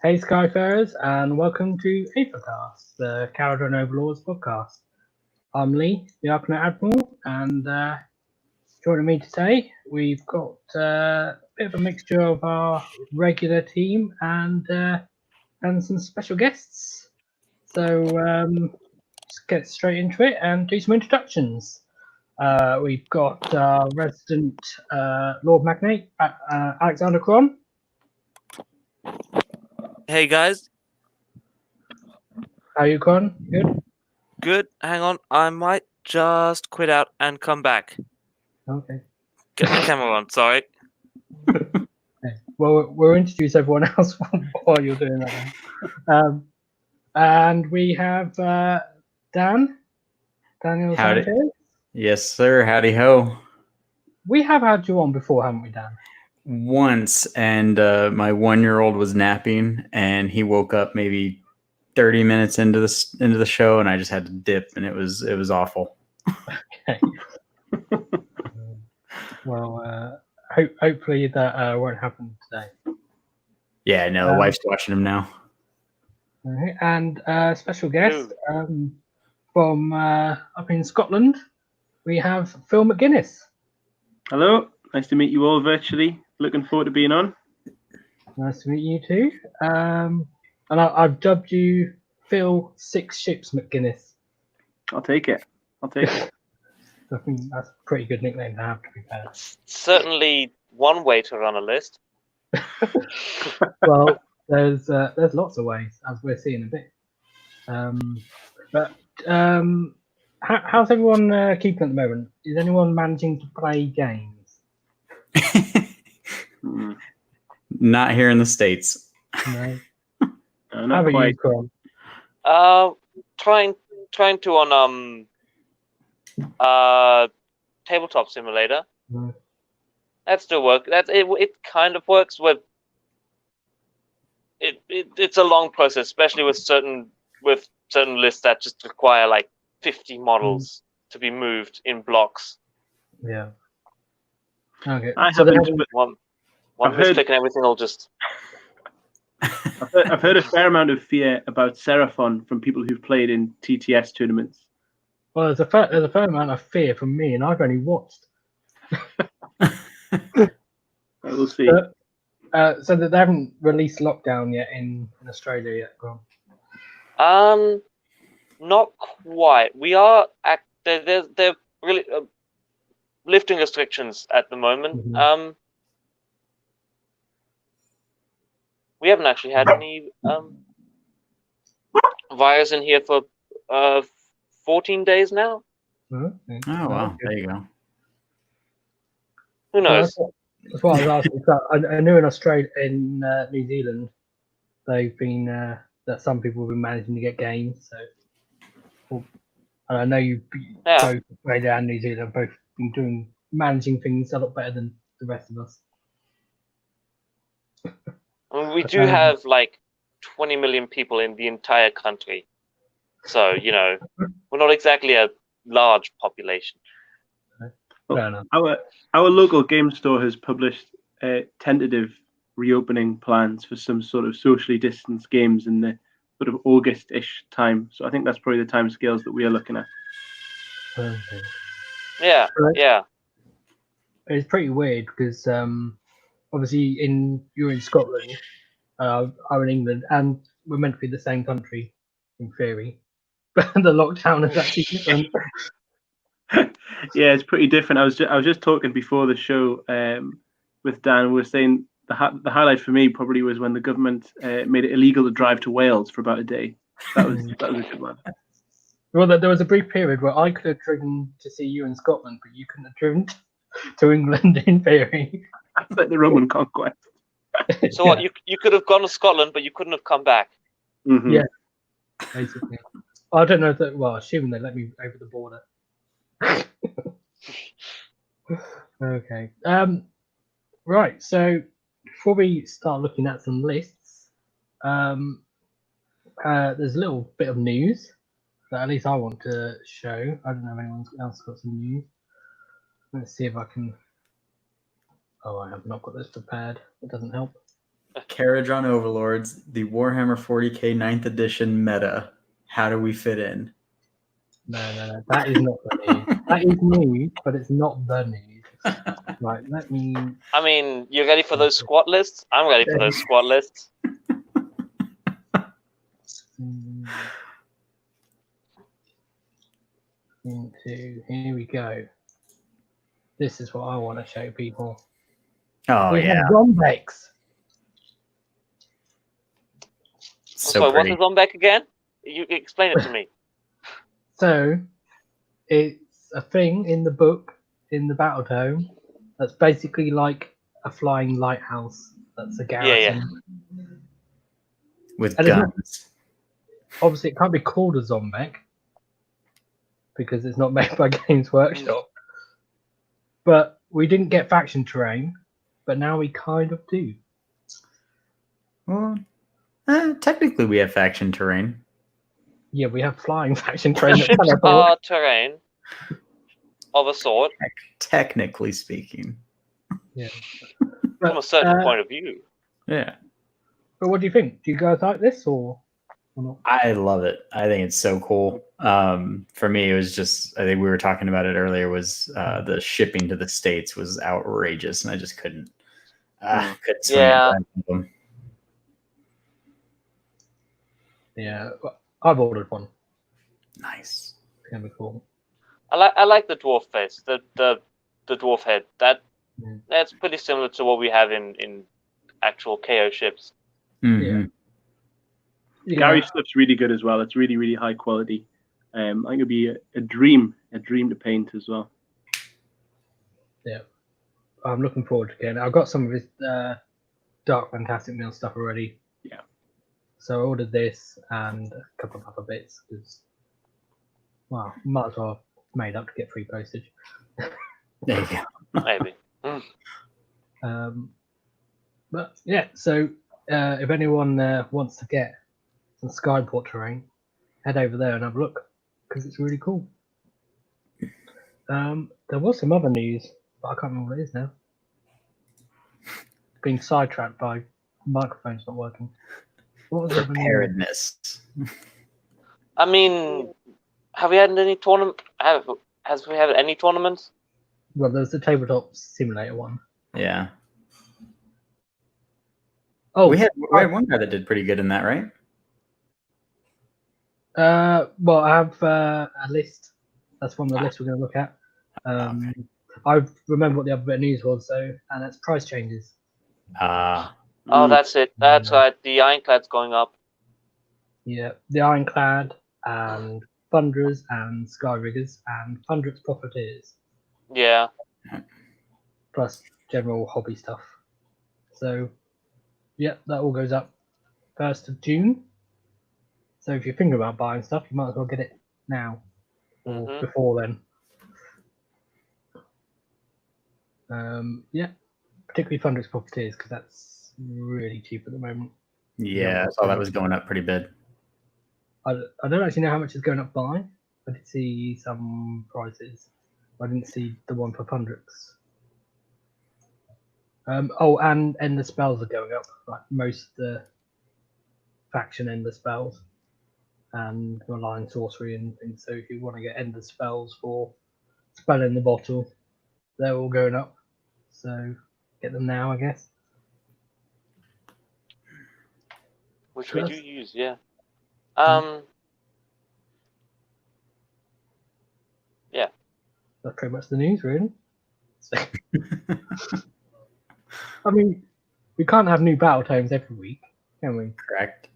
Hey Skyfarers, and welcome to Aethercast, the Kharadron Overlords podcast. I'm Lee, the Arcanet Admiral, and joining me today we've got a bit of a mixture of our regular team and some special guests. So let's get straight into it and do some introductions. We've got our resident Lord Magnate, Alexander Cron. Hey guys. How are you, Cron? Good? Good. Hang on. I might just quit out and come back. Okay. Get my camera on. Sorry. Okay. Well, we'll introduce everyone else while you're doing that then. And we have Daniel Howdy. Sanchez. Yes, sir. Howdy ho. We have had you on before, haven't we, Dan? Once, and my 1-year-old was napping, and he woke up maybe 30 minutes into the show, and I just had to dip, and it was awful. Okay. Well, hopefully that won't happen today. Yeah, no, the wife's watching him now. Okay. And special guest from up in Scotland, we have Phil McGuinness. Hello, nice to meet you all virtually. Looking forward to being on. Nice to meet you too. And I've dubbed you Phil Six Ships McGuinness. I'll take it. I think that's a pretty good nickname to have, to be fair. Certainly one way to run a list. Well, there's lots of ways, as we're seeing a bit. How's everyone keeping at the moment? Is anyone managing to play games? Not here in the States. No. Not quite. Trying to on tabletop simulator. No. That still works. It kind of works with it's a long process, especially with certain lists that just require like 50 models to be moved in blocks. Yeah. Okay. One misclick and everything will just. I've heard a fair amount of fear about Seraphon from people who've played in TTS tournaments. Well, there's a fair amount of fear from me, and I've only watched. We'll see. So that they haven't released Lockdown yet in Australia yet, Grant? Not quite. We are they're really lifting restrictions at the moment. Mm-hmm. We haven't actually had any virus in here for 14 days now. Okay. Oh wow, there you go. Who knows? That's what I was asking. I knew in Australia, in New Zealand, they've been that some people have been managing to get games. So, and I know you both Australia and New Zealand have both been managing things a lot better than the rest of us. I mean, we do have like 20 million people in the entire country, so we're not exactly a large population. Well, our local game store has published tentative reopening plans for some sort of socially distanced games in the sort of August-ish time. So I think that's probably the time scales that we are looking at. Okay. Yeah. It's pretty weird because obviously you're in Scotland, I'm in England, and we're meant to be the same country in theory, but the lockdown is actually different. Yeah, it's pretty different. I was just talking before the show with Dan. We were saying the highlight for me probably was when the government made it illegal to drive to Wales for about a day. That was a good one. Well, there was a brief period where I could have driven to see you in Scotland, but you couldn't have driven to England in theory. That's like the Roman conquest. So what? You could have gone to Scotland, but you couldn't have come back. Mm-hmm. Yeah, basically. I don't know if that. Well, assuming they let me over the border. Okay. Right. So before we start looking at some lists, there's a little bit of news that at least I want to show. I don't know if anyone else got some news. Let's see if I can. Oh, I have not got this prepared. It doesn't help. Kharadron Overlords, the Warhammer 40k 9th edition meta. How do we fit in? No. That is not the news. That is news, but it's not the news. Right, let me... I mean, you ready for those squad lists? I'm ready for those squad lists. 2, here we go. This is what I want to show people. Oh, we yeah. have Zombex. So what's a Zombek again? You explain it to me. So, it's a thing in the book, in the battletome, that's basically like a flying lighthouse. That's a garrison. Yeah. With And guns. Obviously, it can't be called a Zombek because it's not made by Games Workshop. But we didn't get faction terrain, but now we kind of do. Well, technically we have faction terrain. Yeah, we have flying faction terrain. The ships are terrain of a sort. Technically speaking. Yeah. From a certain point of view. Yeah. But what do you think? Do you guys like this or not? I love it. I think it's so cool. For me, it was just, I think we were talking about it earlier, was the shipping to the States was outrageous, and I just couldn't swing it them. Yeah, I've ordered one. Nice. It's gonna be cool. I like the dwarf face, the dwarf head. That's pretty similar to what we have in actual KO ships. Mm-hmm. Yeah. Gary's stuff's really good as well. It's really, really high quality. I think it'll be a dream to paint as well. Yeah, I'm looking forward to getting it. I've got some of his Dark Fantastic Mill stuff already. Yeah. So I ordered this and a couple of other bits because, well, might as well have made up to get free postage. There you go. Maybe. But yeah, so if anyone wants to get some Skyport terrain, head over there and have a look because it's really cool. There was some other news, but I can't remember what it is now. Being sidetracked by microphones not working. What was the other news? Preparedness. I mean, have we had any tournament? Has we had any tournaments? Well, there's the tabletop simulator one. Yeah. Oh, we had one guy that did pretty good in that, right? well, I have a list. That's one of the lists we're going to look at. Okay. I remember what the other bit of news was, and that's price changes. Oh, that's it. That's right. The Ironclad's going up. Yeah, the Ironclad and Thunderers and Skyriggers and Hundreds Profiteers. Yeah. Plus general hobby stuff. So, yeah, that all goes up 1st of June. So if you're thinking about buying stuff, you might as well get it now or before then. Yeah, particularly Thunderous Profiteers because that's really cheap at the moment. Yeah, I saw that was going up pretty big. I don't actually know how much it's going up by. I did see some prices. I didn't see the one for Thunderous. Oh, and Endless Spells are going up. Like most of the faction Endless Spells and Malign Sorcery and things. So if you want to get Endless Spells for Spell in the Bottle, they're all going up. So get them now, I guess. Which we do use, yeah. Yeah. That's pretty much the news, really. So, I mean, we can't have new battle tomes every week, can we? Correct.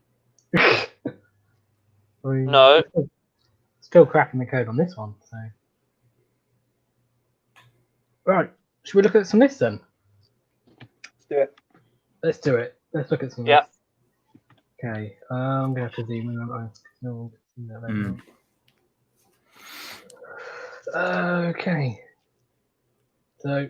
No. Still cracking the code on this one. So, right, should we look at some lists then? Let's do it. Let's do it. Let's look at some lists. Okay, I'm gonna have to zoom in. No, okay. So,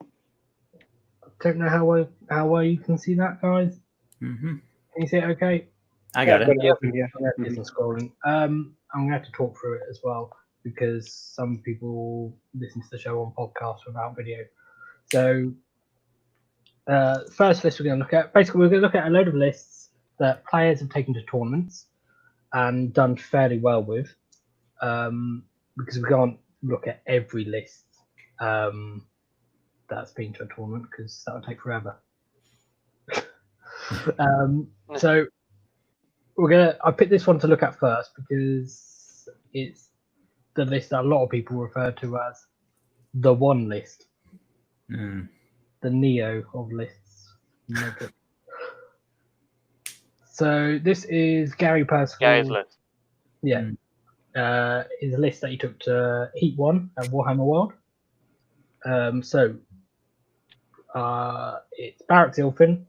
I don't know how well you can see that, guys. Can you see it? Okay. I got it. Yeah. Scrolling. I'm gonna have to talk through it as well because some people listen to the show on podcast without video. So First list we're going to look at, basically we're going to look at a load of lists that players have taken to tournaments and done fairly well with, because we can't look at every list that's been to a tournament because that would take forever. So I picked this one to look at first because it's the list that a lot of people refer to as the one list. The Neo of lists. So this is Gary Pascal. Gary's list. Yeah. Is a list that he took to Heat 1 at Warhammer World. It's Barracks Ilfin,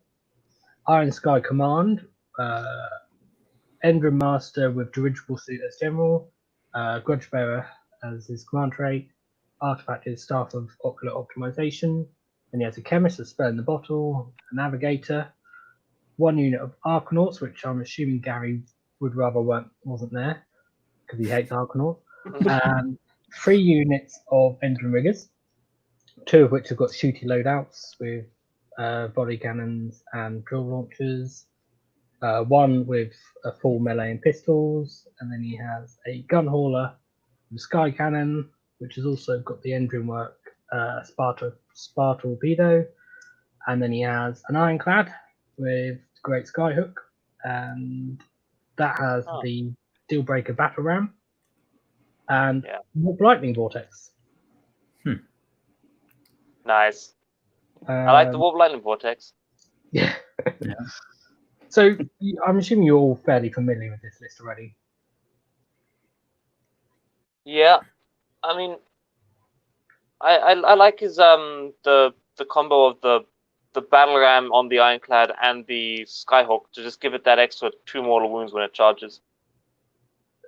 Iron Sky Command, Endrin Master with Dirigible Suit as General, Grudge Bearer as his command trait, Artifact is Staff of Ocular Optimization, and he has a Chemist, a Spell in the Bottle, a Navigator, one unit of Arcanauts, which I'm assuming Gary would rather wasn't there because he hates Arcanauts, and 3 units of Endrin Riggers, 2 of which have got shooty loadouts with body cannons and drill launchers, 1 with a full melee and pistols, and then he has a gun hauler with a sky cannon, which has also got the Endrin work, Sparta torpedo, and then he has an ironclad with great skyhook, and that has the deal breaker battle ram and warp lightning vortex. Nice. I like the warp lightning vortex. Yeah. So I'm assuming you're all fairly familiar with this list already. Yeah, I mean, I like his the combo of the battle ram on the ironclad and the skyhook to just give it that extra 2 mortal wounds when it charges.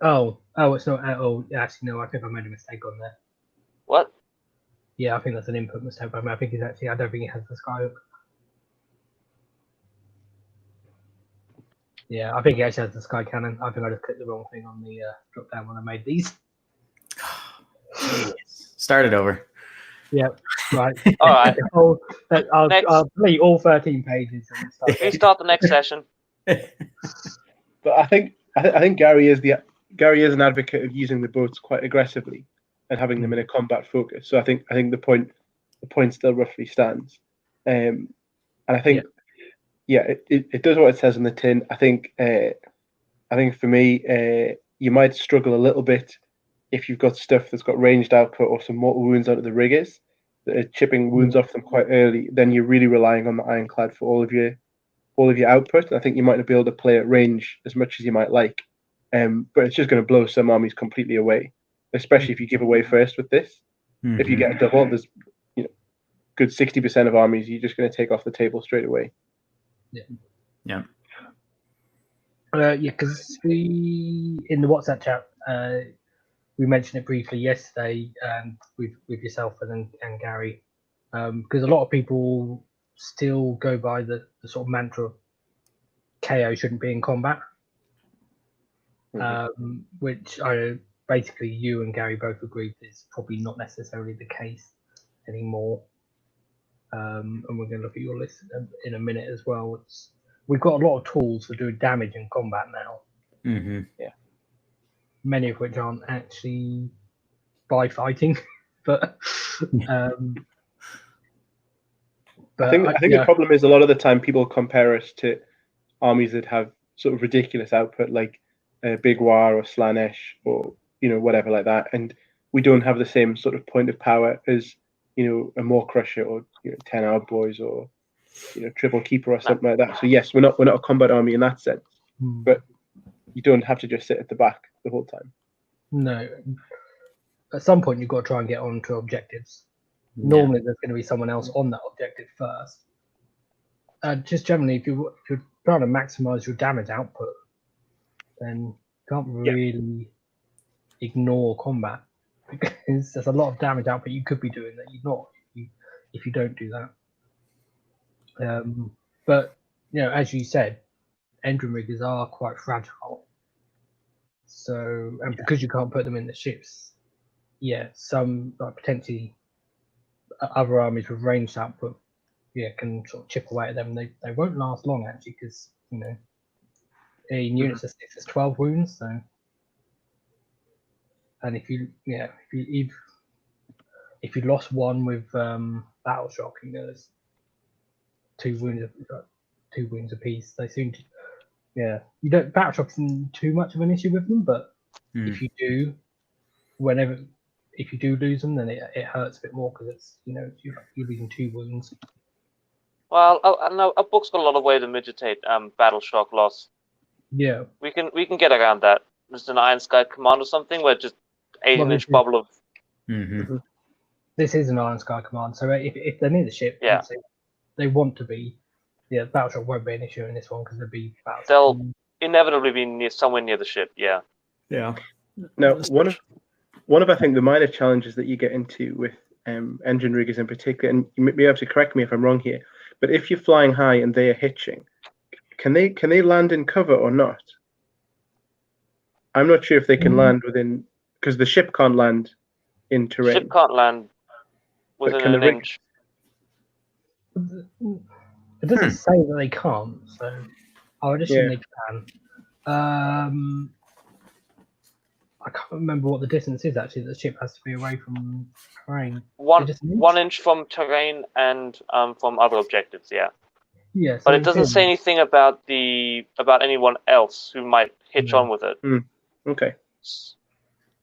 Oh, it's not. Oh, actually, no. I think I made a mistake on there. What? Yeah, I think that's an input mistake. I think it's actually. I don't think it has the skyhook. Yeah, I think it actually has the sky cannon. I think I just clicked the wrong thing on the drop down when I made these. Start it over. Yeah, right. All right. I'll delete all 13 pages. And restart the next session. But I think Gary is an advocate of using the boats quite aggressively and having them in a combat focus. So I think the point still roughly stands. And I think it does what it says on the tin. I think for me, you might struggle a little bit if you've got stuff that's got ranged output or some mortal wounds onto the riggers that are chipping wounds off them quite early. Then you're really relying on the ironclad for all of your output. I think you might not be able to play at range as much as you might like, but it's just going to blow some armies completely away, especially if you give away first with this. If you get a double, there's good 60% of armies you're just going to take off the table straight away. Yeah. Because in the WhatsApp chat, we mentioned it briefly yesterday with yourself and Gary, because a lot of people still go by the sort of mantra KO shouldn't be in combat, which basically you and Gary both agreed is probably not necessarily the case anymore. And we're going to look at your list in a minute as well. We've got a lot of tools for doing damage in combat now. Yeah. Many of which aren't actually by fighting, but I think the problem is a lot of the time people compare us to armies that have sort of ridiculous output, like Big War or Slanesh or whatever like that, and we don't have the same sort of point of power as a Maw Crusher or 10 Hour Boys or Triple Keeper or something like that. So yes, we're not a combat army in that sense, but you don't have to just sit at the back the whole time. No, at some point you've got to try and get onto objectives. Normally there's going to be someone else on that objective first. Just generally, if you're trying to maximize your damage output, then you can't really ignore combat, because there's a lot of damage output you could be doing that you're not if you don't do that. But as you said, Endrin riggers are quite fragile. So, and because you can't put them in the ships, some potentially other armies with ranged output can sort of chip away at them. They won't last long actually, because in units of 6 is 12 wounds. So, and if you lost one with battle shock, there's 2 wounds apiece. They seem to, you don't battle shock isn't too much of an issue with them, but if you do, if you do lose them, then it hurts a bit more, because it's you're losing 2 wounds. Well, I know a book's got a lot of way to mitigate battle shock loss. Yeah, we can get around that. Just an Iron Sky command or something, where just 18-inch bubble of. This is an Iron Sky command, so if they're near the ship, they want to be. Yeah, battle shock won't be an issue in this one, because they'll inevitably be somewhere near the ship. Yeah. Yeah. Now, one of I think the minor challenges that you get into with engine riggers in particular, and you may be able to correct me if I'm wrong here, but if you're flying high and they are hitching, can they land in cover or not? I'm not sure if they can land within, because the ship can't land in terrain. The ship can't land within an inch. It doesn't say that they can't, so I would assume they can. I can't remember what the distance is actually that the ship has to be away from terrain. 1 inch from terrain and from other objectives, yeah. Yeah, but it doesn't say anything about anyone else who might hitch on with it. Okay.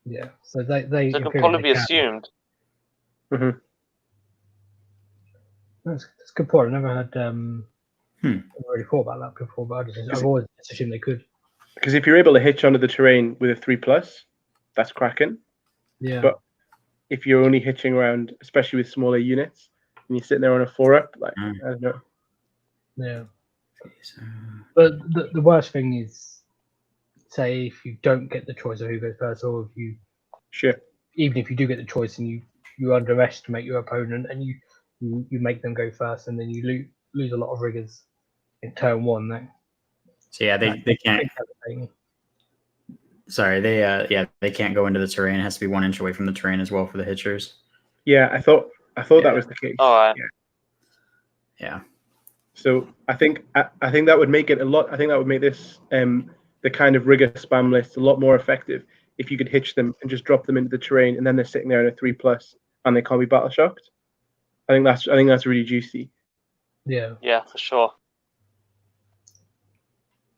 Yeah, so they can probably be assumed. That's a good point. I've never had already thought about that before, but I've always assumed they could. Because if you're able to hitch onto the terrain with a 3+, that's cracking. Yeah. But if you're only hitching around, especially with smaller units, and you're sitting there on a 4-up, I don't know. Yeah. But the worst thing is, say, if you don't get the choice of who goes first, or if you even if you do get the choice and you underestimate your opponent and you make them go first, and then you lose a lot of riggers in turn 1. So they can't. Sorry, they can't go into the terrain. It has to be 1 inch away from the terrain as well for the hitchers. Yeah, I thought that was the case. All right. Yeah. So I think that would make it a lot. I think that would make this the kind of rigger spam list a lot more effective if you could hitch them and just drop them into the terrain, and then they're sitting there in a 3+ and they can't be battle shocked. I think that's really juicy. Yeah. Yeah, for sure.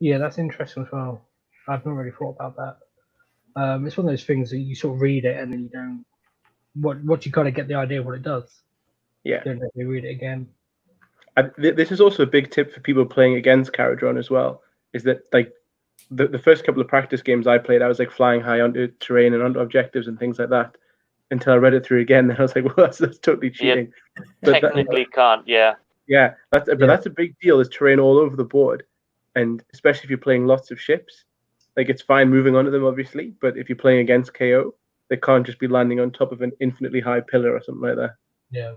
Yeah, that's interesting as well. I've not really thought about that. It's one of those things that you sort of read it and then you don't. What you kind of get the idea of what it does. Yeah. Don't let me read it again. This is also a big tip for people playing against Kharadron as well. Is that like the first couple of practice games I played, I was like flying high onto terrain and onto objectives and things like that. Until I read it through again, then I was like, well, that's totally cheating. Yeah, technically can't. Yeah. Yeah, that's a big deal. There's terrain all over the board, and especially if you're playing lots of ships, like it's fine moving onto them, obviously. But if you're playing against KO, they can't just be landing on top of an infinitely high pillar or something like that. Yeah.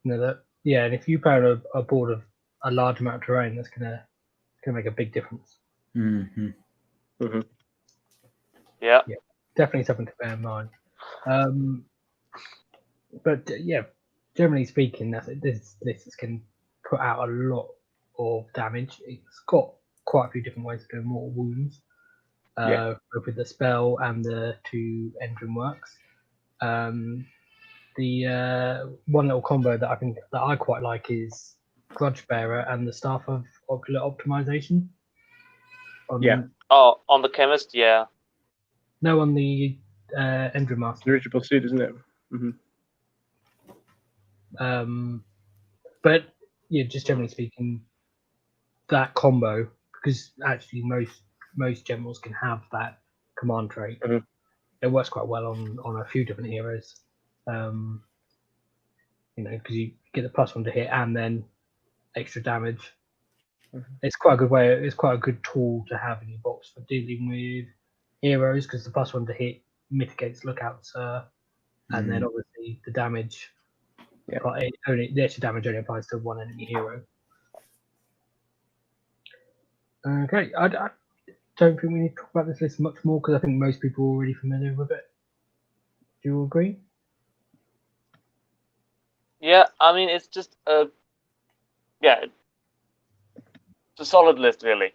And if you play on a board of a large amount of terrain, that's gonna make a big difference. Yeah. Definitely something to bear in mind. But generally speaking, this can put out a lot of damage. It's got quite a few different ways of doing mortal wounds, both with the spell and the 2 engine works. The one little combo that I quite like is Grudge Bearer and the Staff of Ocular Optimization. On the Chemist, yeah. No, on the Engine Master. Dirigible suit, isn't it? But just generally speaking, that combo, because actually most generals can have that command trait. It works quite well on a few different heroes. Because you get the +1 to hit and then extra damage. It's quite a good way. It's quite a good tool to have in your box for dealing with heroes, because the +1 to hit mitigates lookouts, and then obviously the damage. Yeah. The extra damage only applies to one enemy hero. Okay, I don't think we need to talk about this list much more, because I think most people are already familiar with it. Do you agree? Yeah, I mean, it's just it's a solid list, really.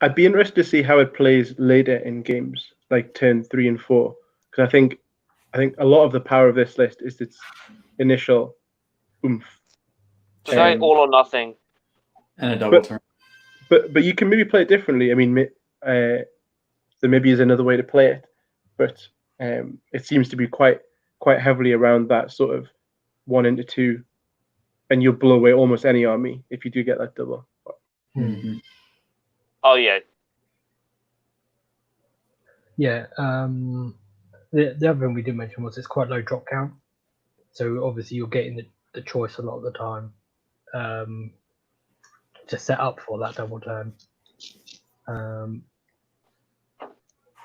I'd be interested to see how it plays later in games, like turn 3 and 4, because I think a lot of the power of this list is its initial oomph. It's very all or nothing. And a double turn. But you can maybe play it differently. I mean, there maybe is another way to play it, but it seems to be quite heavily around that sort of 1 into 2, and you'll blow away almost any army if you do get that double. Mm-hmm. Oh yeah. Yeah. The other thing we did mention was it's quite low drop count, so obviously you're getting the choice a lot of the time to set up for that double turn.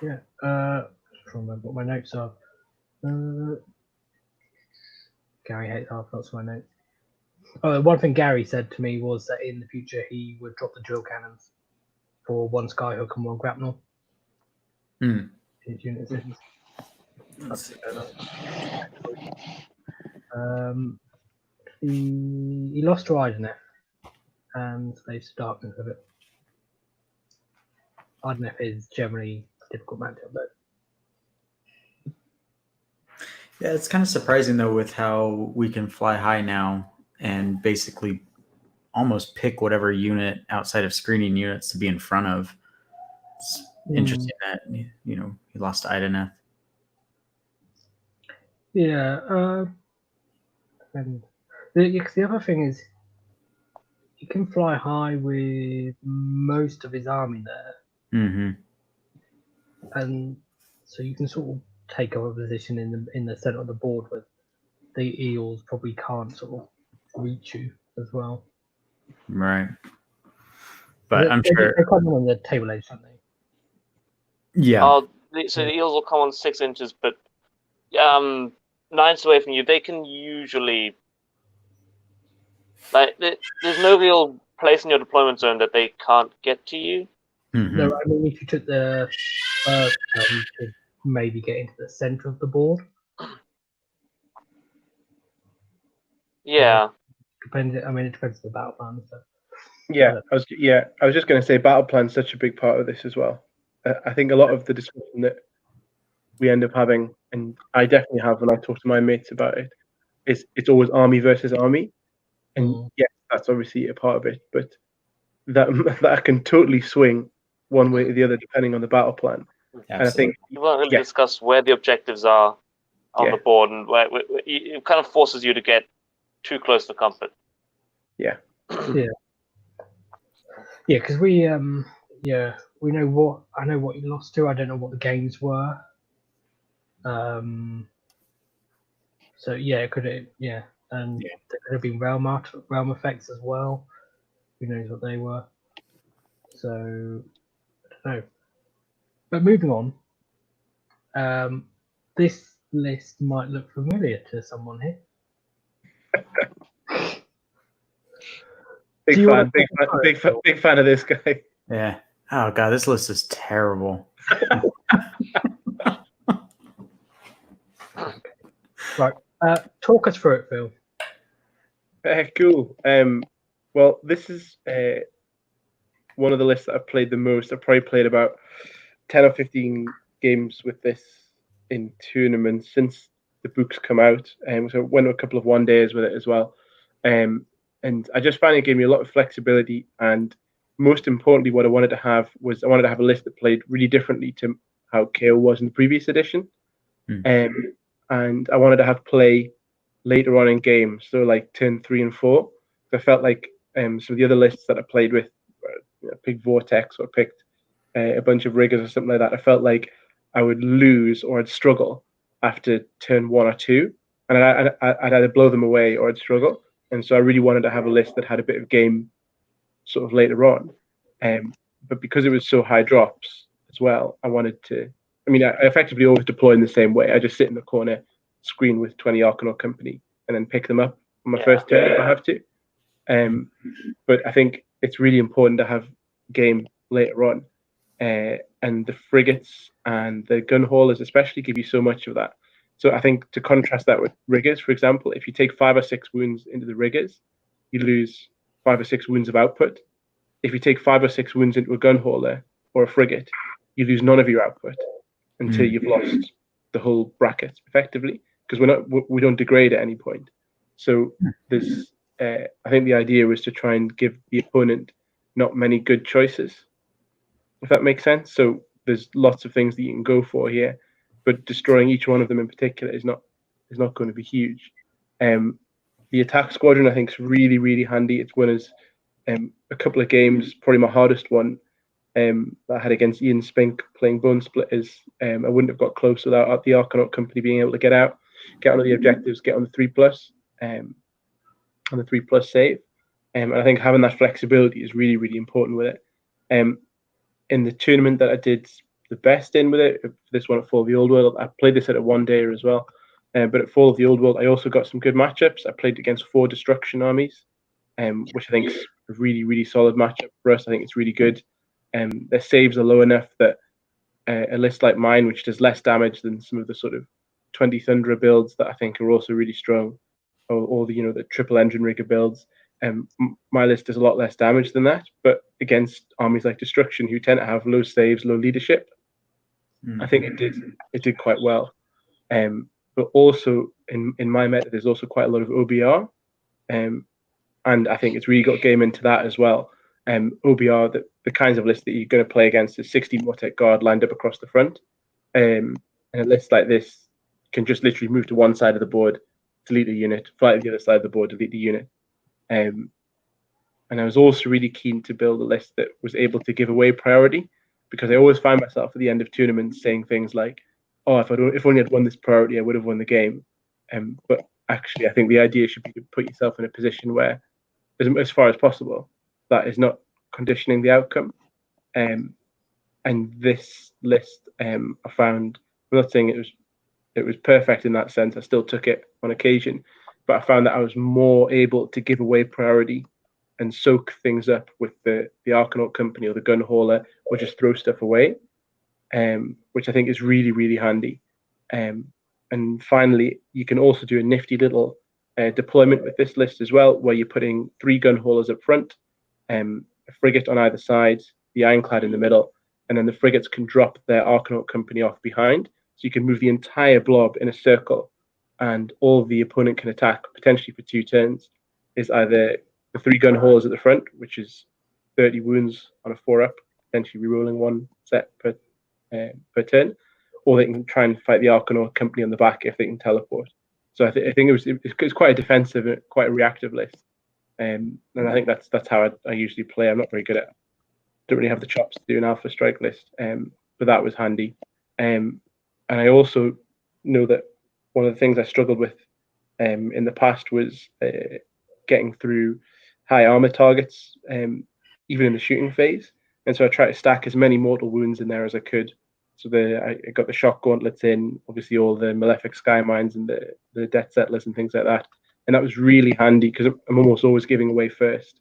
Yeah. Just trying to remember what my notes are. Gary hates half lots of my notes. Oh, one thing Gary said to me was that in the future he would drop the drill cannons for 1 skyhook and 1 grapnel. His unit six. He lost to Idenef and Slaves to Darkness of it. Idenef is generally a difficult matchup, but yeah, it's kind of surprising though with how we can fly high now and basically almost pick whatever unit outside of screening units to be in front of. It's interesting that he lost to Idenef. Yeah, and the other thing is he can fly high with most of his army there, and so you can sort of take up a position in the center of the board where the eels probably can't sort of reach you as well. Right, but I'm sure they come on the table edge, don't they? Yeah. So the eels will come on 6 inches, but 9 inches away from you, they can usually there's no real place in your deployment zone that they can't get to you. No, I mean if you took the first turn, you could maybe get into the center of the board. Yeah. Depends. I mean, it depends on the battle plan and stuff. Yeah, I was just going to say battle plan's such a big part of this as well. I think a lot of the discussion that we end up having, and I definitely have when I talk to my mates about it, is it's always army versus army, and yes, that's obviously a part of it, but that can totally swing one way or the other depending on the battle plan. Absolutely. And I think you won't really discuss where the objectives are on the board, and where it kind of forces you to get too close to comfort. Yeah, because we know what I know what you lost to. I don't know what the games were. So it could have and there could have been realm effects as well. Who knows what they were? So I don't know. But moving on, this list might look familiar to someone here. Big fan of this guy. Yeah. Oh god, this list is terrible. Right. Talk us through it, Phil. Cool. Well, this is one of the lists that I've played the most. I've probably played about 10 or 15 games with this in tournaments since the book's come out. So I went to a couple of 1 days with it as well. And I just found it gave me a lot of flexibility. And most importantly, what I wanted to have was a list that played really differently to how KO was in the previous edition. And I wanted to have play later on in games, so like turn 3 and 4. I felt like some of the other lists that I played with, picked Vortex or picked a bunch of riggers or something like that, I felt like I would lose or I'd struggle after turn 1 or 2, and I'd either blow them away or I'd struggle. And so I really wanted to have a list that had a bit of game sort of later on. But because it was so high drops as well, I wanted to. I mean, I effectively always deploy in the same way. I just sit in the corner, screen with 20 Arcanaut Company, and then pick them up on my first turn if I have to. But I think it's really important to have game later on. And the frigates and the gun haulers especially give you so much of that. So I think to contrast that with riggers, for example, if you take 5 or 6 wounds into the riggers, you lose 5 or 6 wounds of output. If you take 5 or 6 wounds into a gun hauler or a frigate, you lose none of your output until you've lost the whole bracket effectively, because we don't degrade at any point. So there's I think the idea was to try and give the opponent not many good choices, if that makes sense. So there's lots of things that you can go for here, but destroying each one of them in particular is not going to be huge. The attack squadron, I think, is really, really handy. It's won us a couple of games, probably my hardest one that I had against Ian Spink playing Bone Splitters. I wouldn't have got close without the Arcanaut company being able to get onto the objectives, get on the 3+, on the 3+ save. And I think having that flexibility is really, really important with it. In the tournament that I did the best in with it, this one at Fall of the Old World, I played this at a 1-dayer as well. But at Fall of the Old World, I also got some good matchups. I played against 4 destruction armies, which I think is a really, really solid matchup for us. I think it's really good. Their saves are low enough that a list like mine, which does less damage than some of the sort of 20 Thunderer builds that I think are also really strong, or the the triple engine rigger builds, my list does a lot less damage than that. But against armies like Destruction, who tend to have low saves, low leadership, I think it did quite well. But also in my meta, there's also quite a lot of OBR, and I think it's really got game into that as well. OBR, the kinds of lists that you're going to play against is 16 Mortek Guard lined up across the front, and a list like this can just literally move to one side of the board, delete a unit, fly to the other side of the board, delete the unit. And I was also really keen to build a list that was able to give away priority, because I always find myself at the end of tournaments saying things like, "Oh, if only I'd won this priority, I would have won the game." But actually, I think the idea should be to put yourself in a position where, as far as possible, that is not conditioning the outcome. And this list, I found, I'm not saying it was perfect in that sense. I still took it on occasion, but I found that I was more able to give away priority and soak things up with the Arcanaut company or the gun hauler, or just throw stuff away, which I think is really, really handy. And finally, you can also do a nifty little deployment with this list as well, where you're putting 3 gun haulers up front, a frigate on either side, the ironclad in the middle, and then the frigates can drop their Arcanaut company off behind. So you can move the entire blob in a circle, and all the opponent can attack potentially for 2 turns is either the 3 gun haulers at the front, which is 30 wounds on a 4-up, potentially rerolling 1 set per turn, or they can try and fight the Arcanaut company on the back if they can teleport. So I think it's quite a defensive, quite a reactive list, and I think that's how I usually play. I'm not very good at, don't really have the chops to do an alpha strike list, but that was handy. And I also know that one of the things I struggled with in the past was getting through high armor targets, even in the shooting phase. And so I tried to stack as many mortal wounds in there as I could. So I got the shock gauntlets in, obviously all the malefic sky mines and the death settlers and things like that. And that was really handy, because I'm almost always giving away first,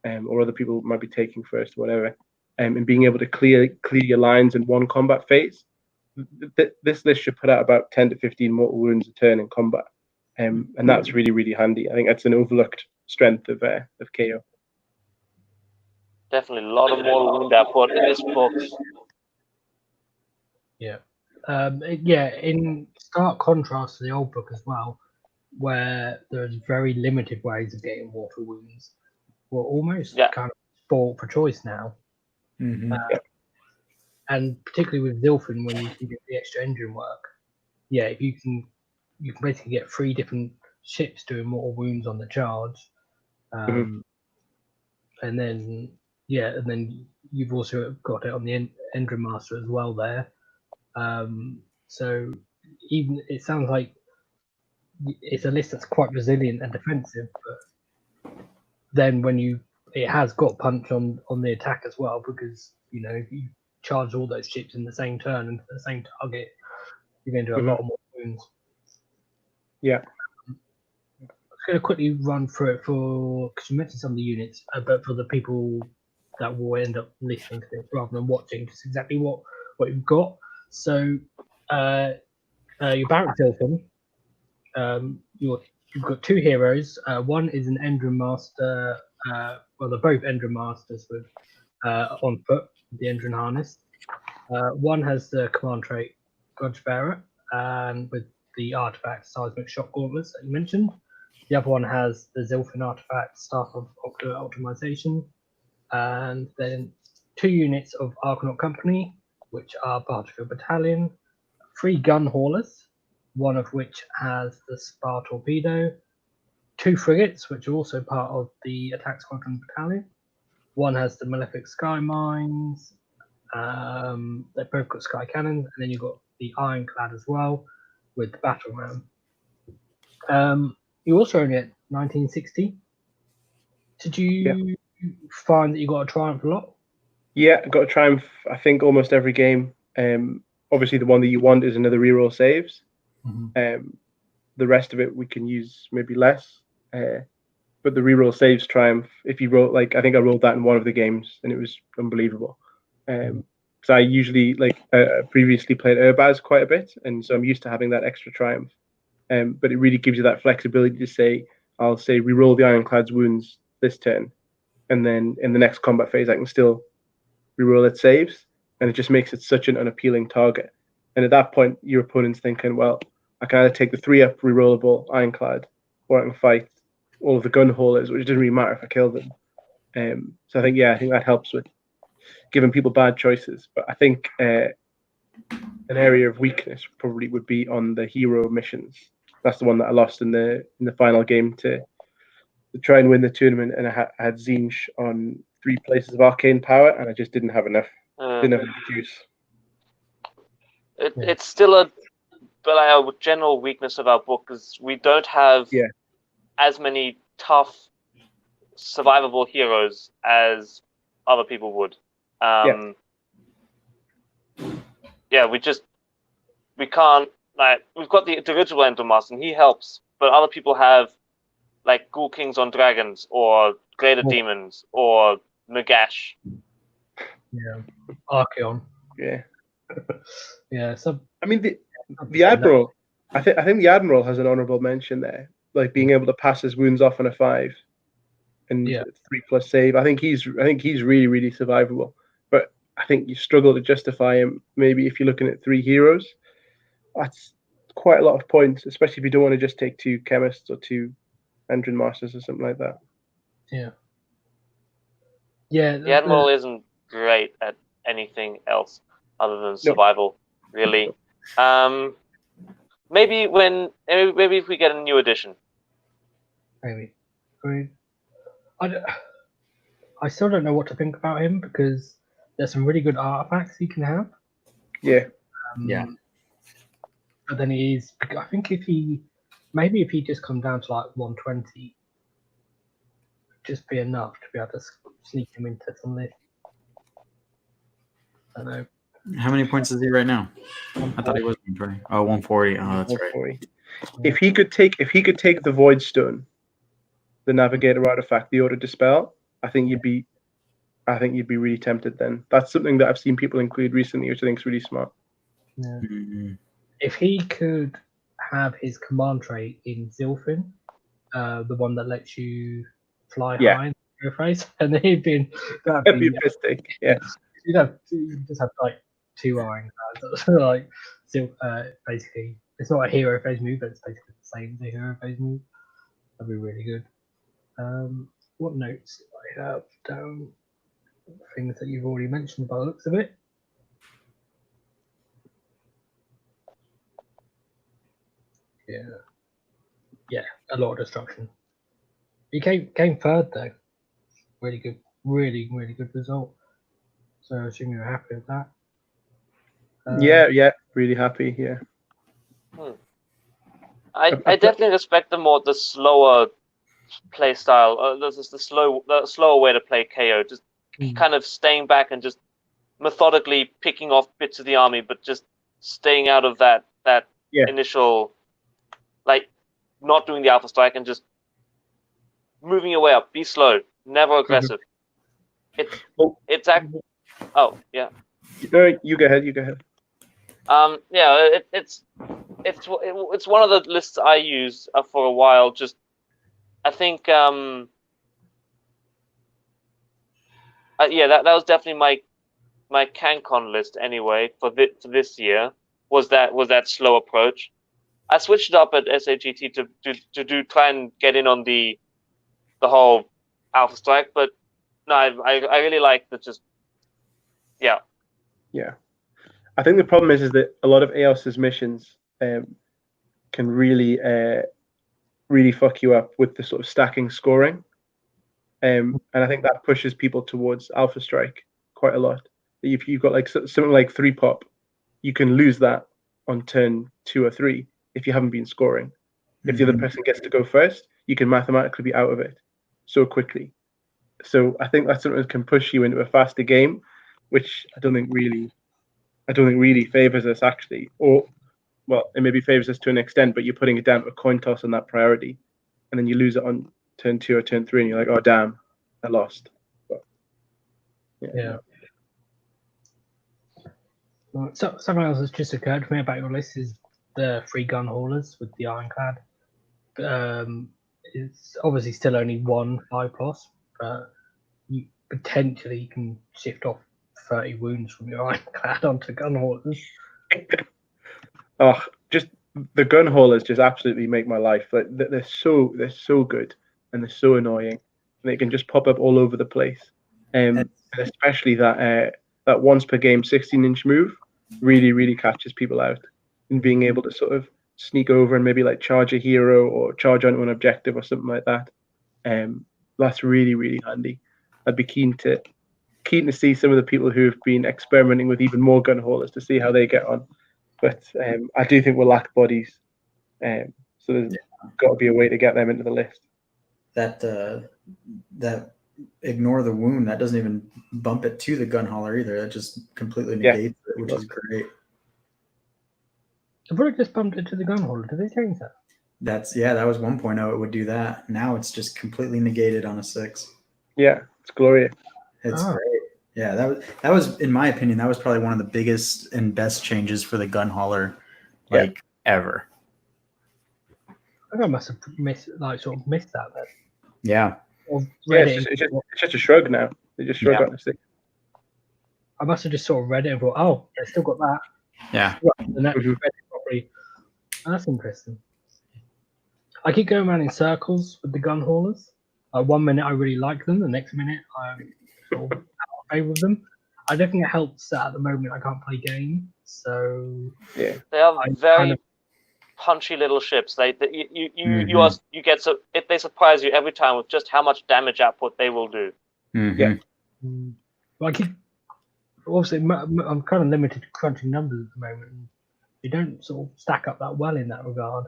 or other people might be taking first, or whatever. And being able to clear your lines in one combat phase. This list should put out about 10 to 15 mortal wounds a turn in combat, and that's really, really handy. I think that's an overlooked strength of KO. Definitely a lot of mortal wound output in this book. Yeah. In stark contrast to the old book as well, where there's very limited ways of getting mortal wounds, we're almost kind of spoiled for choice now. Mm-hmm. And particularly with Zilfin, when you can get the extra engine work, if you can basically get 3 different ships doing mortal wounds on the charge, and then you've also got it on the Engine Master as well there. So even it sounds like it's a list that's quite resilient and defensive, but then it has got punch on the attack as well, because if you charge all those ships in the same turn and the same target, you're going to do a lot more wounds. Yeah. I'm going to quickly run through it because you mentioned some of the units, but for the people that will end up listening to this rather than watching, just exactly what you've got. So Your Barrack Zilfin. You've got two heroes. One is an Endrin Master. They're both Endrin Masters with on foot, the Endrin harness. One has the command trait Grudge Bearer, and with the artifact Seismic Shock Gauntlets that you mentioned. The other one has the Zilfin artifact Staff of Optimization, and then 2 units of Argonaut Company, which are Battlefield Battalion, 3 gun haulers, one of which has the Spar Torpedo, 2 frigates, which are also part of the Attack Squadron Battalion. One has the Malefic Sky Mines. They've both got Sky Cannons, and then you've got the Ironclad as well with the Battle Ram. You also own it 1960. Did you find that you got a Triumph a lot? Yeah, I got a Triumph, I think, almost every game. Obviously, the one that you want is another reroll saves. Mm-hmm. The rest of it we can use maybe less. But the reroll saves Triumph, if you roll, like, I think I rolled that in one of the games, and it was unbelievable. So I usually, previously played Urbaz quite a bit, and so I'm used to having that extra Triumph. But it really gives you that flexibility to say, I'll say reroll the Ironclad's wounds this turn, and then in the next combat phase I can still reroll its saves, and it just makes it such an unappealing target. And at that point, your opponent's thinking, well, I can either take the 3-up rerollable Ironclad, or I can fight all of the gun haulers, which doesn't really matter if I kill them. So I think that helps with giving people bad choices. But I think an area of weakness probably would be on the hero missions. That's the one that I lost in the final game to try and win the tournament, and I had Zinj on 3 places of arcane power, and I just didn't have enough. Didn't have enough juice. It's still a general weakness of our book is we don't have as many tough, survivable heroes as other people would. We can't, like, we've got the original Endermaster, and he helps, but other people have, like, Ghoul Kings on Dragons, or Greater Demons, or Nagash. Yeah, Archeon. Yeah. Yeah, so I mean, the Admiral, I think the Admiral has an honourable mention there, like being able to pass his wounds off on a 5 and 3+ save. I think he's really, really survivable. But I think you struggle to justify him. Maybe if you're looking at 3 heroes, that's quite a lot of points, especially if you don't want to just take 2 chemists or 2 Endrin Masters or something like that. Yeah. Yeah. The Admiral isn't great at anything else other than survival, really. Maybe if we get a new edition. Maybe. I mean, I still don't know what to think about him, because there's some really good artifacts he can have. Yeah. But then I think if he just come down to like 120, just be enough to be able to sneak him into some list. I don't know. How many points is he right now? I thought he was 120. Oh, 140. Oh, that's 140. Right. If he could take the Void Stone, the Navigator artifact, the Auto Dispel, I think you'd be really tempted then. That's something that I've seen people include recently, which I think is really smart. Yeah. Mm-hmm. If he could have his command trait in Zilfin, the one that lets you fly high in the phrase, and then that'd be mystic. Yeah. You just have like 2 Ironclads. Like, basically, it's not a hero phase move, but it's basically the same as a hero phase move. That'd be really good. What notes do I have down? Things that you've already mentioned by the looks of it. Yeah, a lot of destruction. He came 3rd though. Really good, really good result. So I assume you're happy with that. Really happy. Yeah. I definitely respect the slower play style. The slower way to play KO. Just kind of staying back and just methodically picking off bits of the army, but just staying out of that initial, like, not doing the alpha strike and just moving your way up. Be slow, never aggressive. It's actually. Oh yeah. No, you go ahead. It's it's one of the lists I used for a while. Just I think that was definitely my CanCon list anyway for this year was that slow approach. I switched it up at SAGT to try and get in on the whole Alpha Strike, but no, I really like the just yeah. I think the problem is that a lot of EOS's missions can really fuck you up with the sort of stacking scoring, and I think that pushes people towards Alpha Strike quite a lot. If you've got like something like 3-pop, you can lose that on turn 2 or 3 if you haven't been scoring. If the other person gets to go first, you can mathematically be out of it so quickly. So I think that's something that can push you into a faster game, which I don't think really favors us actually. Or, well, it maybe favors us to an extent, but you're putting it down to a coin toss on that priority, and then you lose it on turn 2 or turn 3, and you're like, oh damn, I lost. But, yeah. So something else that's just occurred to me about your list is the 3 gun haulers with the ironclad. It's obviously still only 1 5+, but you potentially can shift off 30 wounds from your ironclad onto gun haulers. Oh, just the gun haulers just absolutely make my life. Like they're so good and they're so annoying. And they can just pop up all over the place. And especially that once per game 16-inch move really catches people out. And being able to sort of sneak over and maybe like charge a hero or charge onto an objective or something like that. That's really handy. I'd be keen to see some of the people who have been experimenting with even more gun haulers to see how they get on. But I do think we'll lack bodies, so there's got to be a way to get them into the list. That ignore the wound, that doesn't even bump it to the gun hauler either. That just completely negates it, which is great. The product just bumped it to the gun hauler. Did they change that? That was 1.0. It would do that. Now it's just completely negated on a 6. Yeah, it's glorious. It's great. Yeah, that was in my opinion, that was probably one of the biggest and best changes for the gun hauler ever. I think I must have missed that then. Yeah. It's just a shrug now. They just shrug on the 6. I must have just sort of read it and thought, oh, they still got that. Yeah. And actually read it properly. Oh, that's interesting. I keep going around in circles with the gun haulers. 1 minute I really like them, the next minute I'm sort of out of favour with them. I don't think it helps that at the moment I can't play games, so they are very punchy little ships. You get if they surprise you every time with just how much damage output they will do. Well, I keep obviously I'm kind of limited to crunching numbers at the moment. They don't sort of stack up that well in that regard,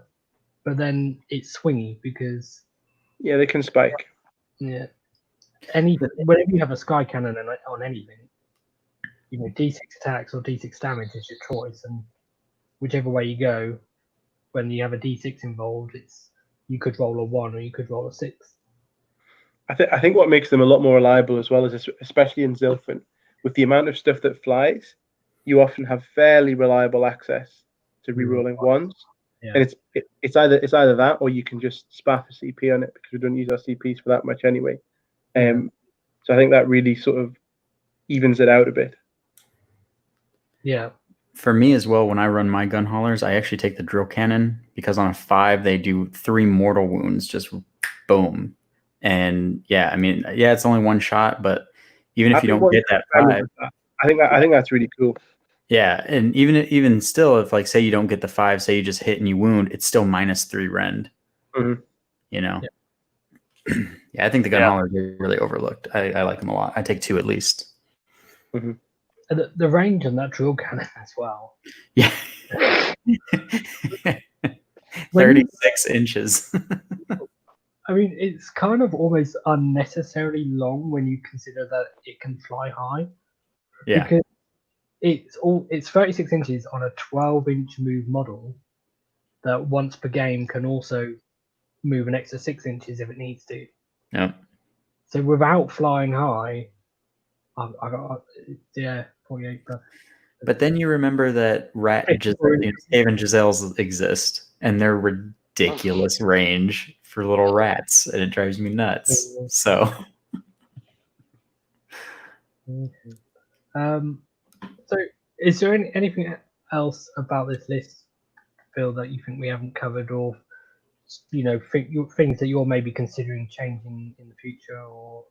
but then it's swingy because they can spike. Yeah. Whenever you have a sky cannon on anything, D6 attacks or D6 damage is your choice, and whichever way you go, when you have a D6 involved, you could roll a 1 or you could roll a 6. I think what makes them a lot more reliable as well is, especially in Zilfin, with the amount of stuff that flies, you often have fairly reliable access to rerolling 1s. Yeah. And it's either that or you can just spaff a CP on it because we don't use our CPs for that much anyway. So I think that really sort of evens it out a bit. Yeah. For me as well, when I run my gun haulers, I actually take the drill cannon because on a 5 they do 3 mortal wounds, just boom. And it's only 1 shot, but even if you don't get that 5, I think that's really cool. Yeah, and even still, if like say you don't get the 5, say you just hit and you wound, it's still -3 rend. Yeah. I think the gun haulers are really overlooked. I like them a lot. I take 2 at least. And the range on that drill cannon as well. Yeah. 36 inches. I mean, it's kind of almost unnecessarily long when you consider that it can fly high. Yeah. Because it's 36 inches on a 12-inch move model that once per game can also move an extra 6 inches if it needs to. Yeah. So without flying high, I got 48 plus. But then you remember that Cave and Giselles exist, and they're ridiculous range for little rats, and it drives me nuts. So, so is there anything else about this list, Phil, that you think we haven't covered, or things that you're maybe considering changing in the future, or?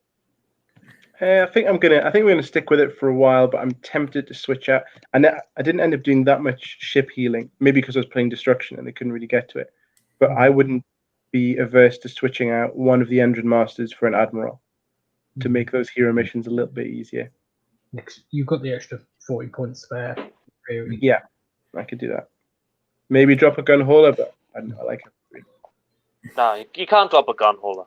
I think we're gonna stick with it for a while, but I'm tempted to switch out. And I didn't end up doing that much ship healing, maybe because I was playing Destruction and they couldn't really get to it. But I wouldn't be averse to switching out one of the Endron Masters for an Admiral to make those hero missions a little bit easier. You've got the extra 40 points spare. Really. Yeah, I could do that. Maybe drop a gun hauler, but I don't know. I like it. No, you can't drop a gun hauler.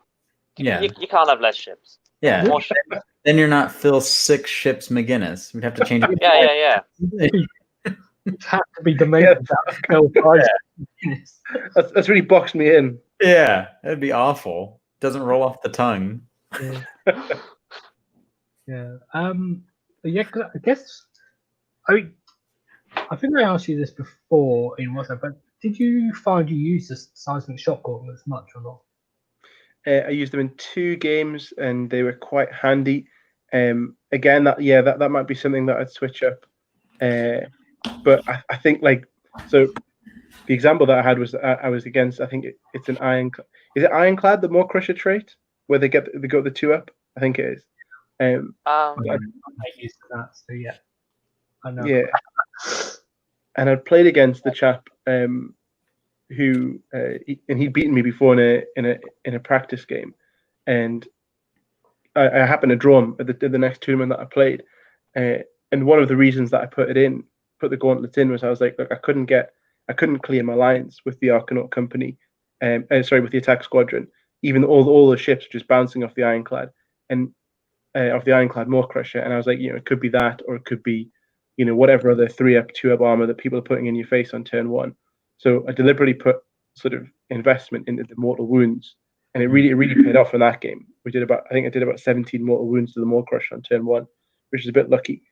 yeah. You can't have less ships. Yeah. More ships. Then you're not Phil 6 ships McGuinness. We'd have to change it. Yeah. It has to be demoted. That's really boxed me in. Yeah, that'd be awful. Doesn't roll off the tongue. Yeah. Yeah. 'Cause I guess. I think I asked you this before in WhatsApp, but did you find you used the seismic shock gauntlets much or not? I used them in 2 games, and they were quite handy. Again, that might be something that I'd switch up. But I think the example that I had was I was against. I think it's an ironclad. Is it ironclad, the Maw Crusher trait, where they go the 2 up? I think it is. I used that, so yeah. I know. Yeah. And I'd played against the chap who he'd beaten me before in a practice game, and I happened to draw him at the next tournament that I played. And one of the reasons that I put the gauntlets in, was I was like, look, I couldn't clear my lines with the Arcanaut Company, with the attack squadron, even though all the ships were just bouncing off the ironclad and off the ironclad Maw Crusher, and I was like, it could be that, or it could be, whatever other 3-up, 2-up armor that people are putting in your face on turn 1. So I deliberately put sort of investment into the mortal wounds, and it really paid off in that game. I think I did about 17 mortal wounds to the Maw Crusher on turn 1, which is a bit lucky.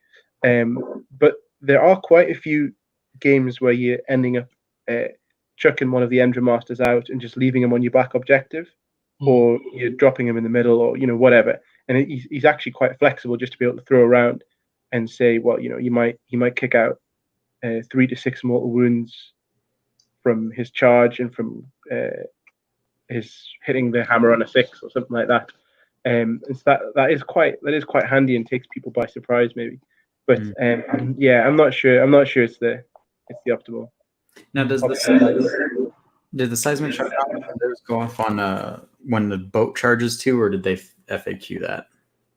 But there are quite a few games where you're ending up chucking one of the Endron Masters out and just leaving him on your back objective, or you're dropping him in the middle, or whatever. And he's actually quite flexible, just to be able to throw around and say, well, he might kick out 3 to 6 mortal wounds from his charge and from his hitting the hammer on a 6 or something like that. And so that is quite handy and takes people by surprise, maybe. But I'm not sure. I'm not sure it's the optimal. Now, did the seismic shock go off on when the boat charges too, or did they FAQ that?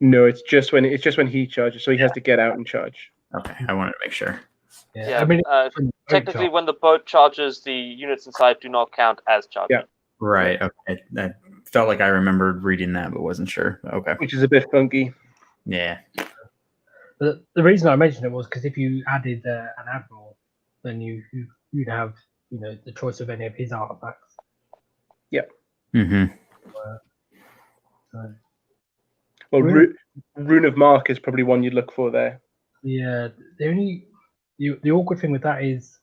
No, it's just when he charges, so he has to get out and charge. Okay, I wanted to make sure. Yeah, I mean, technically, when the boat charges, the units inside do not count as charging. Yeah. Right. Okay. I felt like I remembered reading that, but wasn't sure. Okay. Which is a bit funky. Yeah. But the reason I mentioned it was because if you added an admiral, then you'd have the choice of any of his artifacts. Yeah. Mm-hmm. Well, Rune of Mark is probably one you'd look for there. Yeah. The awkward thing with that is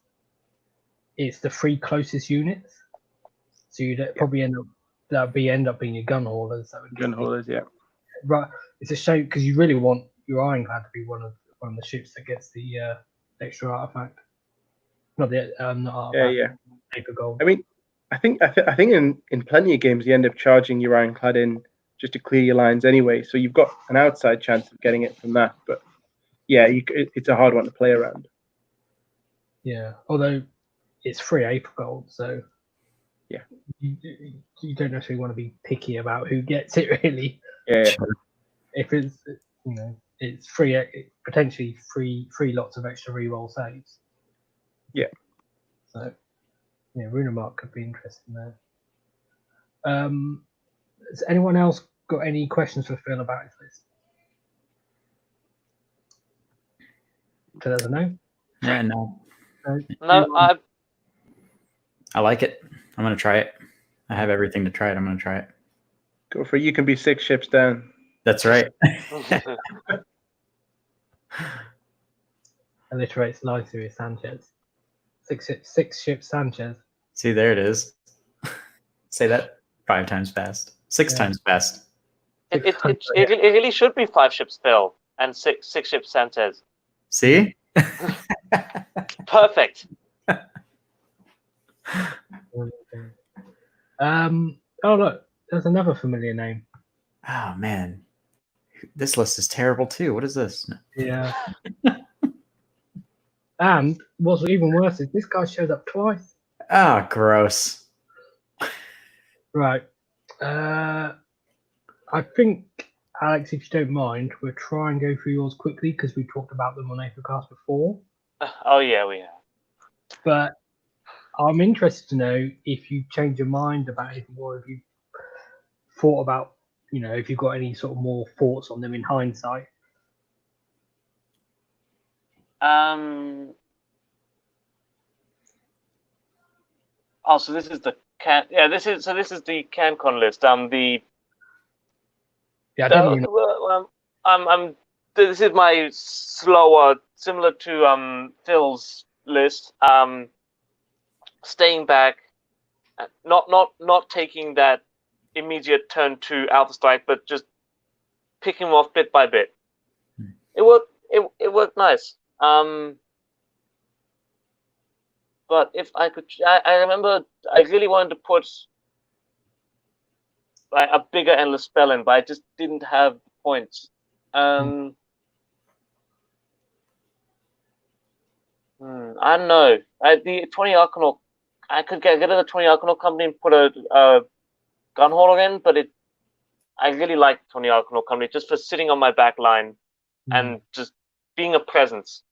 it's the 3 closest units, so you'd probably end up being your gun haulers. Gun haulers, yeah. Right. It's a shame because you really want your ironclad to be one of the ships that gets the extra artifact. Not artifact. Yeah. Paper gold. I mean, I think in plenty of games you end up charging your ironclad in just to clear your lines anyway. So you've got an outside chance of getting it from that. But yeah, it's a hard one to play around. Yeah, although it's free April gold, so yeah, you don't necessarily want to be picky about who gets it, really. Yeah. If it's it's free, potentially free lots of extra reroll saves. Yeah. So yeah, Rune of Mark could be interesting there. Has anyone else got any questions for Phil about his list? So that's a no. Yeah, no. No, I like it. I'm gonna try it. I have everything to try it. I'm gonna try it. Go for it. You can be 6 ships down. That's right. alliterates nicely with Sanchez. Six ship Sanchez. See, there it is. Say that 5 times fast. 6 times fast. It really should be 5 ships Phil and six ships Sanchez. See? Perfect. Oh look, there's another familiar name. Oh man, this list is terrible too. What is this? Yeah. And what's even worse is this guy shows up twice. Ah, gross. Right. I think, Alex, if you don't mind, we'll try and go through yours quickly because we talked about them on Aethercast before. Oh yeah, we have. But I'm interested to know if you change your mind about it, or if you thought about, if you've got any sort of more thoughts on them in hindsight. Oh, so this is the can. Yeah, this is the CanCon list. This is my slower, similar to Phil's list. Staying back, not taking that immediate turn to Alpha Strike, but just picking them off bit by bit. It worked nice. But if I could, I remember I really wanted to put like a bigger endless spell in, but I just didn't have points. I don't know. The 20 Arcanaut, I could get rid of the 20 Arcanaut company and put a gun hauler in, but I really like 20 Arcanaut company just for sitting on my back line and just being a presence.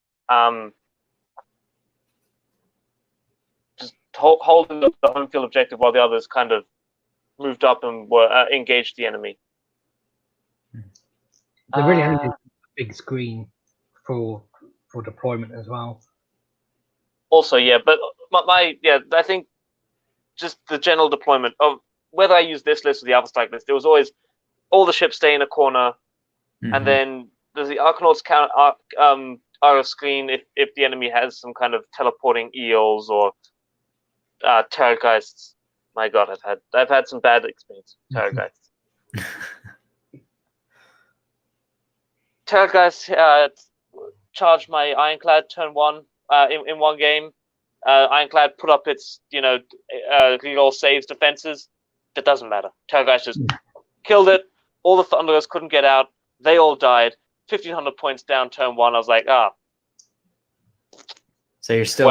Just holding up the home field objective while the others kind of moved up and were engaged the enemy. They really had a big screen for deployment as well. Also, yeah, but I think just the general deployment of whether I use this list or the Alpha Strike list, there was always all the ships stay in a corner, and then there's the Arcanauts are a screen if the enemy has some kind of teleporting eels or Terrorgeists. My God, I've had some bad experience with Terrorgeists. Terrorgeists charged my Ironclad turn 1 in one game. Ironclad put up its reroll saves defenses. That doesn't matter. Terrorgeists just killed it. All the Thunderers couldn't get out. They all died. 1,500 points down turn 1. I was like, So you're still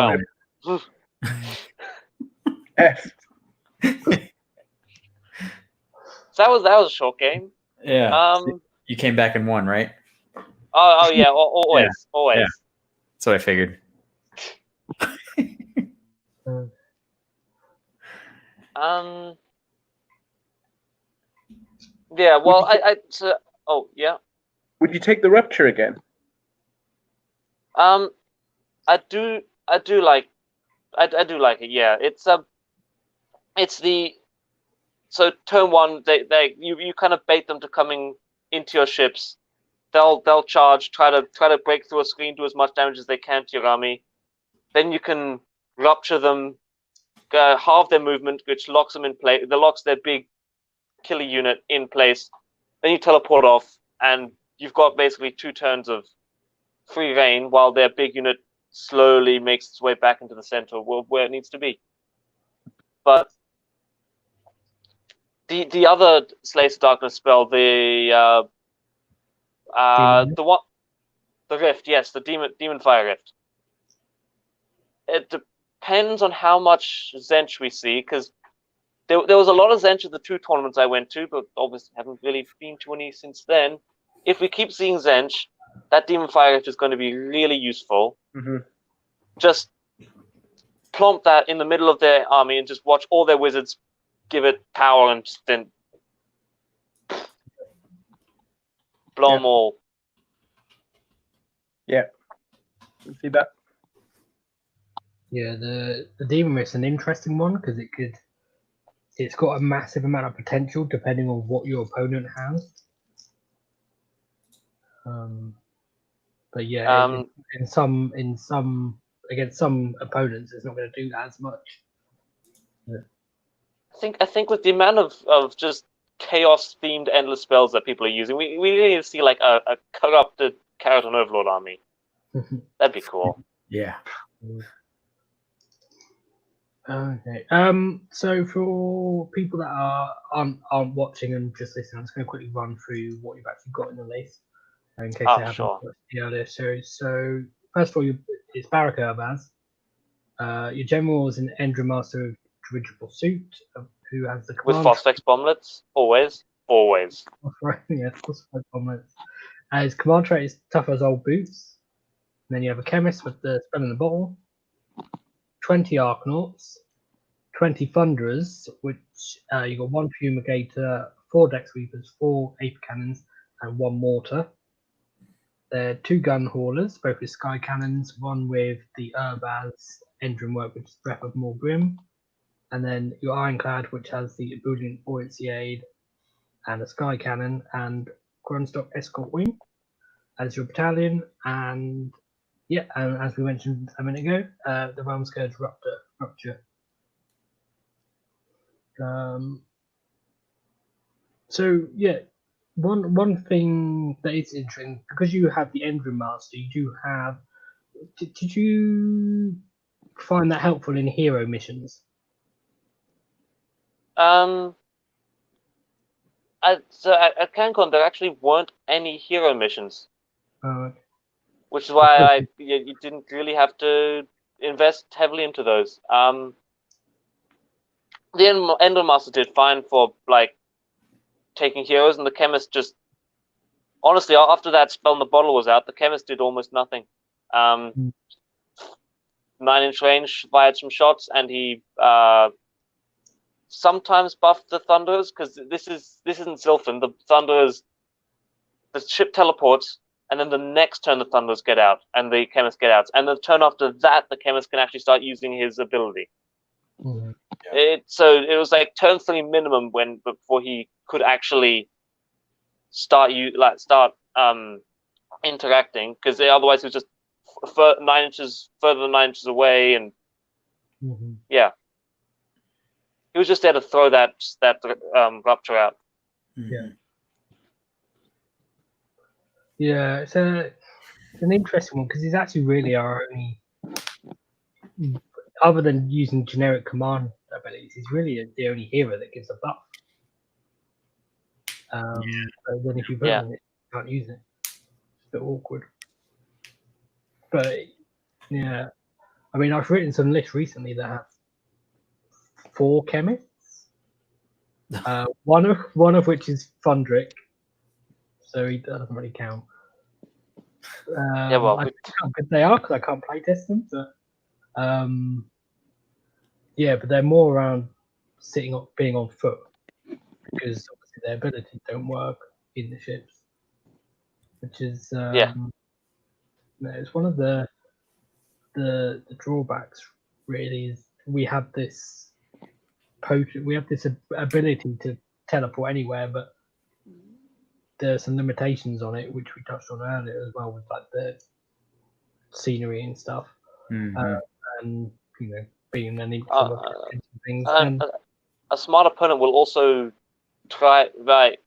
F. So that was a short game. Yeah. You came back and won, right? Oh yeah, always. Yeah. That's what I figured. Yeah. Well, yeah. Would you take the Rupture again? I do like it. Yeah, it's so turn 1. You kind of bait them to coming into your ships. They'll charge, try to break through a screen, do as much damage as they can to your army. Then you can rupture them, halve their movement, which locks them in place. That locks their big killer unit in place. Then you teleport off, and you've got basically 2 turns of free reign while their big unit slowly makes its way back into the center where it needs to be. But the other Slaves of Darkness spell, the Rift, yes, the Demon Fire Rift. It depends on how much Zench we see, because there was a lot of Zench at the 2 tournaments I went to, but obviously haven't really been to any since then. If we keep seeing Zench, that Demon Fire Rift is going to be really useful. Just plump that in the middle of their army and just watch all their wizards give it power and just then blow them all. Yeah. See that? Yeah, the Demon Rift's an interesting one because it's got a massive amount of potential depending on what your opponent has. But yeah, in some against some opponents, it's not going to do that as much. Yeah. I think with the amount of just chaos themed endless spells that people are using, we need to see like a corrupted Kharadron Overlord army. That'd be cool. Yeah. Okay. So for people that aren't watching and just listening, I'm just going to quickly run through what you've actually got in the list in case they haven't watched the earlier series. So first of all, it's Barak Urbaz. Your general is an Endra Master of Dirigible Suit, who has the command with Phosphex bomblets, always. Yeah, Phosphex bomblets. His command trait is tough as old boots. And then you have a chemist with the spell in the bottle. 20 Arcanauts, 20 Thunderers, which you got 1 Fumigator, 4 Deck Sweepers, 4 Ape Cannons, and 1 Mortar. There are 2 Gun Haulers, both with Sky Cannons, one with the Urbaz engine work, which is Breath of Morgrim, and then your Ironclad, which has the Ebullient Buoyancy Aid and a Sky Cannon, and Grunstock Escort Wing as your battalion, and yeah, and as we mentioned a minute ago, the Realm Scourge Rupture. So yeah, one thing that is interesting, because you have the Endrin Master, you do have. Did you find that helpful in hero missions? At CanCon, there actually weren't any hero missions. Which is why you didn't really have to invest heavily into those. The Ender Master did fine for like taking heroes, and the Chemist just honestly after that spell in the bottle was out, the Chemist did almost nothing. 9-inch range fired some shots, and he sometimes buffed the Thunderers, because this isn't Sylphin. The Thunderers, the ship teleports. And then the next turn, the Thunderers get out, and the Chemist get out. And the turn after that, the Chemist can actually start using his ability. Mm-hmm. Yeah. So it was like turn 3 minimum before he could actually start interacting, because otherwise he was just 9 inches further than 9 inches away, and yeah, he was just there to throw that rupture out. Yeah. Yeah, it's an interesting one, because he's actually really our only, other than using generic command abilities, he's really the only hero that gives a buff. But then if you put him in it, you can't use it. It's a bit awkward. But yeah, I mean, I've written some lists recently that have 4 chemists. One of which is Fundrick, so he doesn't really count. I think how good they are, because I can't playtest them, but but they're more around being on foot, because obviously their abilities don't work in the ships, which is it's one of the drawbacks. Really, is we have this ability to teleport anywhere, but there's some limitations on it, which we touched on earlier as well, with like the scenery and stuff, and being an things. A smart opponent will also try to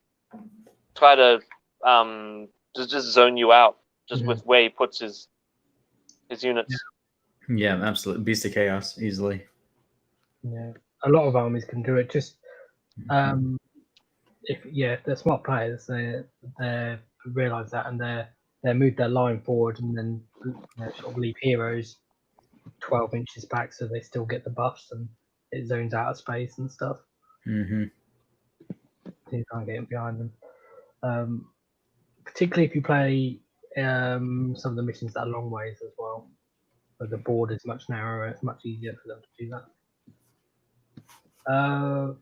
just zone you out with where he puts his units. Yeah, absolutely. Beast of Chaos easily. Yeah, a lot of armies can do it. Just if they're smart players, they realise that, and they move their line forward, and then sort of leave heroes 12 inches back, so they still get the buffs, and it zones out of space and stuff. Mm-hmm. So you can't get in behind them. Particularly if you play some of the missions that are long ways as well, where the board is much narrower. It's much easier for them to do that.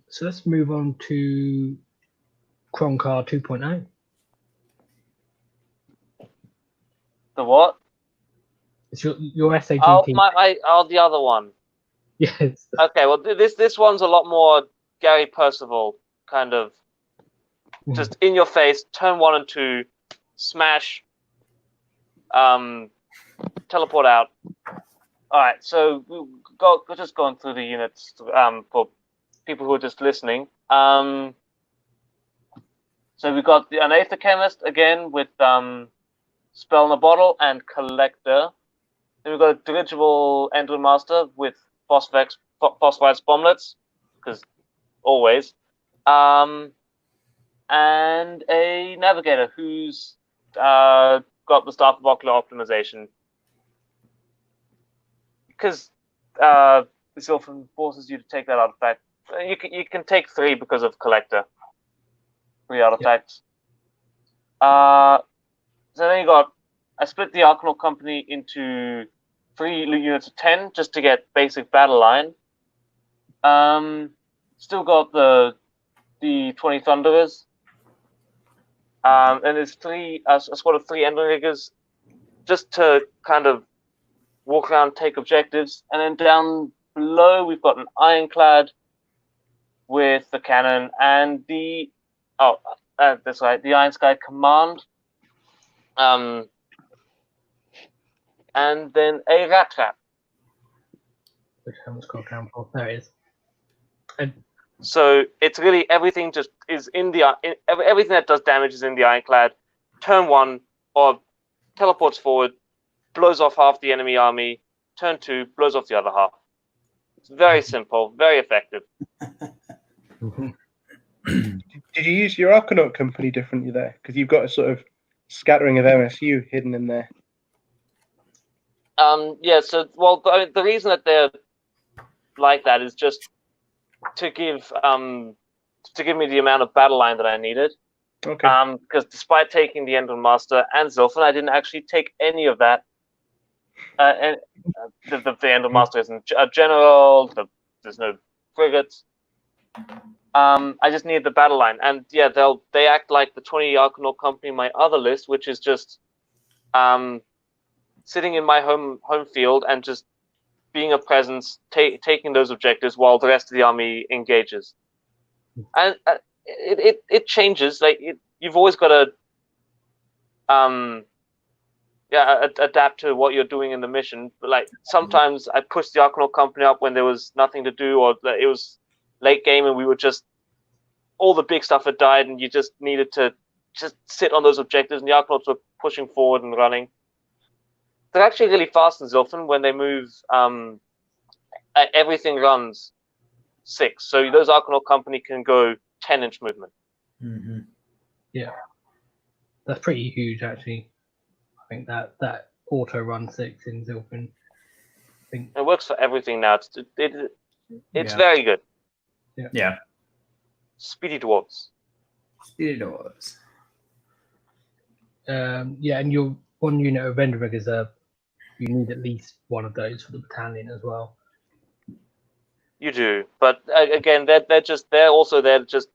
So let's move on to Croncar 2.0. The what? It's your SAT team. The other one. Yes. Okay, well this one's a lot more Gary Percival kind of, just in your face. Turn 1 and 2, smash. teleport out. All right, so we're just going through the units for people who are just listening. So we've got an Aether Chemist again with Spell in a Bottle and Collector. Then we've got a Dirigible Endrin Master with Phosphites Bomblets, because always. And a Navigator who's got the Staff of Ocular Optimization. Because this often forces you to take that artifact. You can take 3 because of Collector. 3 artifacts. Yep. So then I split the Arcanaut Company into 3 units of 10 just to get basic battle line. Still got the 20 Thunderers. And there's a squad of 3 Endling Riggers just to kind of walk around, take objectives. And then down below, we've got an Ironclad with the cannon and that's right, the Iron Sky Command. And then a Rat Trap. Which I haven't scrolled down for. There it is. So it's really everything just is everything that does damage is in the Ironclad. Turn 1 or teleports forward, blows off half the enemy army. Turn 2 blows off the other half. It's very simple, very effective. Did you use your Arcanaut Company differently there? Because you've got a sort of scattering of MSU hidden in there. Yeah. So the reason that they're like that is just to give me the amount of battle line that I needed. Okay. Because despite taking the Endrin Master and Zilfin, I didn't actually take any of that. And the Endrin Master isn't a general. There's no frigates. I just needed the battle line, and yeah, they act like the 20 Arcanaut Company, my other list, which is just sitting in my home field and just being a presence, taking those objectives while the rest of the army engages. And it changes. Like you've always got to adapt to what you're doing in the mission. But like sometimes I pushed the Arcanaut Company up when there was nothing to do, or it was late game and we were just all the big stuff had died and you just needed to just sit on those objectives, and the Arcanauts were pushing forward and running. They're actually really fast in Zilfin when they move. Everything runs 6, so those Arcanaut Company can go 10-inch movement. Mm-hmm. Yeah, that's pretty huge actually. I think that auto run 6 in Zilfin. It works for everything now. It's very good. Yeah. Speedy dwarves. Yeah, and your 1 unit of Endrin Riggers you need at least 1 of those for the battalion as well. You do, but again, they're also there to just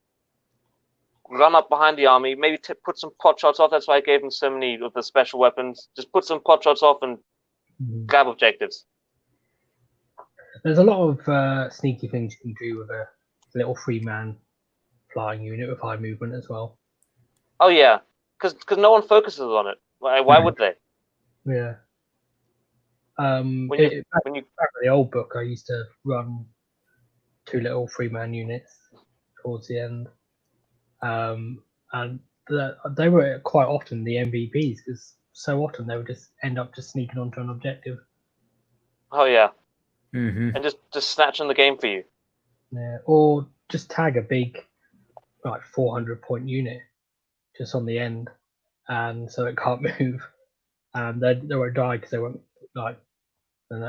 run up behind the army, maybe put some pot shots off. That's why I gave them so many of the special weapons. Just put some pot shots off and grab objectives. There's a lot of sneaky things you can do with a little 3-man flying unit with high movement as well. Oh yeah, because no one focuses on it. Why would they? Yeah. When back in the old book, I used to run 2 little 3-man units towards the end, and they were quite often the MVPs because so often they would just end up just sneaking onto an objective. Oh yeah, and just snatching the game for you. Yeah, or just tag a big, like 400-point unit just on the end, and so it can't move, and they won't die because they won't like. I don't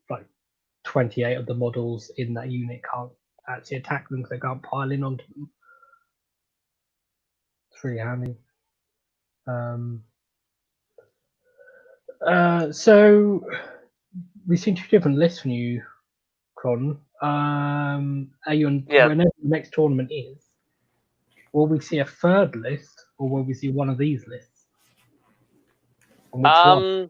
know, 28 of the models in that unit can't actually attack them because they can't pile in onto them. It's really handy. So we've seen 2 different lists from you, Cron. Are you on whenever the next tournament is? Will we see a 3rd list, or will we see one of these lists? And which one?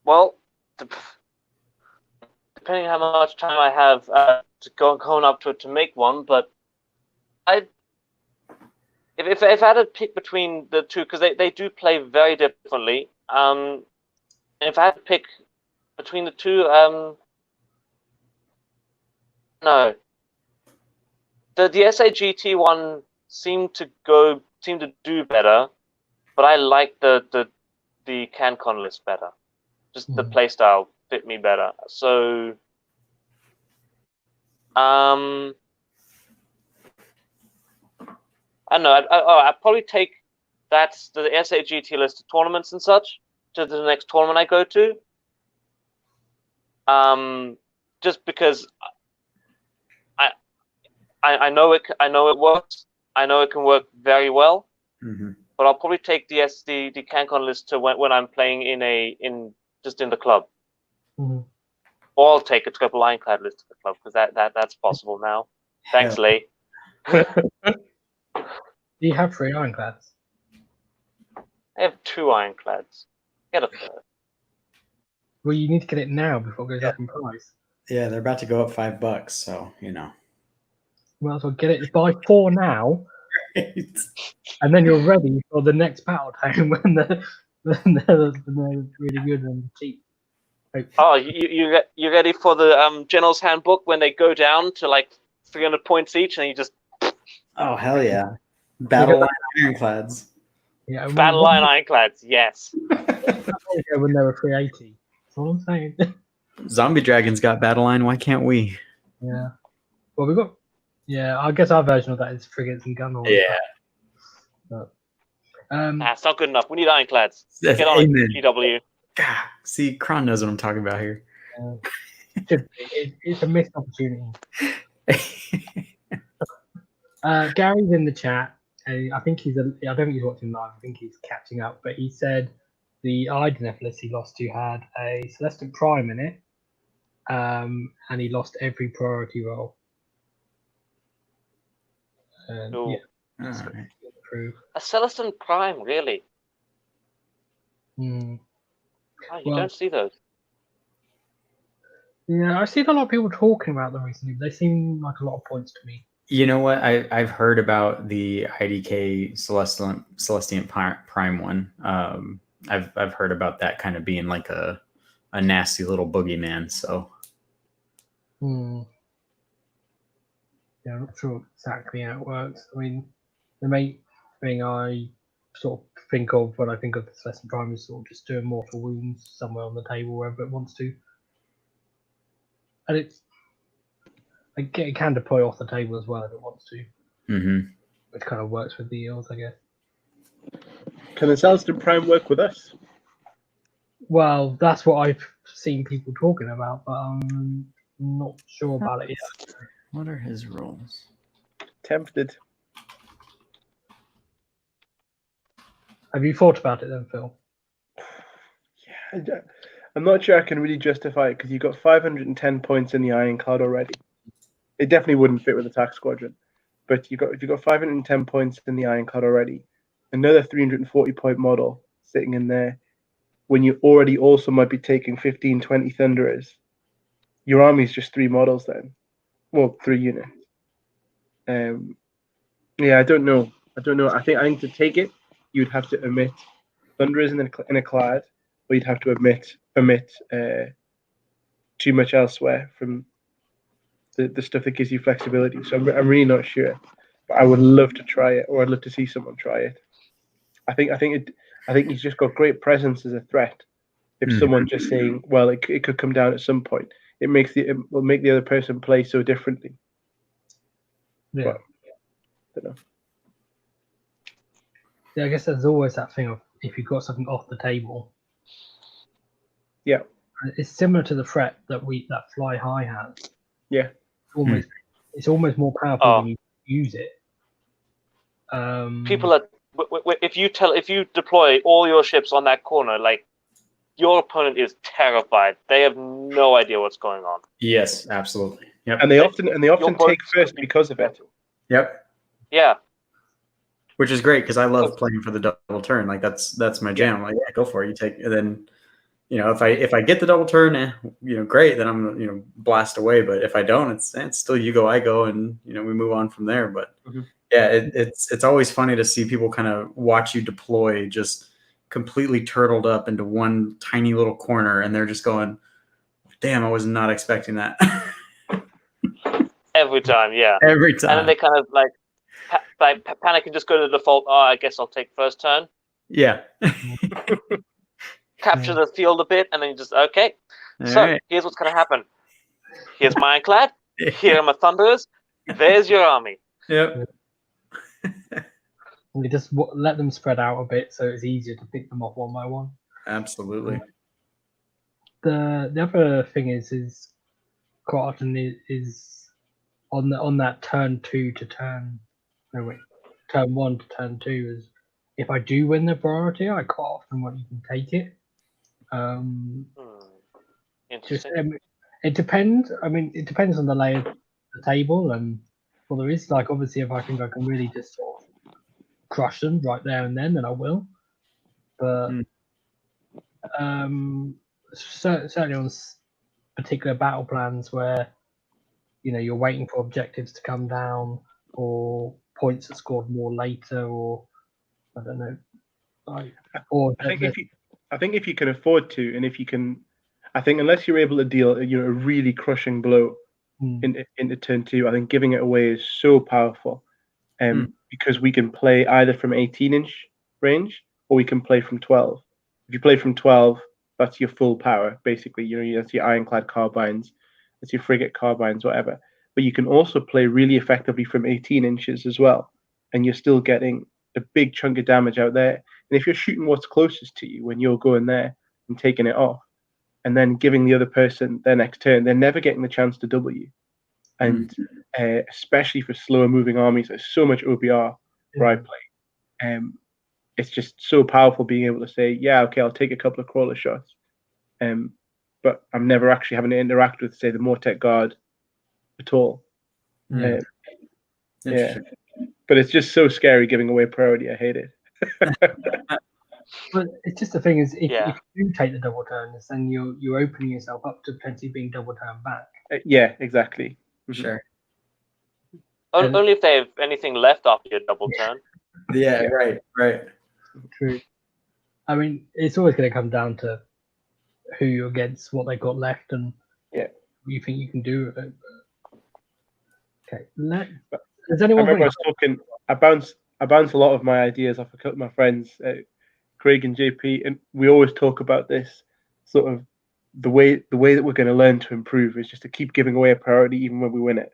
Well, depending how much time I have going up to make one, but if I had to pick between the two, because they do play very differently. And if I had to pick between the two, no. The SAGT one seemed to do better, but I like the CanCon list better. Just the playstyle fit me better. So I don't know. I'd probably take the SAGT list to tournaments and such, to the next tournament I go to. Just because I know it works. I know it can work very well. But I'll probably take the CanCon list to when I'm playing in the club. Or I'll take a triple ironclad list to the club, because that's possible now. Thanks, Lee. Do you have 3 ironclads? I have 2 ironclads. Get a third. Well, you need to get it now before it goes up in price. Yeah, they're about to go up $5, so you know. Might as well get it. Buy 4 now, and then you're ready for the next battletome when they're really good and cheap. Oh, you ready for the General's Handbook when they go down to like 300 points each, and you just... Oh, hell yeah. Battle line ironclads. Yeah, Battle line ironclads, yes. When they were 380. That's all I'm saying. Zombie Dragons got battle line, why can't we? Yeah. Well, we got... Yeah, I guess our version of that is frigates and gun. Yeah. But, it's not good enough. We need ironclads. That's Get on amen. GW. God, see, Kron knows what I'm talking about here. It's a missed opportunity. Gary's in the chat. I think I don't think he's watching live. I think he's catching up. But he said the IDNF list he lost to had a Celestant Prime in it, and he lost every priority roll. Yeah, Right. A Celestant Prime, really? Hmm. Oh, you don't see those. Yeah, I've seen a lot of people talking about them recently. But they seem like a lot of points to me. You know what? I've heard about the IDK Celestiant Prime one. I've heard about that kind of being like a nasty little boogeyman. So. Yeah, I'm not sure exactly how it works. I mean, the main thing I sort of think of when I think of the Celestial Prime is sort of just doing mortal wounds somewhere on the table wherever it wants to. And it can deploy off the table as well if it wants to. Which kind of works with the eels, I guess. Can the Celestin Prime work with us? Well, that's what I've seen people talking about, but I'm not sure about it yet. What are his rolls? Tempted. Have you thought about it then, Phil? Yeah, I'm not sure I can really justify it because you've got 510 points in the Ironclad already. It definitely wouldn't fit with Attack Squadron, but if you've got 510 points in the Ironclad already, another 340 point model sitting in there, when you already also might be taking 15, 20 Thunderers, your army's just 3 models then. Well, 3 units. Yeah, I don't know. I think to take it, you'd have to omit Thunderers in a clad, or you'd have to omit too much elsewhere from the stuff that gives you flexibility. So I'm really not sure, but I would love to try it, or I'd love to see someone try it. I think he's just got great presence as a threat. If someone just saying, well, it could come down at some point, it will make the other person play so differently. Yeah. But, I don't know. Yeah, I guess there's always that thing of if you've got something off the table. Yeah. It's similar to the threat that Fly High has. Yeah. It's almost more powerful when you use it. People are if you deploy all your ships on that corner, like your opponent is terrified. They have no idea what's going on. Yes, absolutely. Yep. And they often take first because of it. Yep. Yeah. Which is great because I love playing for the double turn. Like that's my jam. Like, yeah, go for it. You take, and then, if I get the double turn, great. Then I'm blast away. But if I don't, it's still you go, I go, and we move on from there. But Yeah, it's always funny to see people kind of watch you deploy just completely turtled up into one tiny little corner, and they're just going, "Damn, I was not expecting that." Every time, yeah. Every time. And then they kind of panic and just go to the default. Oh, I guess I'll take first turn. Yeah. Capture the field a bit, and then you just okay. All So right. here's what's gonna happen. Here's my ironclad. Here are my thunderers. There's your army. Yep. You just let them spread out a bit, so it's easier to pick them off one by one. Absolutely. The other thing is quite often is on that turn 2 to turn turn 1 to turn 2 is if I do win the priority, I quite often want you can take it. Interesting. It depends. I mean, it depends on the lay of the table and what there is. Like, obviously, if I think I can really just sort of crush them right there and then I will. But certainly on particular battle plans where you're waiting for objectives to come down or points are scored more later, or I don't know. I think if you can afford to, and if you can, I think unless you're able to deal a really crushing blow into turn 2, I think giving it away is so powerful. Because we can play either from 18-inch range or we can play from 12. If you play from 12, that's your full power, basically. That's your ironclad carbines, that's your frigate carbines, whatever. But you can also play really effectively from 18 inches as well, and you're still getting a big chunk of damage out there. And if you're shooting what's closest to you when you're going there and taking it off, and then giving the other person their next turn, they're never getting the chance to double you. And especially for slower moving armies, there's so much OBR where I play. It's just so powerful being able to say, yeah, okay, I'll take a couple of crawler shots, but I'm never actually having to interact with, say, the Mortec Guard at all. Yeah, but it's just so scary giving away priority. I hate it. But it's just the thing is, if you do take the double turns, then you're opening yourself up to potentially being double turned back. Yeah, exactly. Sure. Only if they have anything left after your double turn. Yeah, right. True. I mean, it's always going to come down to who you're against, what they got left, and what you think you can do with it. Okay. Does anyone? I remember I was talking. I bounce a lot of my ideas off a couple of my friends, Craig and JP, and we always talk about this sort of the way that we're going to learn to improve is just to keep giving away a priority even when we win it.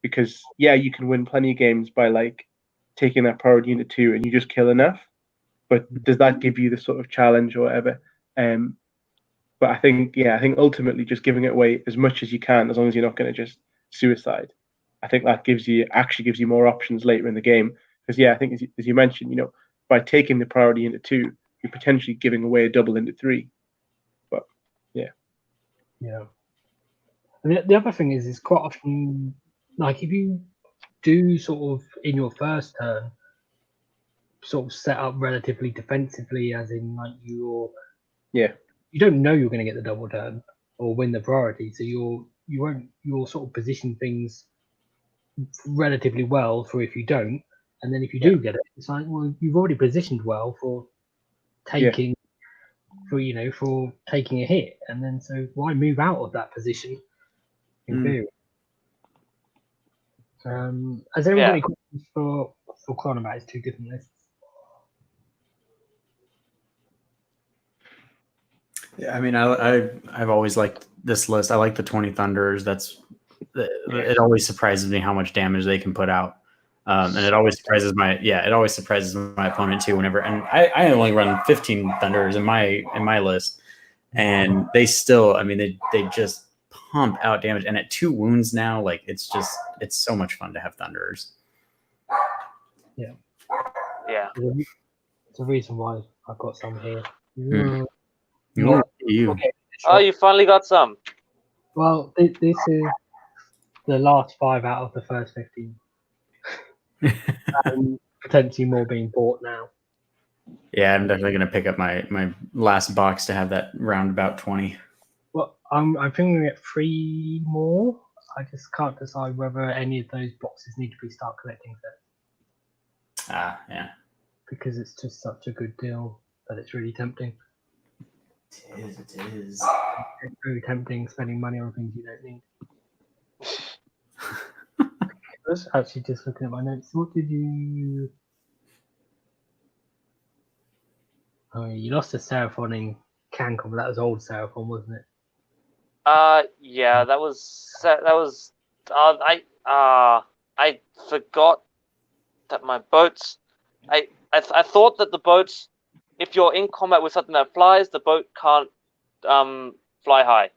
Because you can win plenty of games by like taking that priority into 2 and you just kill enough. But does that give you the sort of challenge or whatever? But I think ultimately just giving it away as much as you can, as long as you're not going to just suicide. I think that gives you more options later in the game. Because I think as you mentioned, by taking the priority into 2, you're potentially giving away a double into 3. But yeah. And the other thing is quite often, like if you do sort of in your first turn, sort of set up relatively defensively, as in like you don't know you're going to get the double turn or win the priority, so you'll sort of position things relatively well for if you don't, and then if you do get it, it's like, well, you've already positioned well for taking for taking a hit, and then so why move out of that position in theory? Has anyone got any questions for Chronomat? It's 2 different lists. Yeah, I mean, I've always liked this list. I like the 20 Thunderers. It always surprises me how much damage they can put out, and it always surprises my opponent too. And I only run 15 Thunderers in my list, and they still, I mean, they just pump out damage. And at 2 wounds now, like it's so much fun to have Thunderers. Yeah. It's a reason why I've got some here. Okay. Oh, you finally got some. Well, this is the last 5 out of the first 15. And potentially more being bought now. Yeah, I'm definitely going to pick up my last box to have that round about 20. Well, I'm thinking we get 3 more. I just can't decide whether any of those boxes need to be start collecting sets. Yeah. Because it's just such a good deal that it's really tempting. It is. It's really tempting spending money on things you don't need. I was actually just looking at my notes. What did you... Oh, you lost a Seraphon in Cancun, but that was old Seraphon, wasn't it? Yeah, that was. I forgot that my boats. I thought that the boats, if you're in combat with something that flies, the boat can't fly high.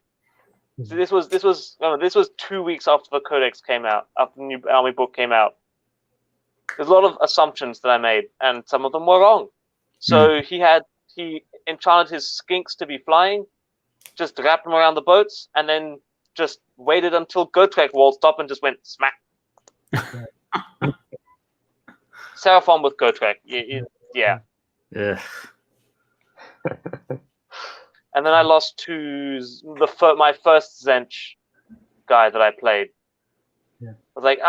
So this was 2 weeks after the Codex came out, after the new army book came out. There's a lot of assumptions that I made, and some of them were wrong. So he enchanted his skinks to be flying, just wrapped them around the boats, and then just waited until Gotrek waltzed up and just went smack. Seraphon with Gotrek, yeah. Yeah. And then I lost to my first Zench guy that I played. Yeah. I was like,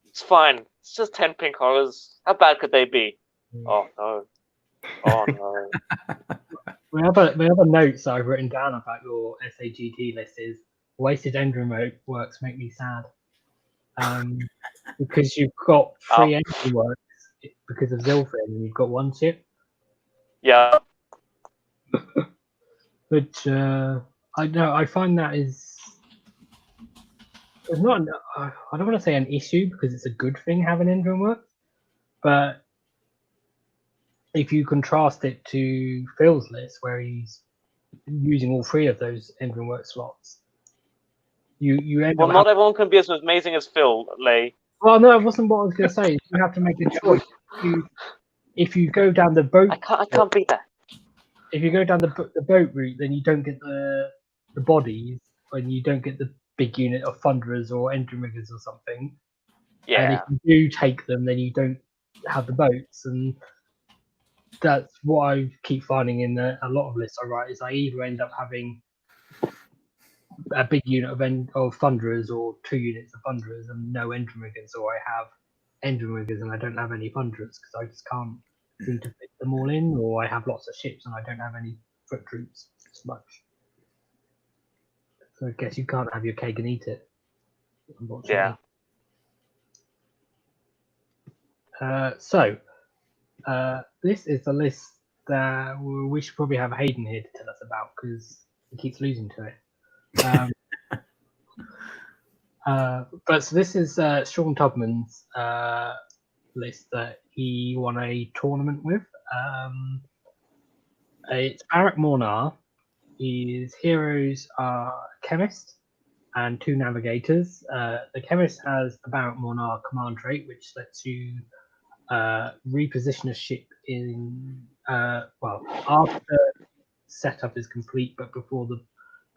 it's fine. It's just 10 pink horrors. How bad could they be? Oh no. Oh no. My other notes I've written down about your SAGT list is wasted engine works make me sad. Because you've got 3 engine works because of Zilfin and you've got 1 ship. Yeah. Which I find that is it's not. I don't want to say an issue because it's a good thing having engine work, but if you contrast it to Phil's list where he's using all 3 of those engine work slots, you end up. Not everyone can be as amazing as Phil, Lay. Well, no, it wasn't what I was going to say. You have to make a choice. If you go down the boat, I can't beat that. If you go down the boat route, then you don't get the bodies, and you don't get the big unit of thunderers or engine riggers or something. Yeah. And if you do take them, then you don't have the boats, and that's what I keep finding in a lot of lists I write. Is I either end up having a big unit of thunderers or 2 units of thunderers and no engine riggers, or I have engine riggers and I don't have any thunderers because I just can't seem to fit them all in, or I have lots of ships and I don't have any foot troops as much. So I guess you can't have your cake and eat it, unfortunately. Yeah. This is the list that we should probably have Hayden here to tell us about because he keeps losing to it. But so this is Sean Tubman's list that he won a tournament with. It's Barak Mornar. His heroes are Chemist and 2 Navigators. The Chemist has the Barak Mornar command trait, which lets you reposition a ship in after setup is complete, but before the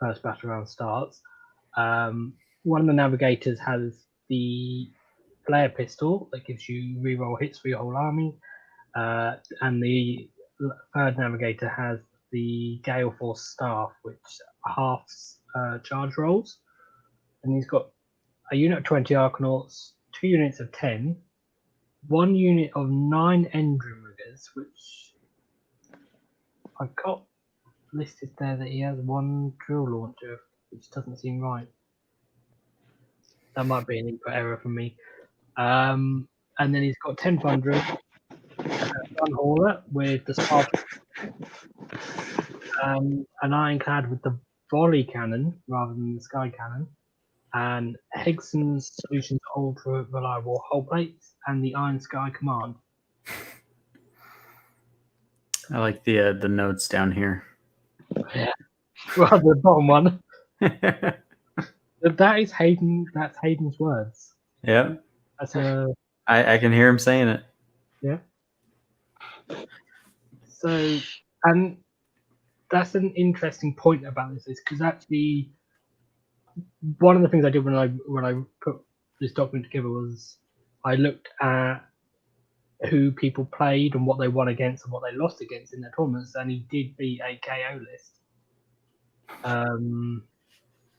first battle round starts. One of the Navigators has the flare pistol that gives you reroll hits for your whole army, and the 3rd Navigator has the Gale Force staff, which halves charge rolls, and he's got a unit of 20 Arcanauts, 2 units of 10, 1 unit of 9 engine riggers, which I've got listed there that he has 1 drill launcher, which doesn't seem right. That might be an input error from me. And then he's got 10 thunderers, 1 hauler with the spark, an ironclad with the volley cannon rather than the sky cannon, and Hegson's Solutions ultra reliable hull plates, and the Iron Sky command. I like the notes down here. Yeah, well, the bottom one. That is Hayden. That's Hayden's words. Yeah, That's I can hear him saying it. Yeah. So, and that's an interesting point about this, is because actually, one of the things I did when I put this document together was I looked at who people played and what they won against and what they lost against in their tournaments, and he did beat a KO list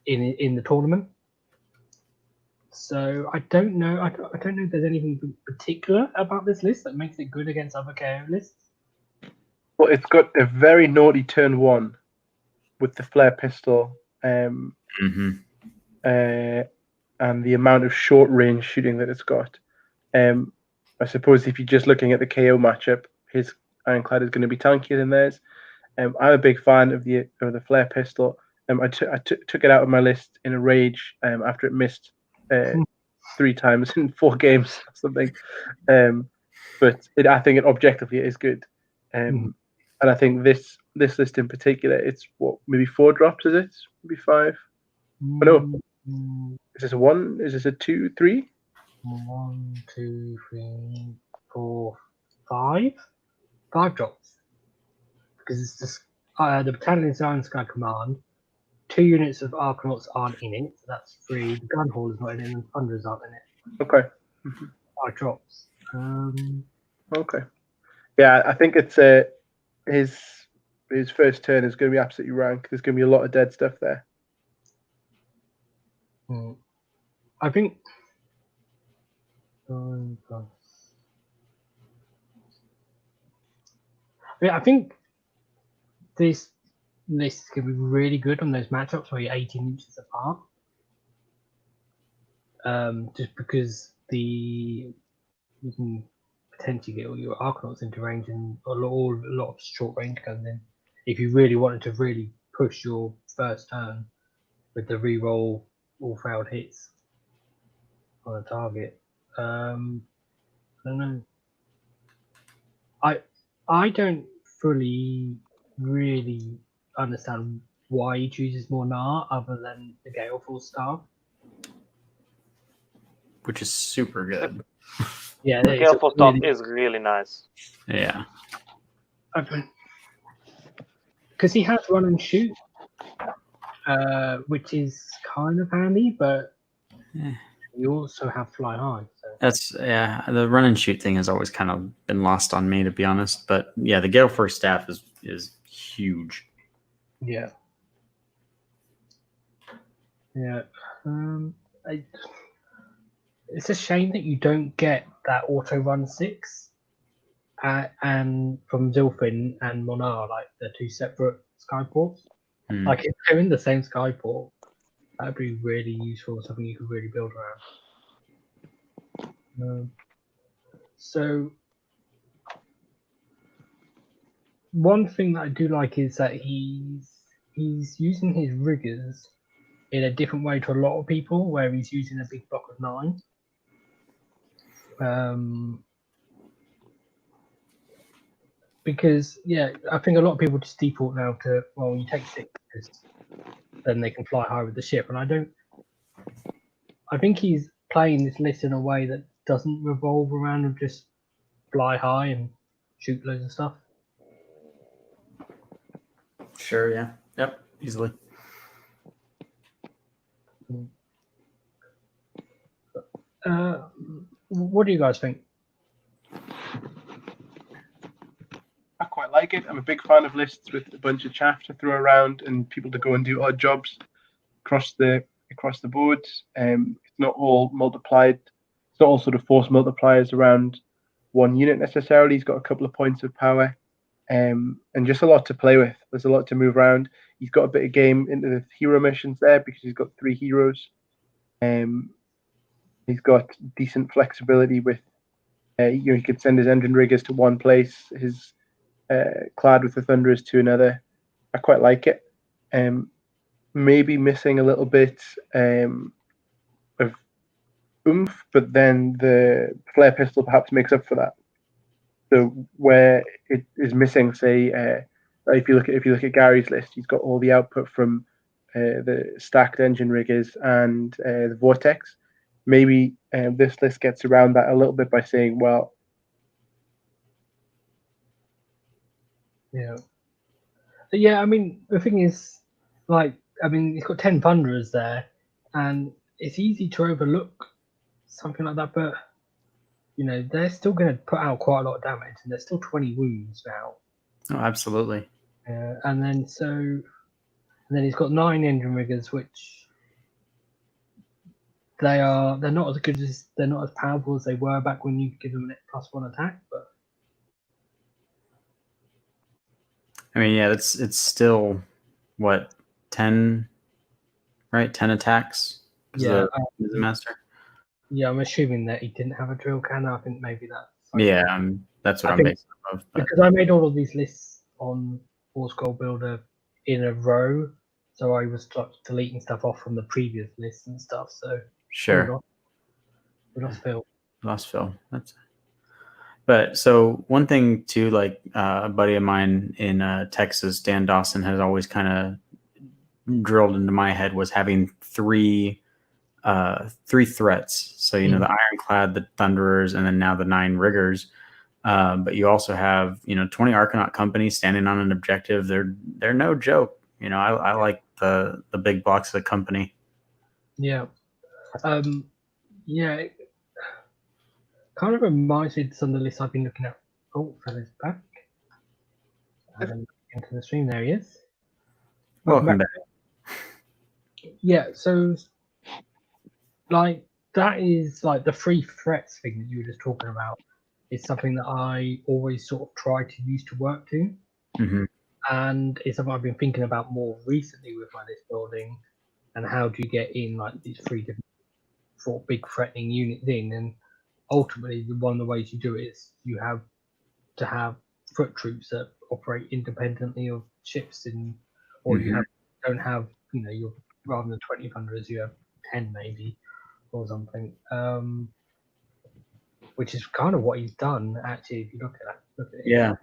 in the tournament. So I don't know. I don't know if there's anything particular about this list that makes it good against other KO lists. Well, it's got a very naughty turn 1 with the flare pistol, and the amount of short range shooting that it's got. I suppose if you're just looking at the KO matchup, his Ironclad is going to be tankier than theirs. I'm a big fan of the flare pistol. I took it out of my list in a rage after it missed 3 times in 4 games or something. But I think it objectively is good. And I think this list in particular, it's maybe 4 drops, is it? Maybe 5? Oh, no. Is this a 1? Is this a 2, 3? 1, 2, 3, 4, 5. 5 drops. Because it's just the Battalions Iron Sky Command. 2 units of Arcanauts aren't in it, so that's 3. The Gun Hall is not in it, and Thunders aren't in it. Okay. 5 drops. Okay. Yeah, I think it's his first turn is going to be absolutely rank. There's going to be a lot of dead stuff there. I think. I think this list is going to be really good on those matchups where you're 18 inches apart. Just because you can potentially get all your Arcanauts into range and a lot of short range comes in. If you really wanted to really push your first turn with the reroll all failed hits on a target. I don't know. I don't fully really understand why he chooses more Gnar other than the Galefall staff. Which is super good. Yeah, the Galefall staff is really nice. Yeah. Because he has run and shoot, which is kind of handy, but you also have fly high. So. That's the run and shoot thing has always kind of been lost on me, to be honest. But yeah, the Galefall staff is huge. Yeah. Yeah. It's a shame that you don't get that auto run 6 and from Zilfin and Monar, like the 2 separate skyports. Like if they're in the same skyport, that'd be really useful, something you could really build around. So one thing that I do like is that he's using his riggers in a different way to a lot of people, where he's using a big block of 9. Because I think a lot of people just default now to, well, you take 6 because then they can fly high with the ship, and I think he's playing this list in a way that doesn't revolve around and just fly high and shoot loads of stuff. Sure, yeah. Yep, easily. What do you guys think? I quite like it. I'm a big fan of lists with a bunch of chaff to throw around and people to go and do odd jobs across the boards. It's not all multiplied. It's not all sort of force multipliers around one unit necessarily. He's got a couple of points of power, and just a lot to play with. There's a lot to move around. He's got a bit of game into the hero missions there because he's got 3 heroes. He's got decent flexibility with, he could send his engine riggers to one place, his clad with the Thunderers to another. I quite like it. Maybe missing a little bit of oomph, but then the flare pistol perhaps makes up for that. So where it is missing, say, if you look at Gary's list, he's got all the output from the stacked engine riggers and the vortex. Maybe this list gets around that a little bit by saying, well, yeah. I mean, the thing is, he's got 10 Thunderers there, and it's easy to overlook something like that, but they're still going to put out quite a lot of damage, and there's still 20 wounds now. Oh, absolutely. And then he's got 9 engine riggers, which they're not as good as they're not as powerful as they were back when you could give them a +1 attack, but I mean, yeah, it's still what 10, right? 10 attacks. yeah, The master. Yeah, I'm assuming that he didn't have a drill cannon. I think maybe that's Yeah, that's what I'm basing it off. Because I made all of these lists on Force Gold Builder in a row, so I was deleting stuff off from the previous lists and stuff. So sure, we lost Phil. Lost Phil. But so one thing too, like a buddy of mine in Texas, Dan Dawson, has always kind of drilled into my head was having three threats. So the Ironclad, the Thunderers, and then now the 9 Riggers. But you also have 20 Arcanaut companies standing on an objective. They're no joke. I like the big blocks of the company. Yeah, yeah. It kind of reminds me of some of the lists I've been looking at. Oh, Phil's back. Into the stream, there he is. Welcome back. Yeah, so like that is like the 3 threats thing that you were just talking about is something that I always sort of try to use to work to. Mm-hmm. And it's something I've been thinking about more recently with my list building and how do you get in like these 3 different sort of big threatening units in. And ultimately one of the ways you do it is you have to have foot troops that operate independently of ships or you don't have, you're rather than 20 thunders, you have 10 maybe or something. Which is kind of what he's done actually if you look at it. Yeah.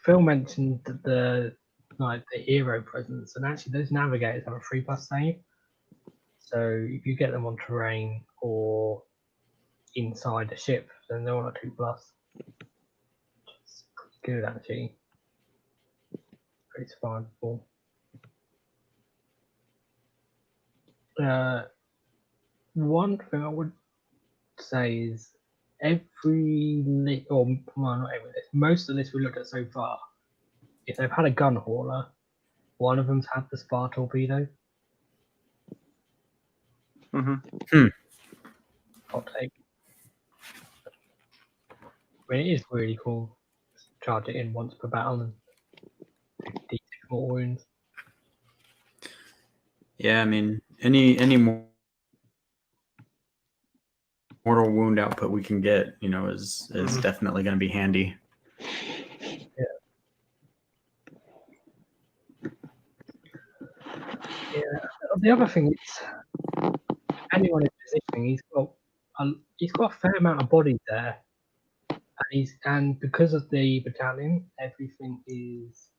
Phil mentioned the hero presence, and actually those navigators have a 3+ save. So if you get them on terrain or inside a ship, then they're on a 2+. It's pretty good actually. Pretty survivable. One thing I would say is every list, or well, not every list, most of the lists we looked at so far, if they've had a gun hauler, one of them's had the spar torpedo. Hot take. I mean, it is really cool. Just charge it in once per battle and D6 more wounds. Yeah, I mean, any more mortal wound output we can get, is definitely going to be handy. Yeah. The other thing is, anyone in positioning, he's got a fair amount of bodies there, and because of the battalion, everything is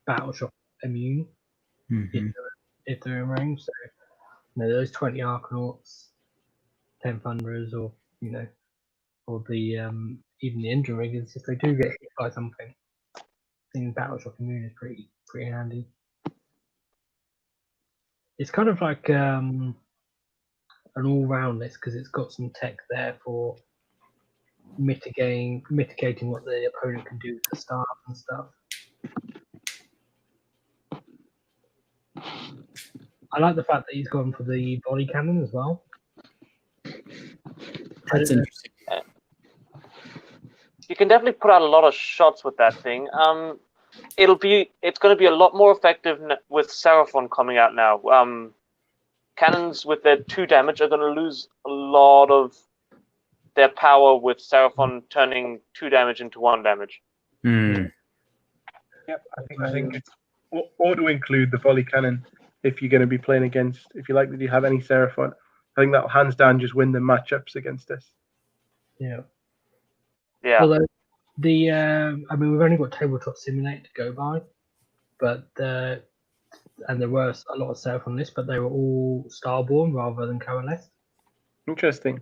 battleship immune if they're in range. So, those 20 Arcanauts, 10 Thunderers, or or the even the engine riggers, if they do get hit by something, then battleship immune is pretty handy. It's kind of like an all-round list because it's got some tech there for mitigating what the opponent can do to staff and stuff. I like the fact that he's gone for the body cannon as well. That's interesting. You can definitely put out a lot of shots with that thing. It's going to be a lot more effective with Seraphon coming out now. Cannons with their 2 damage are going to lose a lot of their power with Seraphon turning 2 damage into 1 damage. Yep, I think it's ought to include the volley cannon if you're going to be playing against. If you like that you have any Seraphon, I think that'll hands down just win the matchups against us. Yeah. Although we've only got Tabletop Simulator to go by, but and there were a lot of Seraphon on this, but they were all Starborn rather than coalesced. Interesting.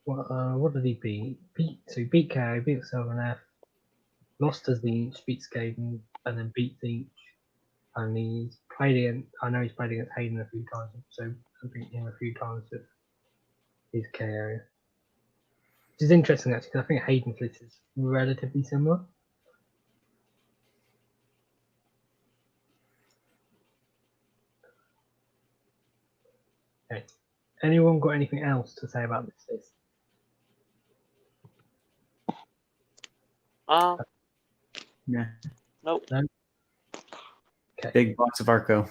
What did he beat? So he beat KO, beat Sylvan, lost as the Inch, beat Skaven, and then beat the Inch. And he's played against. I know he's played against Hayden a few times, so I beat him a few times with his KO. Which is interesting actually, because I think Hayden's list is relatively similar. Anyone got anything else to say about this list? Yeah. Nope. No? Okay. Big box of Arco.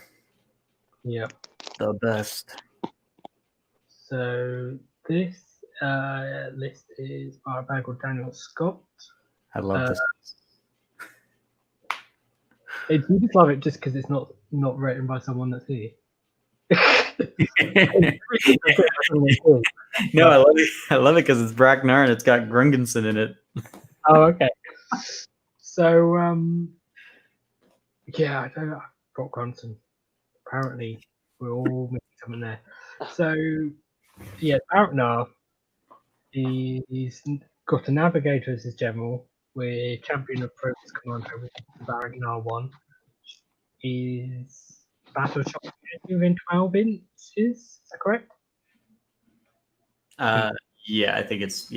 Yep. The best. So this list is by a guy called Daniel Scott. I love this. You just love it just because it's not written by someone that's here. No, I love it because it's Bracknar and it's got Grungensen in it. Oh, okay. So, yeah, I don't know. Brock Grunson. Apparently, we're all missing something there. So, yeah, Baratnar, he's got a navigator as his general. We're champion of Progress Command over Baratnar 1. He's battle shot within 12 inches. Is that correct? Yeah, I think it's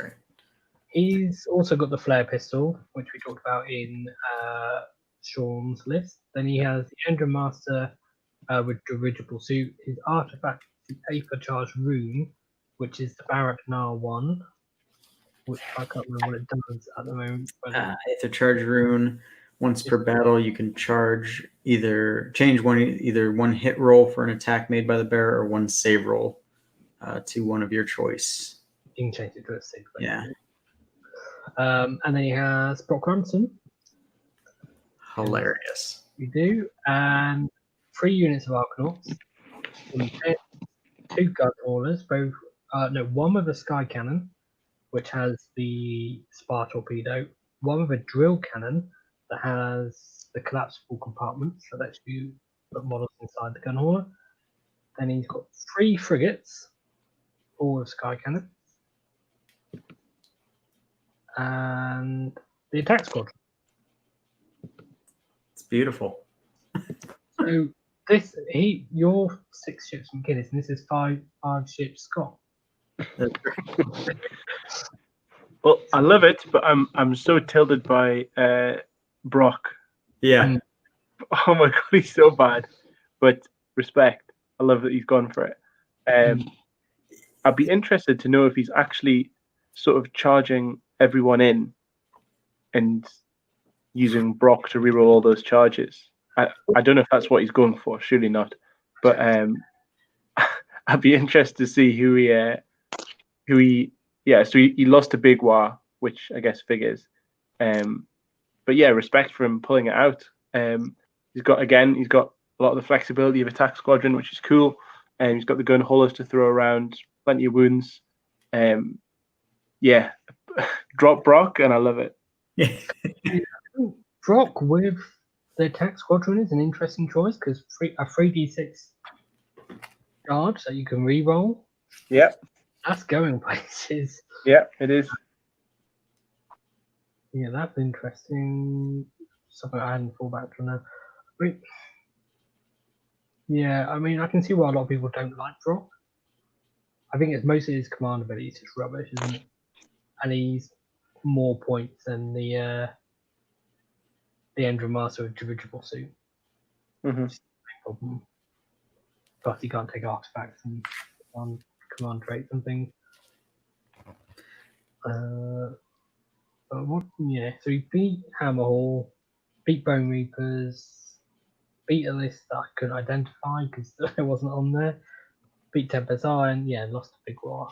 right. He's also got the flare pistol, which we talked about in Sean's list. Then he has the Endron Master with dirigible suit. His artifact is the Aether Charge Rune, which is the Baratnar 1, which I can't remember what it does at the moment. But Aether Charge Rune. Once per battle, you can change one hit roll for an attack made by the bearer or one save roll to one of your choice. You can change it to a 6. Yeah. And then he has Brock Grunson. Hilarious. We do. And 3 units of Arcanauts. 2 gun haulers, one with a sky cannon, which has the spar torpedo, one with a drill cannon that has the collapsible compartment, so that you put models inside the gun hauler. Then he's got 3 frigates, all with sky cannon, and the attack squadron. It's beautiful. So your 6 ships McGuinness, and this is 5 ships Scott. Well, I love it, but I'm so tilted by Brock. Yeah. Oh my god, he's so bad. But respect. I love that he's gone for it. I'd be interested to know if he's actually sort of charging everyone in and using Brock to reroll all those charges. I don't know if that's what he's going for. Surely not. But I'd be interested to see who he. So he lost to Big War, which I guess figures. But yeah, respect for him pulling it out. He's got a lot of the flexibility of attack squadron, which is cool. And he's got the gun haulers to throw around, plenty of wounds. Yeah, drop Brock, and I love it. Brock with the attack squadron is an interesting choice because a 3d6 charge that you can re-roll. Yeah, that's going places. Yeah, it is. Yeah, that's interesting. Something I hadn't thought back to now. Yeah, I mean, I can see why a lot of people don't like Brock. I think it's mostly his command ability is just rubbish, isn't it? And he's more points than the Endron Master with dirigible suit. Mm-hmm. Problem. Plus, he can't take artifacts and command traits and things. So he beat Hammerhall, beat Bone Reapers, beat a list that I couldn't identify because it wasn't on there. Beat Tempest Iron, lost to Big War.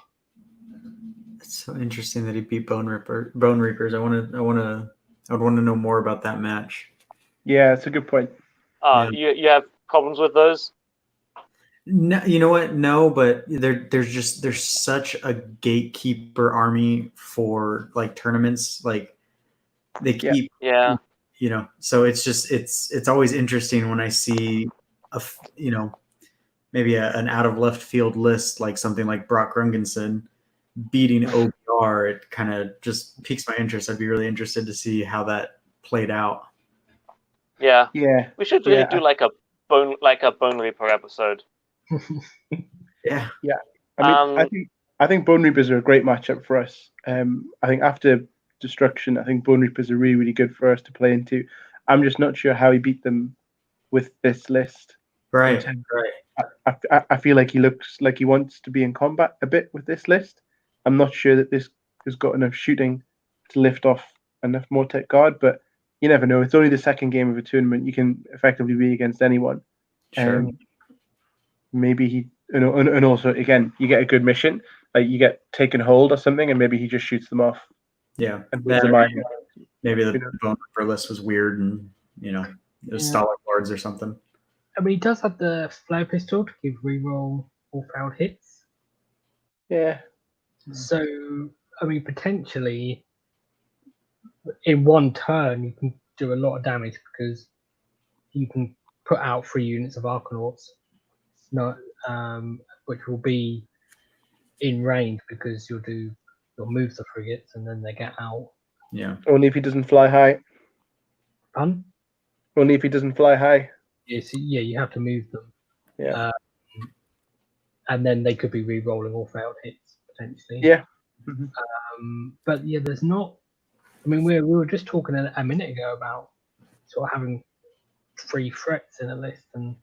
It's so interesting that he beat Bone Reapers. I would want to know more about that match. Yeah, it's a good point. You have problems with those? No, you know what? No, but there's such a gatekeeper army for like tournaments. Like they keep, so it's always interesting when I see maybe an out of left field list like something like Brock Grungensen beating OBR. It kind of just piques my interest. I'd be really interested to see how that played out. Yeah. We should really do like a Bone Reaper episode. Yeah. I think Bone Reapers are a great matchup for us. I think after Destruction, I think Bone Reapers are really, really good for us to play into. I'm just not sure how he beat them with this list. Right. I feel like he looks like he wants to be in combat a bit with this list. I'm not sure that this has got enough shooting to lift off enough Mortek Guard, but you never know. It's only the second game of a tournament. You can effectively be against anyone. Sure. Maybe he, and also again, you get a good mission, like you get taken hold or something, and maybe he just shoots them off. Yeah. And wins the mine. Maybe the bone number list was weird, and it was Stalin Lords or something. I mean, he does have the flare pistol to give reroll all failed hits. Yeah. So, I mean, potentially in one turn you can do a lot of damage because you can put out 3 units of Arcanauts, which will be in range because you'll move the frigates and then they get out. Yeah. Only if he doesn't fly high. Pardon? Only if he doesn't fly high. Yes, yeah, you have to move them. Yeah. And then they could be re-rolling all failed hits potentially. Yeah. But yeah, there's not. I mean, we were just talking a minute ago about sort of having 3 threats in a list, and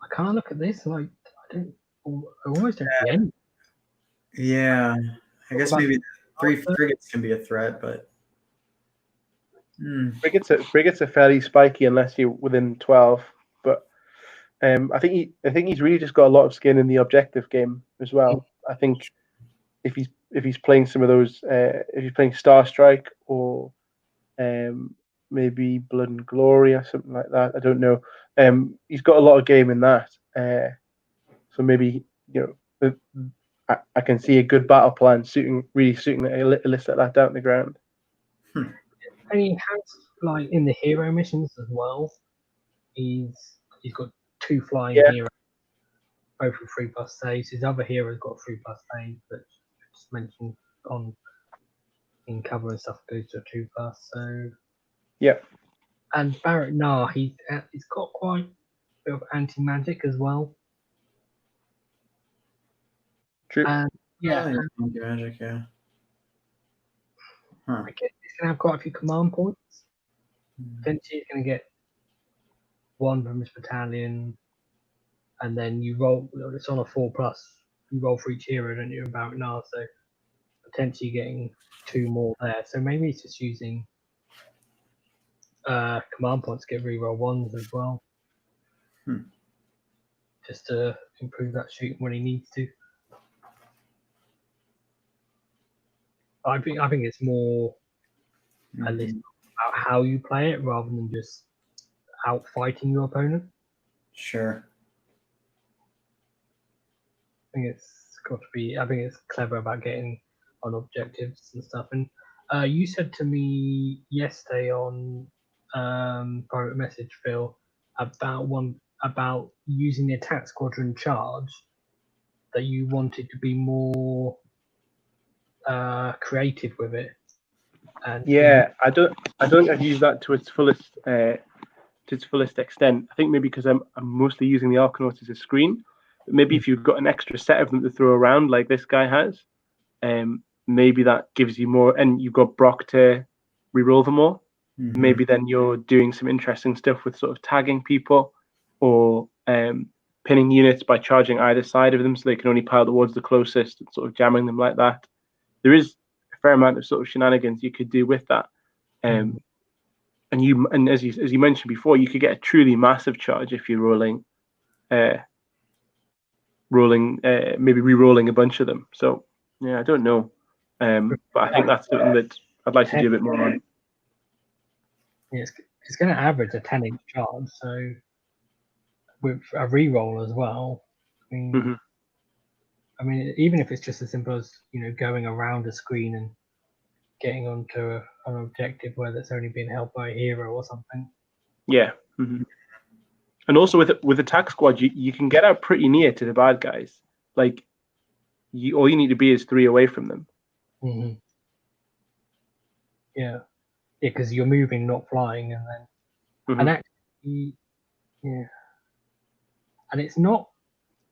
I can't look at this like I almost don't see any. Yeah, I guess maybe 3 frigates can be a threat, but frigates are fairly spiky unless you're within 12. But I think he's really just got a lot of skin in the objective game as well. I think if he's playing some of those, if he's playing Star Strike or maybe Blood and Glory or something like that, I don't know. He's got a lot of game in that. So maybe I can see a good battle plan really suiting a list like that down to the ground. And he has, like, in the hero missions as well, he's got 2 flying heroes, both with 3+ saves. His other hero's got 3+ saves, but just mentioned in cover and stuff goes to a 2+. So yeah. And Barrett he's got quite a bit of anti-magic as well. True. Anti-magic, yeah. Huh. I guess he's gonna have quite a few command points. Potentially he's gonna get 1 from his battalion, and then you roll. It's on a 4+. You roll for each hero, don't you? Barrett so potentially getting 2 more there. So maybe he's just using command points to get reroll 1s as well, just to improve that shooting when he needs to. I think it's more a list about how you play it rather than just out fighting your opponent. Sure. I think it's clever about getting on objectives and stuff. And you said to me yesterday on private message, Phil, about using the attack squadron charge, that you wanted to be more creative with it. And I don't have used that to its fullest extent. I think maybe because I'm mostly using the Arcanauts as a screen. But maybe if you've got an extra set of them to throw around like this guy has, maybe that gives you more, and you've got Brock to reroll them all. Maybe then you're doing some interesting stuff with sort of tagging people or pinning units by charging either side of them so they can only pile towards the closest and sort of jamming them like that. There is a fair amount of sort of shenanigans you could do with that. And as you mentioned before, you could get a truly massive charge if you're maybe re-rolling a bunch of them. So yeah, I don't know, but I think that's something that I'd like to do a bit more on. Yeah, it's going to average a 10-inch charge, so with a re-roll as well. I mean, even if it's just as simple as going around a screen and getting onto an objective where that's only been held by a hero or something. Yeah. And also with attack squad, you can get out pretty near to the bad guys. Like, all you need to be is 3 away from them. Yeah, because you're moving, not flying, and then and actually, and it's not.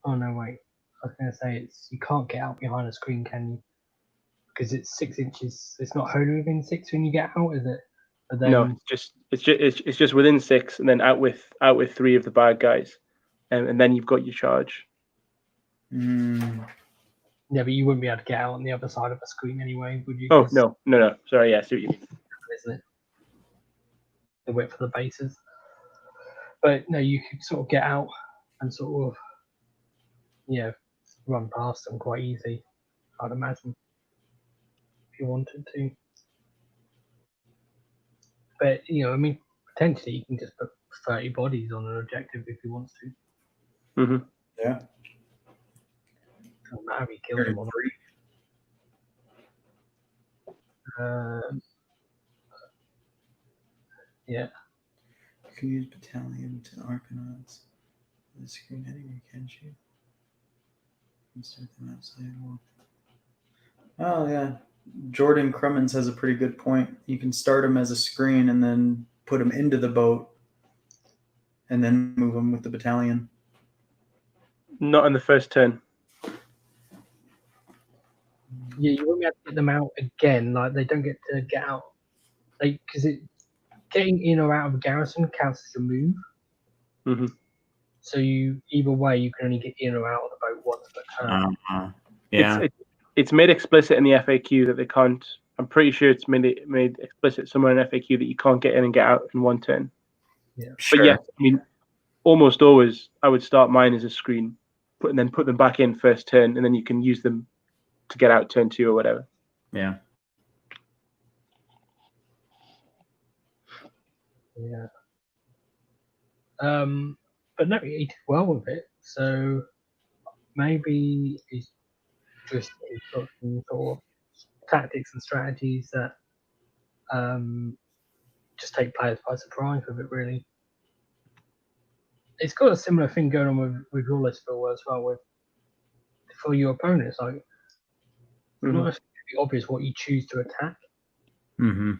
Oh no, wait. I was going to say you can't get out behind a screen, can you? Because it's 6 inches. It's not wholly within 6 when you get out, is it? But then, no, it's just within 6, and then out with 3 of the bad guys. and then you've got your charge. Yeah, but you wouldn't be able to get out on the other side of the screen anyway, would you? Oh, no. Sorry, yeah, I see what you mean. Isn't it? The width of the bases. But no, you could sort of get out and sort of, run past them quite easy, I'd imagine, if you wanted to. But, potentially you can just put 30 bodies on an objective if you want to. Mm-hmm. Yeah. Doesn't matter if you kill them or not. Yeah. You can use battalion to Arcanauts. The screen heading, can't you? Start them outside. Oh yeah, Jordan Crummins has a pretty good point. You can start them as a screen and then put them into the boat, and then move them with the battalion. Not in the first turn. Yeah, you won't be able to get them out again. Like they don't get to get out, because getting in or out of a garrison counts as a move. Mm-hmm. So either way, you can only get in or out of the boat once per turn. Yeah. It's made explicit in the FAQ that they can't. I'm pretty sure it's made explicit somewhere in FAQ that you can't get in and get out in one turn. Yeah. Sure. But yes, I mean, almost always I would start mine as a screen, and then put them back in first turn, and then you can use them to get out turn 2 or whatever. Yeah. Yeah. But no, he did well with it. So maybe it's just got some sort of tactics and strategies that just take players by surprise with it. Really, it's got a similar thing going on with your list as well. For your opponents, like it's not necessarily obvious what you choose to attack. Mm-hmm.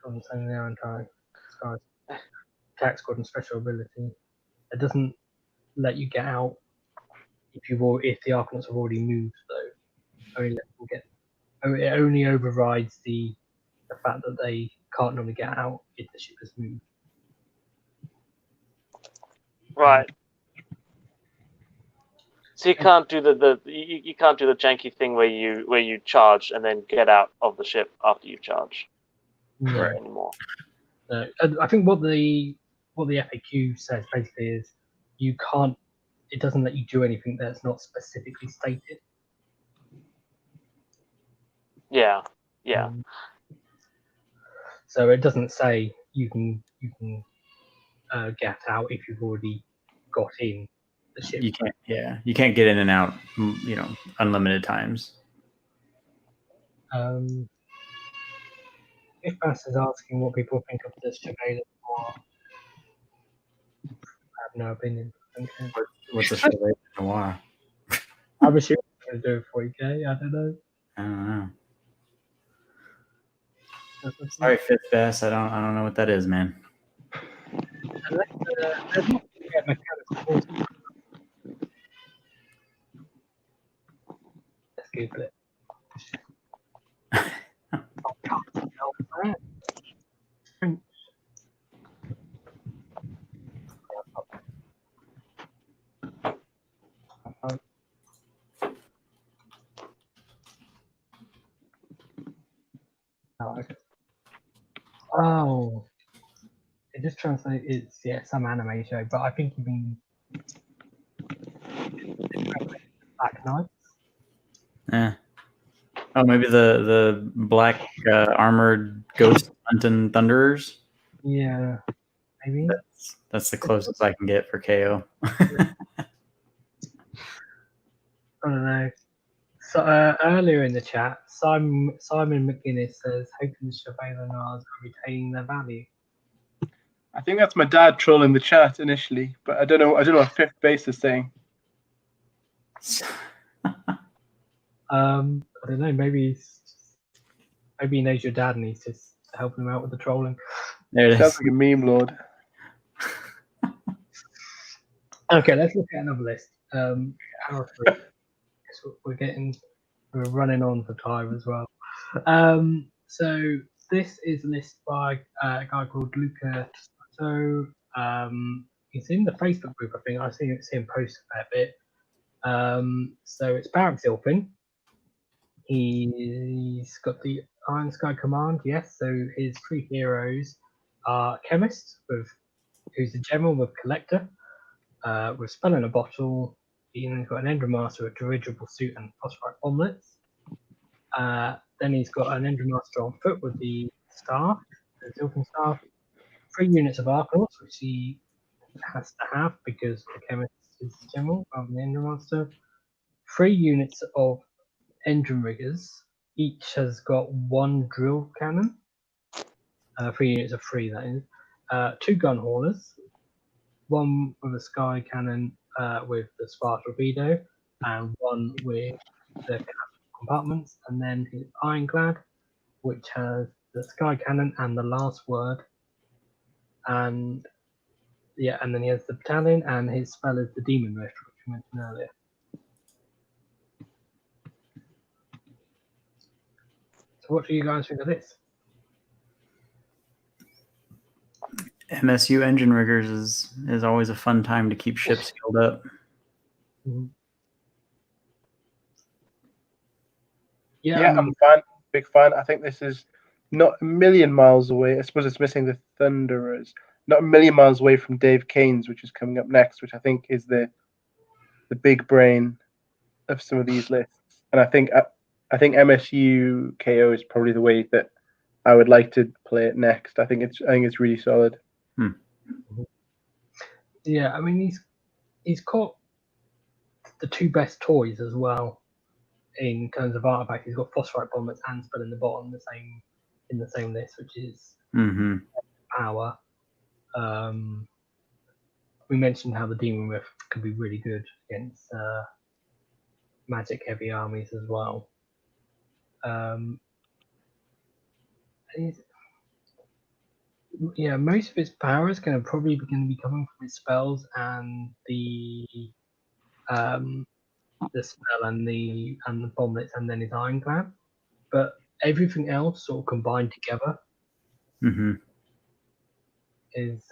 I'm saying there and try attack squad and special ability. It doesn't let you get out if the Arcanauts have already moved, though. It only overrides the fact that they can't normally get out if the ship has moved. Right. So you can't do you can't do the janky thing where you charge and then get out of the ship after you charge. No. Anymore. I think what the FAQ says basically is you can't. It doesn't let you do anything that's not specifically stated. Yeah. So it doesn't say you can get out if you've already got in the ship. You can't. Yeah, you can't get in and out. Unlimited times. If Bass is asking what people think of this Chevalier Noir, I have no opinion. Okay. What's a Chevalier Noir? I'm assuming it's going to do it for 40k. I don't know. I don't know. Sorry, Fifth Bass. I don't know what that is, man. Let's not forget mechanical. Let's Google it. Oh, it just translates. It's some anime show, but I think you mean Black Knights. Yeah. Oh, maybe the black armored ghost hunting thunderers. Yeah, maybe. That's the closest I can get for KO. I don't know. So earlier in the chat, Simon McGuinness says, "Hoping the Chevalier Noirs are retaining their value." I think that's my dad trolling the chat initially, but I don't know what Fifth Base is saying. I don't know. Maybe he knows your dad and he's just helping him out with the trolling. There it Sounds is. like a meme lord. Okay, let's look at another list. We're running on for time as well. So this is a list by a guy called Luca. So he's in the Facebook group, I think. I see him post a fair bit. So it's Barracks Ilfin. He's got the Iron Sky Command, yes. So his 3 heroes are Chemist, who's a general with Collector, with Spell in a Bottle. He's got an Endromaster with Dirigible Suit and Phosphorite Bomblets. Then he's got an Endromaster on foot with the Staff, the Ilfin Staff. 3 units of Arcanauts, which he has to have because the Chemist is general rather than the Endromaster. 3 units of Engine Riggers. Each has got 1 drill cannon. 3 units of 3, that is. 2 gun haulers. 1 with a sky cannon with the Spar torpedo, and 1 with the compartments. And then his Ironclad, which has the sky cannon and the last word. And then he has the battalion, and his spell is the Demon Rift, which we mentioned earlier. So what do you guys think of this? MSU engine riggers is always a fun time to keep ships healed up. Mm-hmm. Yeah, I'm a fan, big fan. I think this is not a million miles away. I suppose it's missing the Thunderers. Not a million miles away from Dave Kane's, which is coming up next, which I think is the big brain of some of these lists. And I think MSU KO is probably the way that I would like to play it next. I think it's really solid. Yeah, I mean he's got the 2 best toys as well in terms of artifacts. He's got Phosphorite Bombers and Spell in the Bottom in the same list, which is power. We mentioned how the Demon Rift can be really good against magic heavy armies as well. Most of his power is probably be coming from his spells and the spell and the bomblets, and then his Ironclad. But everything else sort of combined together is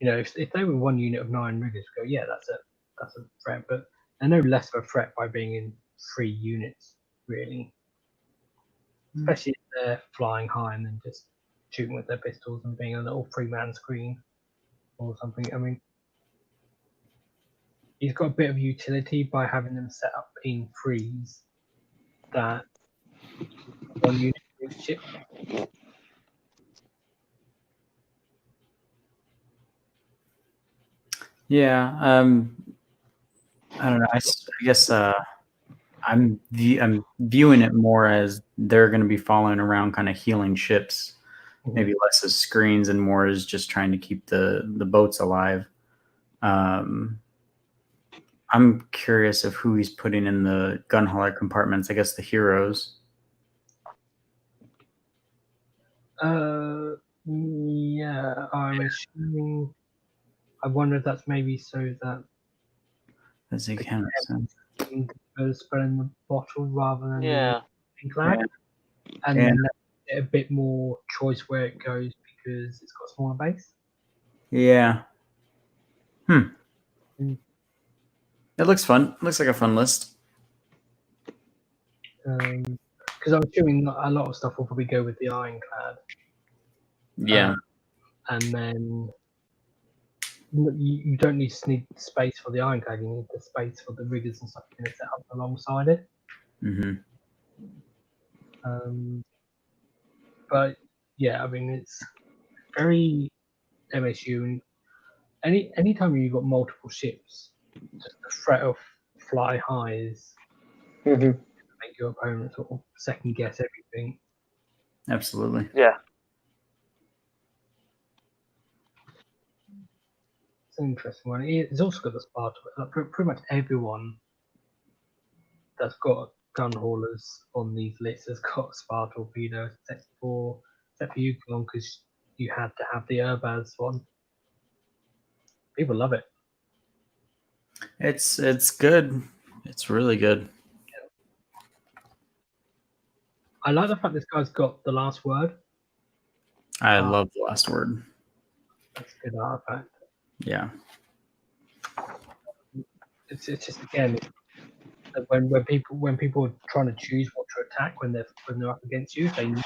if they were 1 unit of 9 riggers, go that's a threat, but they're no less of a threat by being in 3 units really, especially if they're flying high and then just shooting with their pistols and being a little 3-man screen or something. I mean, he's got a bit of utility by having them set up in 3s that 1 unit per ship. Yeah, I don't know. I guess I'm viewing it more as they're going to be following around, kind of healing ships, maybe less as screens and more as just trying to keep the boats alive. I'm curious of who he's putting in the gun hauler compartments. I guess the heroes. Yeah, I'm assuming. I wonder if that's maybe so that As they can spell in the bottle rather than Yeah. the flag, and then a bit more choice where it goes because it's got a smaller base. Yeah. It looks fun. It looks like a fun list. Because I'm assuming a lot of stuff will probably go with the Ironclad. Yeah. And then you don't need space for the Ironclad. You need the space for the riggers and stuff you can set up alongside it. But yeah, I mean it's very MSU. And anytime you've got multiple ships, just the threat of fly highs make your opponent sort of second guess everything. Absolutely. Yeah. It's an interesting one. It's also got the Sparta. Pretty much everyone that's got gun haulers on these lists has got Spar torpedoes, except for you, because you had to have the Urbaz one. People love it. It's good. It's really good. I like the fact this guy's got the last word. I love the last word. That's a good artifact. Yeah. It's just again when people are trying to choose what to attack when they're up against you, they're gonna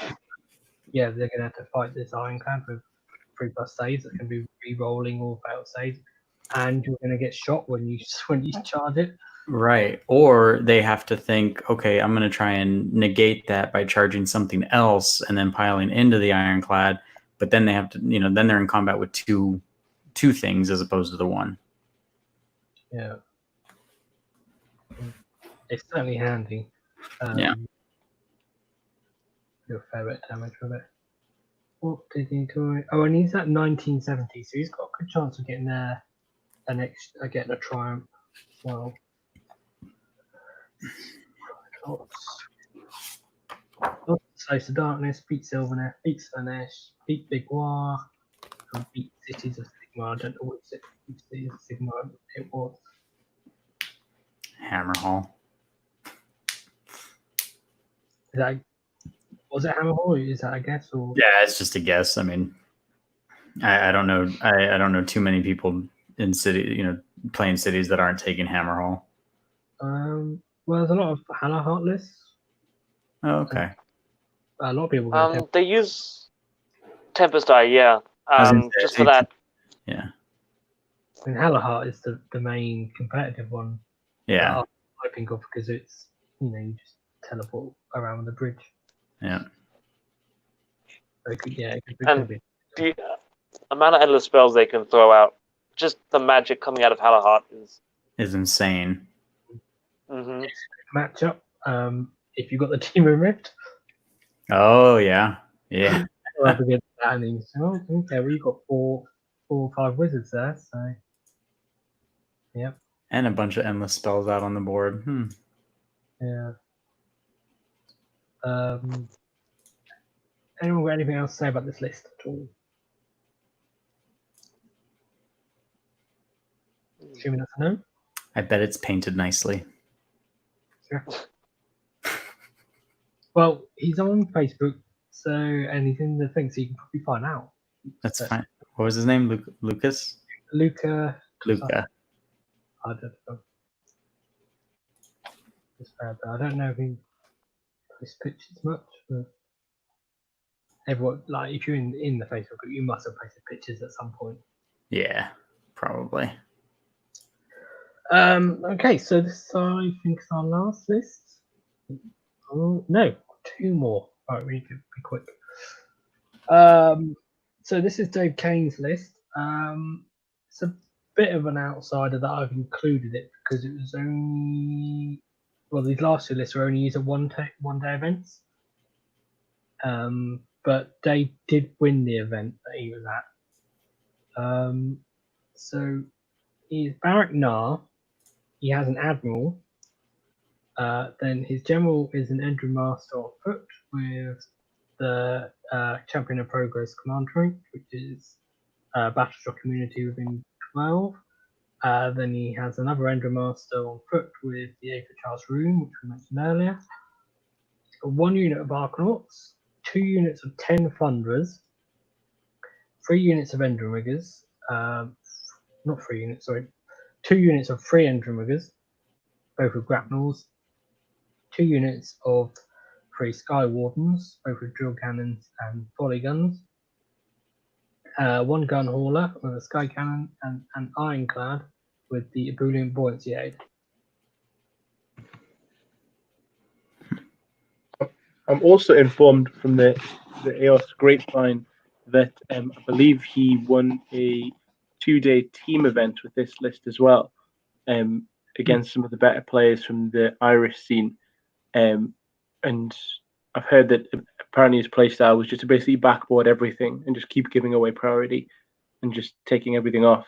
have to fight this ironclad with 3+ saves that can be re-rolling or failed saves, and you're gonna get shot when you charge it. Right. Or they have to think, okay, I'm going to try and negate that by charging something else and then piling into the ironclad. But then they have to, then they're in combat with two things as opposed to the one. Yeah. It's certainly handy. Yeah. Do a fair bit of damage with it. What did he do? Oh, and he's at 1970, so he's got a good chance of getting getting a triumph as well. Slice of Darkness, beat Sylvaneth, beat Slanesh, beat Big War, and beat Cities of Sigmar. I don't know which Cities of Sigmar it was. Hammerhall. Was it Hammerhall? Is that a guess? Or? Yeah, it's just a guess. I mean, I don't know. I don't know too many people in city, playing cities that aren't taking Hammerhall. Well, there's a lot of Halahart lists. Oh, okay. A lot of people. They use Tempest Eye, yeah. Just for that. Yeah. I mean, Halahart is the main competitive one. Yeah. I'm hoping of because it's you just teleport around the bridge. Yeah. So it could be. The amount of endless spells they can throw out, just the magic coming out of Halahart is insane. Mm-hmm. Matchup. If you got the Demon Rift. Oh yeah. Yeah. Up against that, and okay, well, you got four or 5 wizards there, so yep. And a bunch of endless spells out on the board. Yeah. Anyone got anything else to say about this list at all? Assuming that's a no. I bet it's painted nicely. Sure. Well, he's on Facebook, and he's in the thing, so you can probably find out. That's fine. What was his name? Lucas? Luca. Luca. I don't know. I don't know if he posts pictures much, but everyone, like, if you're in the Facebook group, you must have posted pictures at some point. Yeah, probably. Okay, so this I think is our last list. Oh, no, 2 more. All right, we need to be quick. So this is Dave Kane's list. It's a bit of an outsider that I've included it because it was only these last 2 lists were only used at one-day events. But Dave did win the event that he was at. So he's Barak Nar. He has an admiral. Then his general is an Endrin Master on foot with the Champion of Progress command trait, which is Battleshock Community within 12. Then he has another Endrin Master on foot with the Aethercast Rune, which we mentioned earlier. He's got 1 unit of Arcanauts, 2 units of 10 Thunderers, 3 units of Endrin Riggers. Not 3 units, sorry. 2 units of 3 Endrin Riggers, both with grapnels. 2 units of 3 Sky Wardens, both with drill cannons and volley guns. 1 gun hauler with a sky cannon and an ironclad with the ebullient buoyancy aid. I'm also informed from the EOS grapevine that I believe he won a 2-day team event with this list as well, against some of the better players from the Irish scene. And I've heard that apparently his playstyle was just to basically backboard everything and just keep giving away priority and just taking everything off.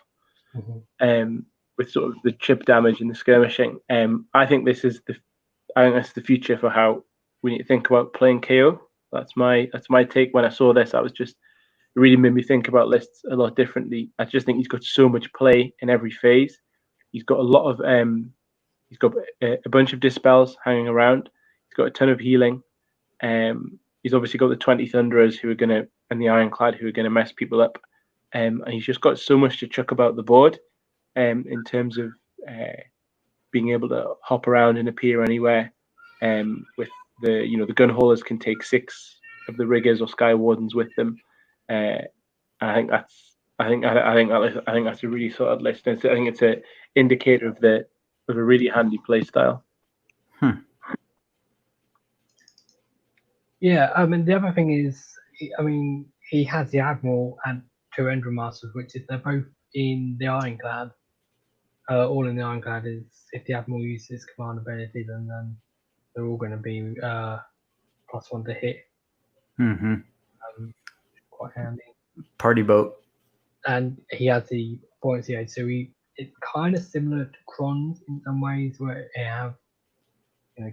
With sort of the chip damage and the skirmishing. I think that's the future for how we need to think about playing KO. That's my take. When I saw this, it really made me think about lists a lot differently. I just think he's got so much play in every phase. He's got a lot of he's got a bunch of dispels hanging around. He's got a ton of healing. He's obviously got the 20 Thunderers who are gonna and the Ironclad who are gonna mess people up. And he's just got so much to chuck about the board, in terms of being able to hop around and appear anywhere. With the gun haulers can take 6 of the riggers or Sky Wardens with them. I think that's a really sorted list. I think it's an indicator of a really handy play style. Yeah, I mean, the other thing is, he has the Admiral and 2 Endron Masters, which is they're both in the Ironclad. All in the Ironclad is if the Admiral uses command ability, then they're all going to be +1 to hit. Mm-hmm. Quite handy. Party boat. And he has the buoyancy aid, so it's kind of similar to Cron's in some ways, where they have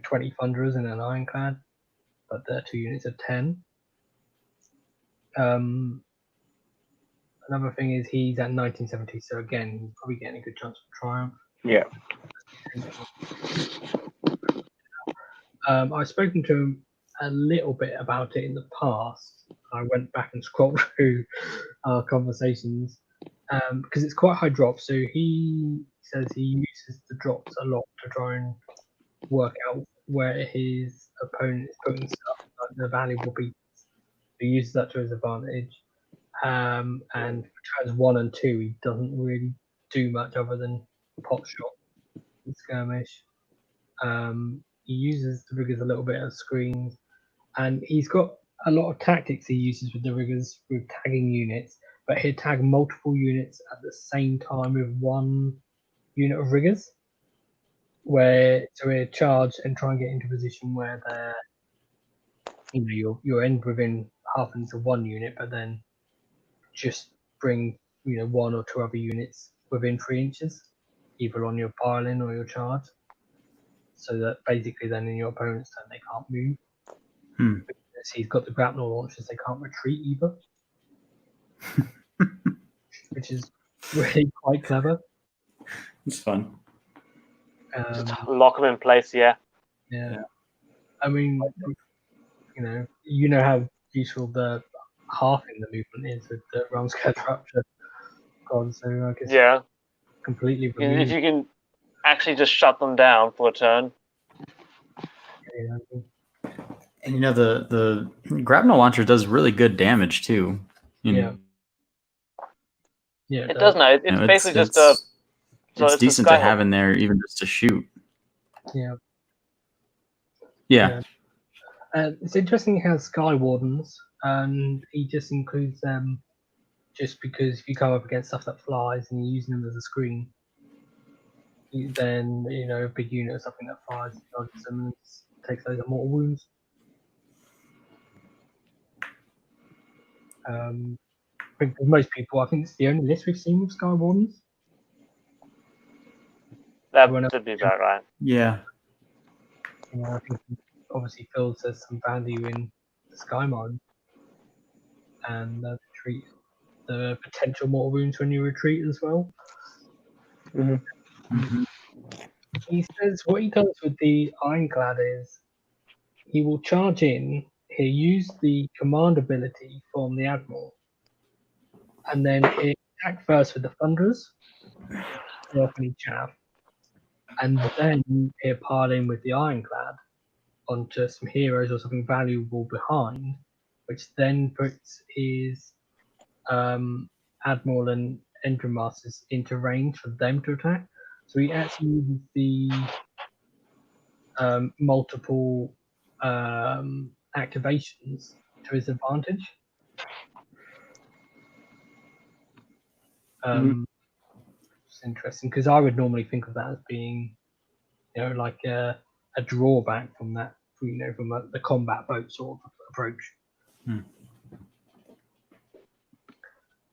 20 Thunderers in an Ironclad, but they're 2 units of 10. Another thing is he's at 1970, so again, he's probably getting a good chance for triumph. Yeah. I've spoken to him a little bit about it in the past. I went back and scrolled through our conversations because it's quite high drop. So he says he uses the drops a lot to try and work out where his opponent is putting stuff, like the valuable pieces. He uses that to his advantage. And for turns 1 and 2, he doesn't really do much other than pot shot and skirmish. He uses the riggers a little bit as screens, and he's got a lot of tactics he uses with the riggers with tagging units, but he'll tag multiple units at the same time with 1 unit of riggers, so he'll charge and try and get into a position where they're, you'll end within half an inch of 1 unit, but then just bring 1 or 2 other units within 3 inches, either on your pile-in or your charge, so that basically then in your opponent's turn they can't move. Because he's got the grapnel launchers, they can't retreat either, which is really quite clever. It's fun. Just lock them in place, yeah. I mean, you know how useful the halving the movement is with the realm scale rupture. So I guess completely removed. If you can actually just shut them down for a turn. And the grapnel launcher does really good damage too. Yeah, it does now. It's basically just a. So it's decent to have in there, even just to shoot. Yeah. It's interesting he has Sky Wardens, and he just includes them just because if you come up against stuff that flies and you're using them as a screen, then a big unit or something that flies charges them and takes those mortal wounds. I think for most people, I think it's the only list we've seen with Sky Wardens. That would be about right. Yeah. I think obviously Phil says some value in the Sky Mine and the potential mortal wounds when you retreat as well. He says what he does with the Ironclad is he will charge in, he'll use the command ability from the Admiral, and then he'll attack first with the Thunderers, off any chaff, and then he'll pile in with the Ironclad onto some heroes or something valuable behind, which then puts his Admiral and Endron Masters into range for them to attack. So he actually uses the multiple activations to his advantage. It's interesting because I would normally think of that as being, like a drawback from that, from the combat boat sort of approach.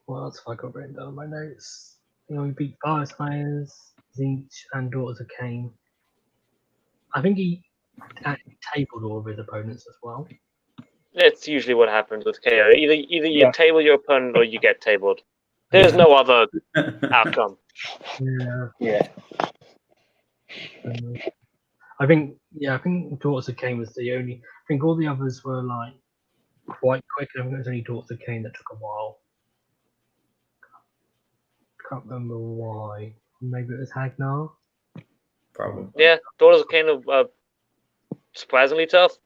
What else have I got written down in my notes? We beat Fire Slayers, Zinch, and Daughters of Kane. I think he actually tabled all of his opponents as well. It's usually what happens with KO. Either you table your opponent or you get tabled. There's no other outcome. Yeah. I think Daughters of Kane was the only. I think all the others were like quite quick. I think it was only Daughters of Kane that took a while. Can't remember why. Maybe it was Hagnar. Probably. Yeah, Daughters of Kane are surprisingly tough.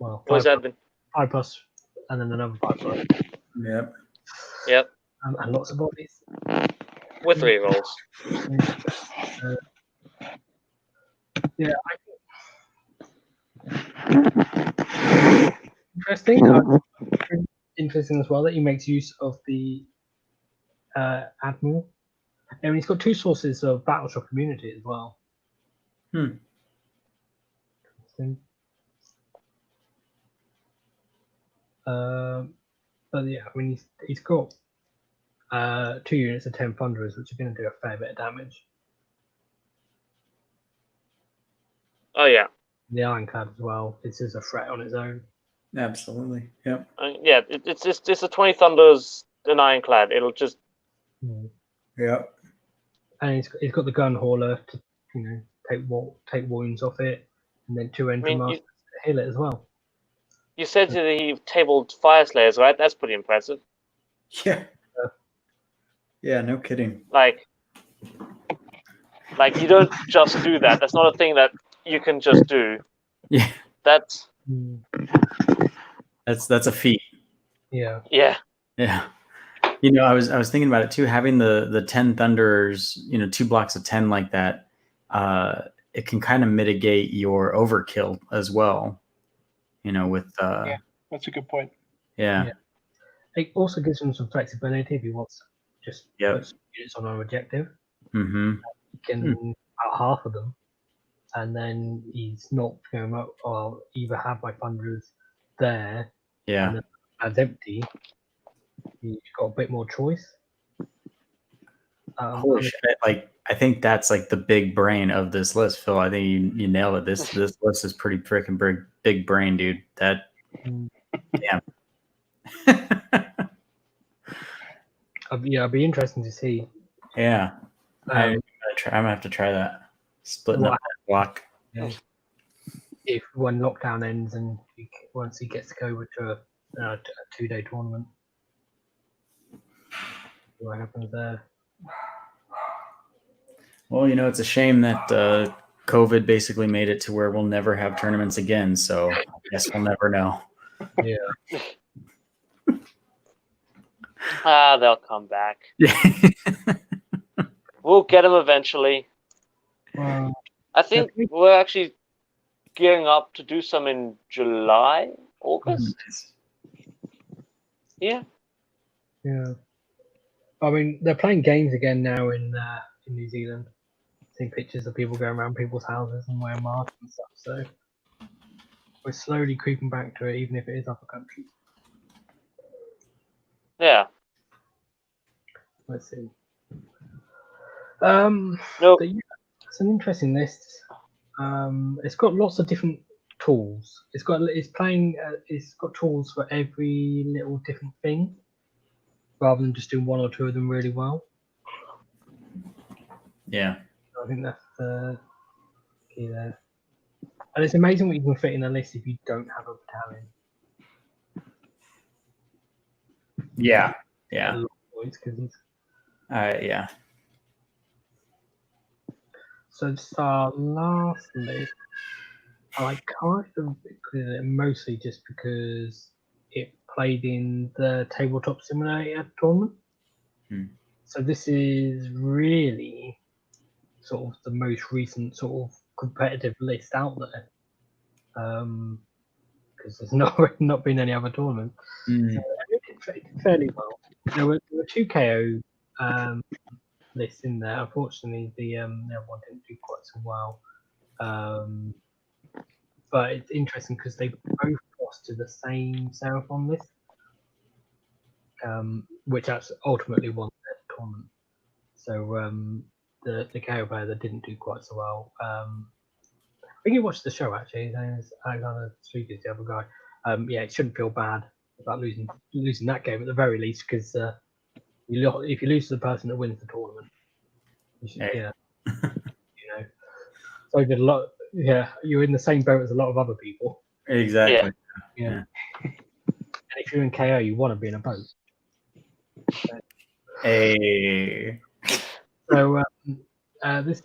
Well, What has that been? 5+, and then another 5+. Yep. Yep, And lots of bodies. with 3 rolls. Yeah, interesting. Interesting as well that he makes use of the Admiral. And he's got 2 sources of Battleship immunity as well. Interesting. But yeah, I mean, he's got 2 units of 10 Thunderers, which are going to do a fair bit of damage. Oh yeah. The Ironclad as well. This is a threat on its own. Absolutely. Yep. Yeah, it's a 20 Thunders, an Ironclad. It'll just. Yep. And he's got the gun hauler to take wounds off it, and then 2 entry masters to heal it as well. You said that he tabled Fire Slayers, right? That's pretty impressive. Yeah. Yeah, no kidding. Like you don't just do that. That's not a thing that you can just do. Yeah. That's a feat. Yeah. Yeah. Yeah. I was thinking about it too, having the 10 Thunderers, 2 blocks of 10 like that, it can kind of mitigate your overkill as well. With yeah, that's a good point. Yeah. It also gives him some flexibility if he wants to just put some units on an objective. Mm-hmm. He can out half of them, and then he's not going up. Or either have my Thunderers there, and then as empty. You've got a bit more choice. Holy shit! I think that's like the big brain of this list, Phil. I think you nailed it. This list is pretty freaking big brain, dude. That damn. It'd be interesting to see. Yeah, I'm gonna have to try that. Splitting up that block. If when lockdown ends and once he gets to go to a 2-day tournament. What happens there? Well, it's a shame that COVID basically made it to where we'll never have tournaments again. So I guess we'll never know. Yeah. They'll come back. Yeah. We'll get them eventually. I think we're actually gearing up to do some in July, August. Yeah. Yeah. I mean, they're playing games again now in New Zealand. Seeing pictures of people going around people's houses and wearing masks and stuff. So we're slowly creeping back to it, even if it is upper country. Yeah. Let's see. Nope. It's an interesting list. It's got lots of different tools. It's got tools for every little different thing, rather than just doing 1 or 2 of them really well. Yeah. I think that's the key there. And it's amazing what you can fit in a list if you don't have a battalion. Yeah. Yeah. A lot of points, 'cause yeah. So it's our last list. I kind of included it mostly just because it played in the Tabletop Simulator tournament. So this is really sort of the most recent sort of competitive list out there, because there's not been any other tournament. So it did fairly well. There were 2 KO lists in there. Unfortunately, the other one didn't do quite so well. But it's interesting because they both lost to the same Seraphon list, which ultimately won the tournament. So the KO player that didn't do quite so well. I think you watched the show actually. His name is Alexander Street, the other guy. Yeah, it shouldn't feel bad about losing that game at the very least, because if you lose to the person that wins the tournament, you should, So he did a lot. Yeah, you're in the same boat as a lot of other people. Exactly. Yeah. And if you're in KO, you want to be in a boat. Hey. So this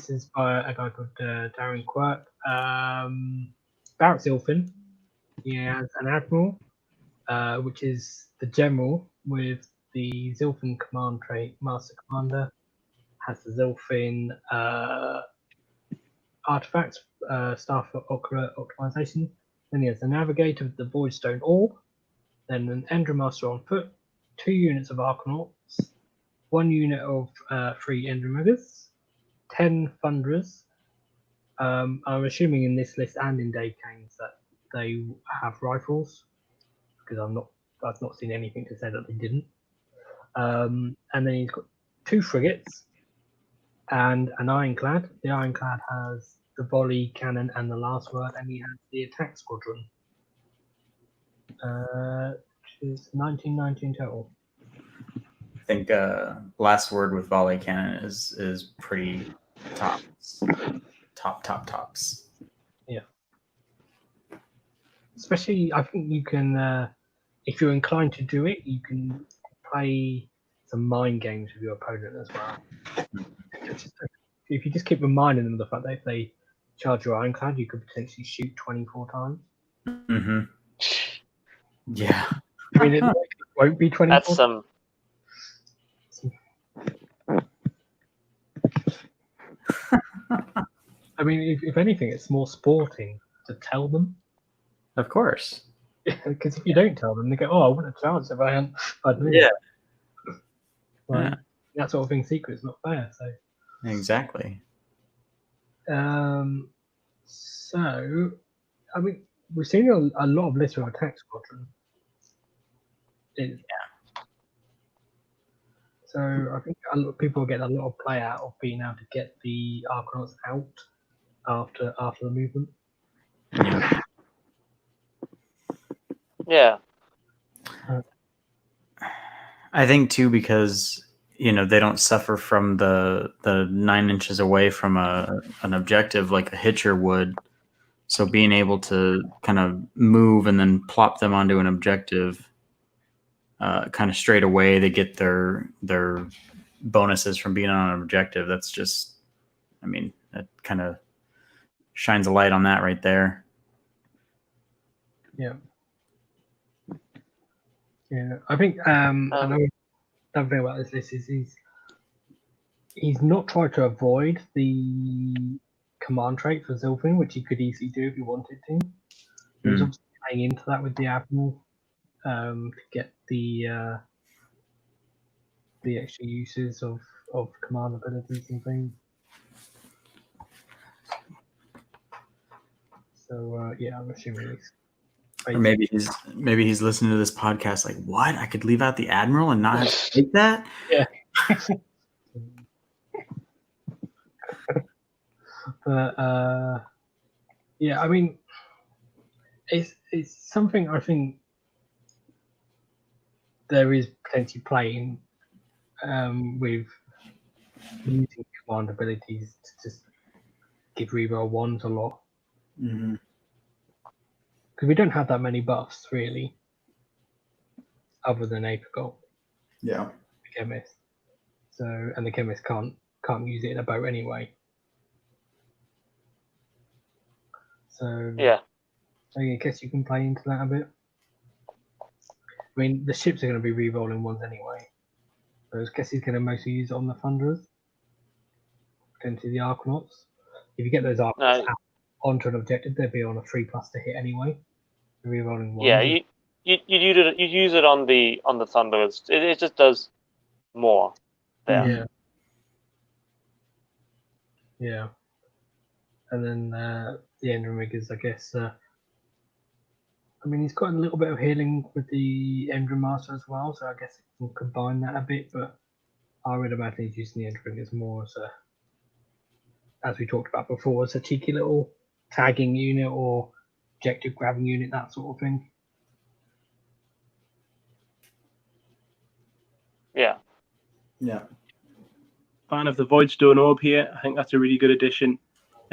is by a guy called Darren Quirk. Barrett Zilfin. He has an admiral, which is the general with the Zilfin command trait, Master Commander. Has the Zilfin artifacts, staff for optimization. Then he has the Navigator with the Voidstone Orb. Then an Endremaster on foot, 2 units of Arcanauts, 1 unit of 3 Endremagers, 10 Thunderers. I'm assuming in this list and in Dave Kane's that they have rifles, because I've not seen anything to say that they didn't. And then he's got 2 frigates and an ironclad. The ironclad has the volley cannon and the last word, and he has the attack squadron. Which is 1919 total. I think last word with volley cannon is pretty tops. Tops. Yeah. Especially, I think you can, if you're inclined to do it, you can play some mind games with your opponent as well. If you just keep reminding them of the fact that if they charge your ironclad, you could potentially shoot 24 times. Mm-hmm. Yeah. I mean, it won't be 24. That's some. I mean, if anything, it's more sporting to tell them. Of course. Because if you don't tell them, they go, "Oh, I wouldn't have charged if I hadn't." Yeah. Like, Yeah. that sort of thing. Secret's not fair. So. Exactly. So, I mean, we've seen a lot of lists with attack squadron. Yeah. So I think a lot of people get a lot of play out of being able to get the Arcanauts out after the movement. Yeah. I think too, because they don't suffer from the 9 inches away from an objective like a hitcher would. So being able to kind of move and then plop them onto an objective kind of straight away, they get their bonuses from being on an objective. That's just, I mean, that kind of shines a light on that right there. Yeah. Yeah, I think another thing about this list is he's not tried to avoid the command trait for Zilfin, which he could easily do if he wanted to. He's obviously playing into that with the Admiral to get the extra uses of command abilities and things. So yeah, I'm assuming he's. Or maybe he's listening to this podcast like, what? I could leave out the Admiral and not have to take that? Yeah. But yeah, I mean, it's something I think there is potentially playing with using command abilities to just give reroll ones a lot. Mm-hmm. Because we don't have that many buffs really, other than Aethercast. Yeah. The chemist. So, and the chemist can't use it in a boat anyway. So Yeah. I guess you can play into that a bit. I mean, the ships are going to be re-rolling ones anyway. So I guess he's going to mostly use it on the Thunderers. Potentially the Arcanauts. If you get those Arcanauts out onto an objective, they'll be on a 3+ to hit anyway. Re-rolling ones. Yeah, you use it on the Thunderers. It just does more there. Yeah. Yeah. And then the Endremagers, I guess. I mean, he's got a little bit of healing with the Endremaster as well, so I guess it can combine that a bit. But I would imagine he's using the Endremagers more as as we talked about before, as a cheeky little tagging unit or objective grabbing unit, that sort of thing. Yeah. Yeah. Fan of the Voidstone Orb here. I think that's a really good addition.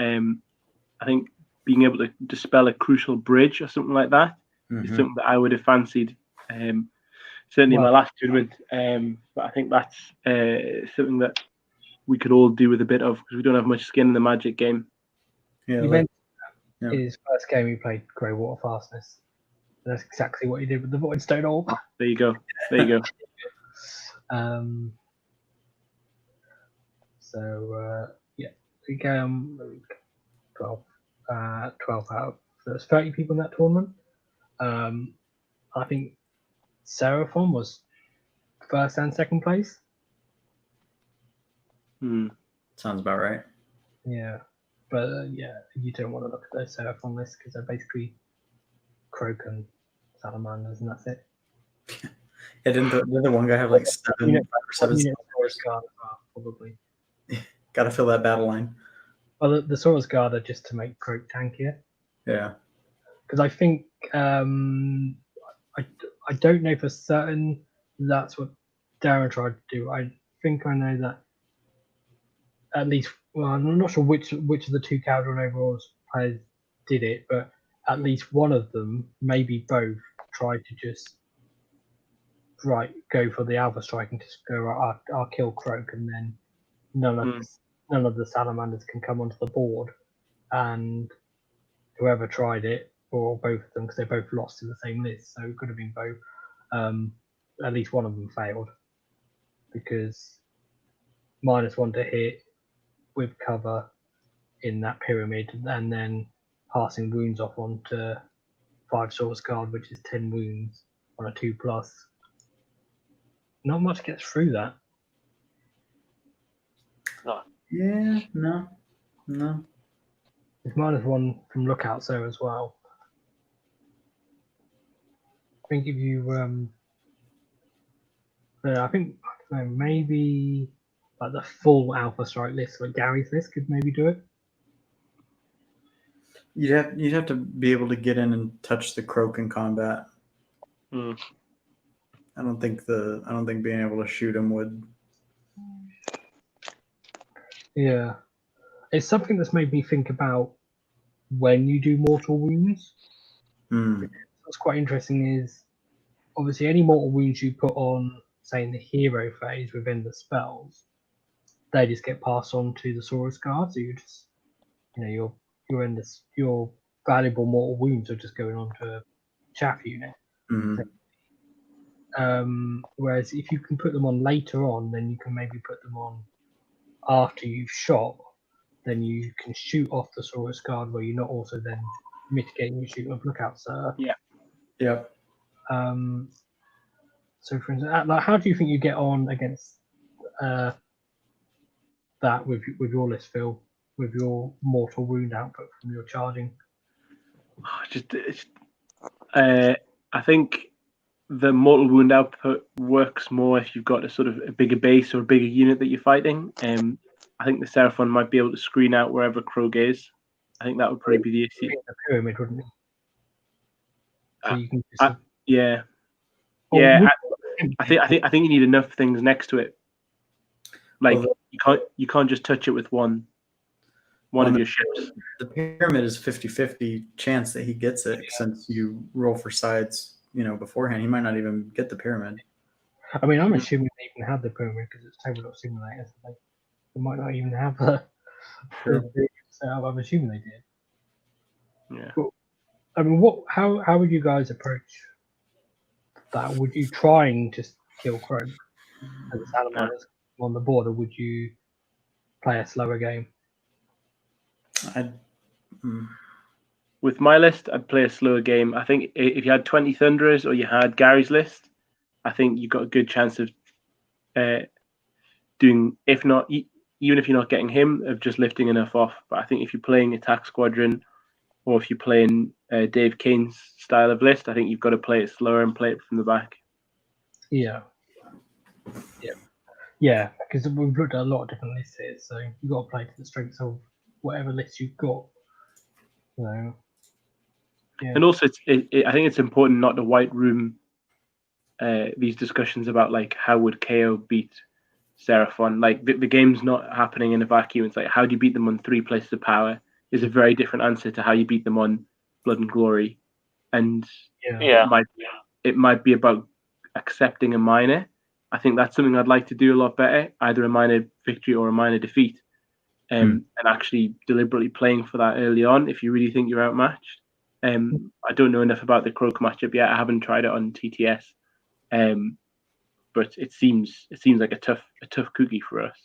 I think being able to dispel a crucial bridge or something like that is something that I would have fancied. Certainly in my last tournament. But I think that's something that we could all do with a bit of, because we don't have much skin in the Magic game. Yeah, you mentioned his first game he played Grey Water Fastness. That's exactly what he did with the Voidstone Orb. There you go. There you go. We go 12 out. So there's 30 people in that tournament. I think Seraphon was first and second place. Sounds about right. Yeah, but you don't want to look at those Seraphon lists because they're basically Croak and Salamanders, and that's it. Yeah, didn't the one guy have like 5 or 7? Probably. Got to fill that battle line. Well, the Saurus Guard are just to make Croak tankier. Yeah. Because I think I don't know for certain that's what Darren tried to do. I think I know that at least. Well, I'm not sure which of the two Kharadron Overlords players did it, but at least one of them, maybe both, tried to just go for the Alpha Strike and just go, I'll kill Croak, and then none of the Salamanders can come onto the board, and whoever tried it, or both of them, because they both lost to the same list, so it could have been both. At least one of them failed because -1 to hit with cover in that pyramid, and then passing wounds off onto 5 Saurus Guard, which is 10 wounds on a 2+. Not much gets through that. No. Yeah, no. It's -1 from lookouts there as well. I think if you, I don't know, maybe like the full Alpha Strike list, like Gary's list, could maybe do it. You'd have to be able to get in and touch the Croak in combat. I don't think being able to shoot him would. Yeah, it's something that's made me think about when you do mortal wounds. What's quite interesting is obviously any mortal wounds you put on, say, in the hero phase within the spells, they just get passed on to the Saurus Guard. So you just, you're in this, your valuable mortal wounds are just going on to a chaff unit. Whereas if you can put them on later on, then you can maybe put them on after you've shot. Then you can shoot off the Saurus Guard where you're not also then mitigating your shooting of lookouts. Yeah. So, for instance, like, how do you think you get on against that with your list, Phil, with your mortal wound output from your charging? I think the mortal wound output works more if you've got a sort of a bigger base or a bigger unit that you're fighting. I think the Seraphon might be able to screen out wherever Croak is. I think that would probably be the issue. The pyramid, wouldn't it? So you can just, I think you need enough things next to it. Like you can't just touch it with one of your ships. The pyramid is 50-50 chance that he gets it since you roll for sides, beforehand. He might not even get the pyramid. I mean, I'm assuming they even have the pyramid because it's tabletop simulators. They might not even have the setup. I'm assuming they did. Yeah. But, I mean, how would you guys approach that? Would you try and just kill Croak as a Salamanders on the board, or would you play a slower game? With my list, I'd play a slower game. I think if you had 20 Thunderers or you had Gary's list, I think you've got a good chance of doing, if not, even if you're not getting him, of just lifting enough off. But I think if you're playing Attack Squadron or if you're playing Dave Kane's style of list, I think you've got to play it slower and play it from the back. Yeah, because we've looked at a lot of different lists here, so you've got to play to the strengths of whatever list you've got. So, yeah. And also, I think it's important not to white room these discussions about like how would KO beat Seraphon. Like the game's not happening in a vacuum. It's like, how do you beat them on 3 places of power? is a very different answer to how you beat them on Blood and Glory, and Yeah. it might be about accepting a minor. I think that's something I'd like to do a lot better, either a minor victory or a minor defeat, and actually deliberately playing for that early on if you really think you're outmatched. I don't know enough about the Croak matchup yet. I haven't tried it on TTS, but it seems like a tough cookie for us.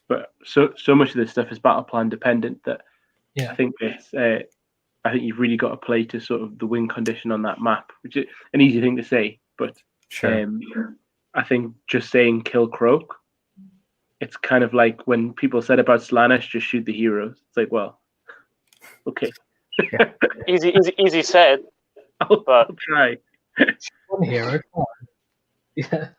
But so much of this stuff is battle plan dependent that I think I think you've really got to play to sort of the win condition on that map, which is an easy thing to say, but I think just saying kill Croak, it's kind of like when people said about Slaanesh, just shoot the heroes. It's like, well, okay. Easy said. I'll try. One hero, yeah.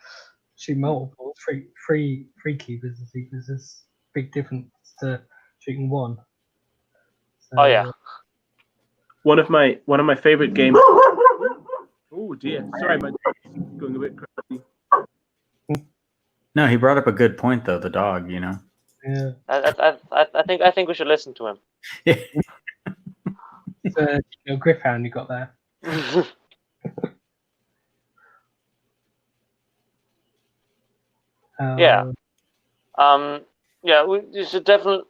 Shoot multiple, three keepers and keepers. There's big difference to shooting one. So, oh yeah. One of my favorite games. Oh dear, sorry, my dog's going a bit crazy. No, he brought up a good point though. The dog, Yeah. I think we should listen to him. It's a Griffhound you got there. Yeah. You should definitely.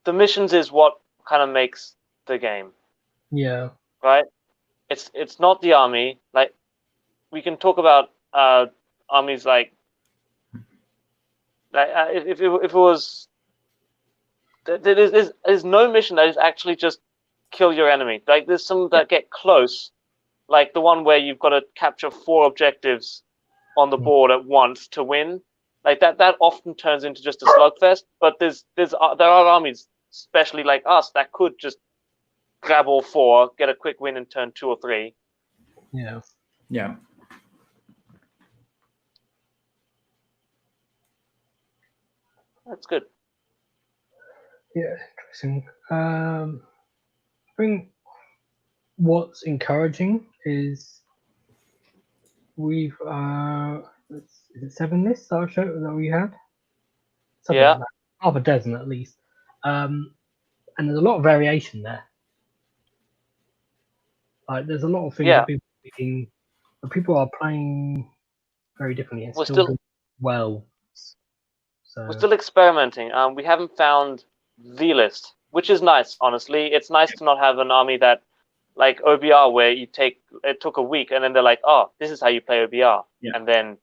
The missions is what kind of makes the game. Yeah. Right. It's not the army. Like, we can talk about armies like if it was. There's no mission that is actually just kill your enemy. Like, there's some that get close, like the one where you've got to capture 4 objectives on the board at once to win. Like that often turns into just a slugfest. But there are armies, especially like us, that could just grab all 4, get a quick win in turn 2 or 3. Yeah. Yeah. That's good. Yeah, interesting. I think what's encouraging is we've is it 7 lists that we had? Something like that. Half a dozen at least. And there's a lot of variation there. Like, there's a lot of things that people are playing very differently and still doing well. So we're still experimenting. We haven't found the list, which is nice, honestly. It's nice to not have an army that, like OBR, where it took a week and then they're like, oh, this is how you play OBR. Yeah. And then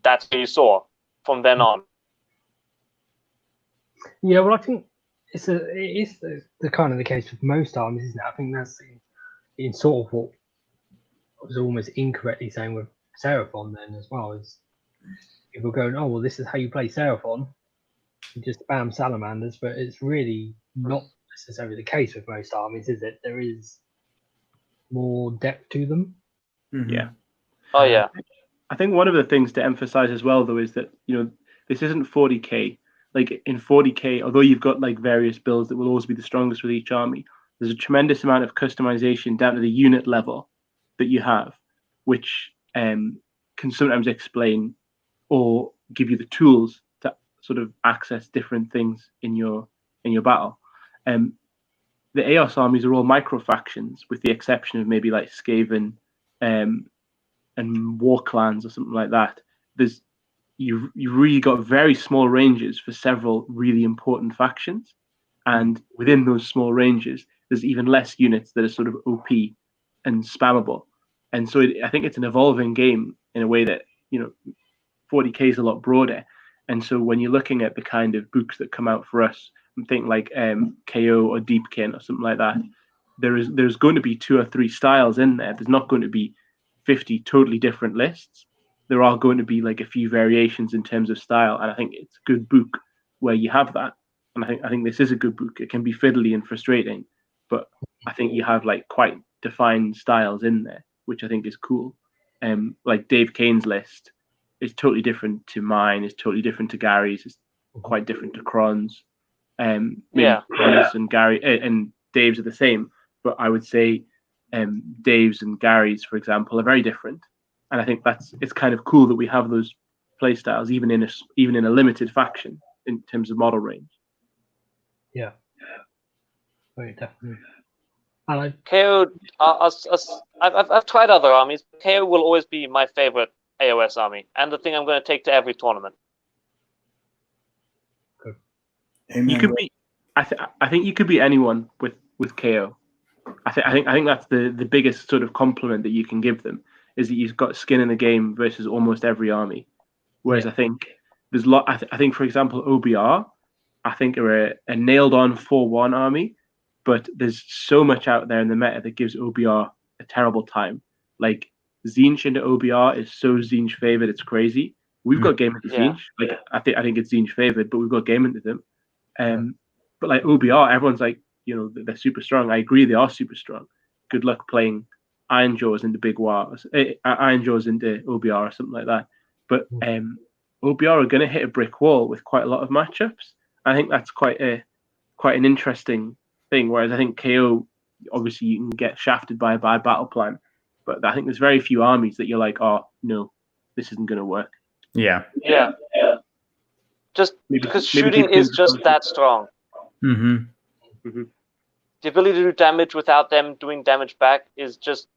that's what you saw from then on. Yeah, well, I think it is the kind of the case with most armies, isn't it? I think that's in sort of what I was almost incorrectly saying with Seraphon then as well, is people going, oh, well, this is how you play Seraphon. You just spam salamanders, but it's really not necessarily the case with most armies, is it? There is more depth to them. Yeah. Oh, yeah. I think one of the things to emphasize as well, though, is that, this isn't 40k. Like, in 40k, although you've got like various builds that will always be the strongest with each army, there's a tremendous amount of customization down to the unit level that you have, which can sometimes explain or give you the tools to sort of access different things in your battle. The Eos armies are all micro factions, with the exception of maybe like Skaven and War Clans or something like that. You really got very small ranges for several really important factions, and within those small ranges, there's even less units that are sort of OP and spammable. And so I think it's an evolving game in a way that 40k is a lot broader. And so when you're looking at the kind of books that come out for us, I'm thinking like KO or Deepkin or something like that, there's going to be 2 or 3 styles in there. There's not going to be 50 totally different lists. There are going to be like a few variations in terms of style, and I think it's a good book where you have that. And I think this is a good book. It can be fiddly and frustrating, but I think you have like quite defined styles in there, which I think is cool. Like Dave Kane's list is totally different to mine. It's totally different to Gary's. It's quite different to Cron's. Cron's and Gary and Dave's are the same, but I would say Dave's and Gary's, for example, are very different. And I think it's kind of cool that we have those play styles even in a limited faction in terms of model range. Yeah. Very definitely. I like KO. I've tried other armies. KO will always be my favorite AOS army, and the thing I'm going to take to every tournament. You could be. I think you could be anyone with KO. I think that's the biggest sort of compliment that you can give them is that you've got skin in the game versus almost every army. Whereas I think there's I think for example OBR, I think are a nailed on 4-1 army, but there's so much out there in the meta that gives OBR a terrible time. Like Zinch into OBR is so Zinch favored, it's crazy. We've got game into Zinch. Like I think it's Zinch favored, but we've got game into them. But like OBR, everyone's like, they're super strong. I agree, they are super strong. Good luck playing Iron Jaws into Big War, Iron Jaws into OBR or something like that. But OBR are going to hit a brick wall with quite a lot of matchups. I think that's quite an interesting thing. Whereas I think KO, obviously, you can get shafted by a bad battle plan, but I think there's very few armies that you're like, oh no, this isn't going to work. Yeah. Just because shooting is just that strong. Mm-hmm. The ability to do damage without them doing damage back is just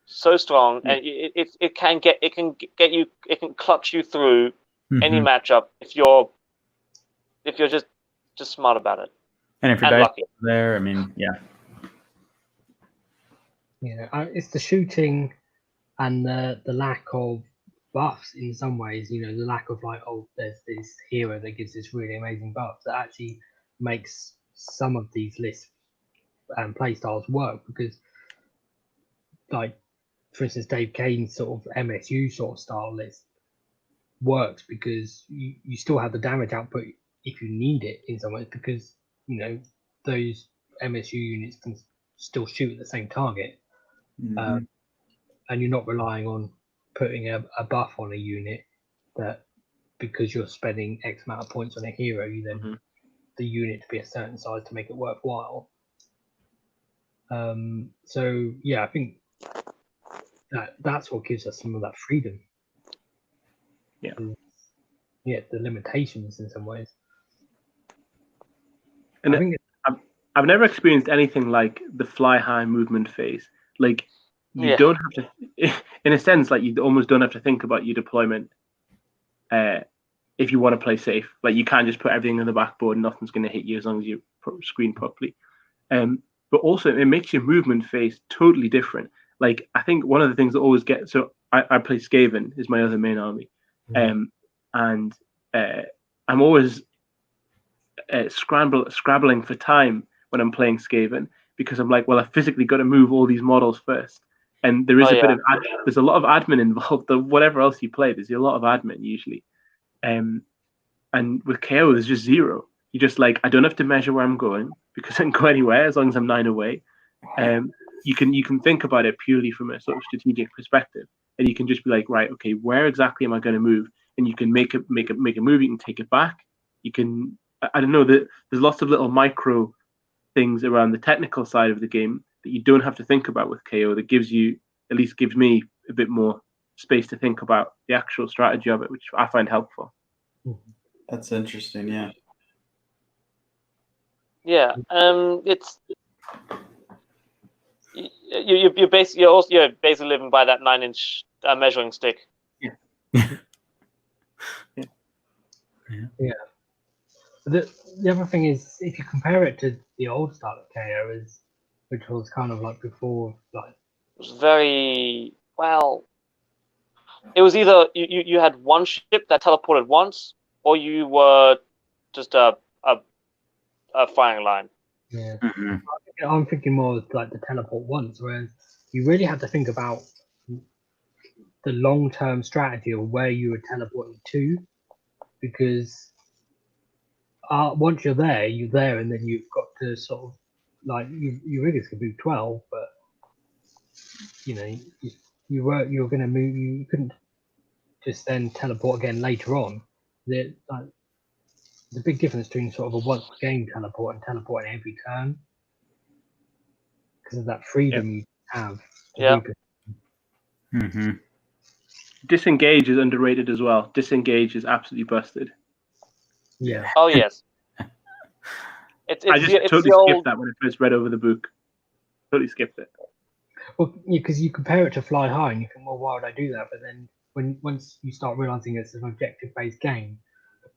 so strong, and it can clutch you through any matchup if you're just smart about it. And if you're lucky there, I mean, it's the shooting and the lack of buffs in some ways. The lack of there's this hero that gives this really amazing buff that actually makes some of these lists and play styles work, because like for instance Dave Kane's sort of MSU sort of style list works because you still have the damage output if you need it in some ways, because those MSU units can still shoot at the same target, and you're not relying on putting a buff on a unit that because you're spending X amount of points on a hero, you then the unit to be a certain size to make it worthwhile. So I think that's what gives us some of that freedom. The limitations in some ways. And I think I've never experienced anything like the fly high movement phase. Like you don't have to, in a sense, like you almost don't have to think about your deployment. If you want to play safe, like you can't just put everything on the backboard and nothing's going to hit you as long as you screen properly. But also it makes your movement phase totally different. Like I think one of the things that always gets, so I play Skaven is my other main army, and I'm always scrabbling for time when I'm playing Skaven, because I'm like, well, I physically got to move all these models first, and there is there's a lot of admin involved. Whatever else you play, there's a lot of admin usually, and with KO there's just zero. You just like, I don't have to measure where I'm going because I can go anywhere as long as I'm 9 away. You can think about it purely from a sort of strategic perspective, and you can just be like, right, okay, where exactly am I going to move? And you can make a move. You can take it back. You can, I don't know, there's lots of little micro things around the technical side of the game that you don't have to think about with KO. That gives me a bit more space to think about the actual strategy of it, which I find helpful. That's interesting. Yeah. Yeah. It's you're basically living by that 9-inch measuring stick. Yeah. The other thing is, if you compare it to the old style of KO, which was kind of like before, like it was very well. It was either you had one ship that teleported once, or you were just a firing line. Yeah. I'm thinking more like the teleport once, whereas you really have to think about the long-term strategy of where you were teleporting to, because once you're there, and then you've got to sort of like you really could move 12, but you were going to move. You couldn't just then teleport again later on. There's a big difference between sort of a once game teleport and teleporting every turn, because of that freedom you have. Disengage is underrated as well. Disengage is absolutely busted. Yeah. Oh yes. I just totally skipped that when I first read over the book. Totally skipped it. Well, because you compare it to Fly High, and you think, well, why would I do that? But then once you start realizing it's an objective-based game,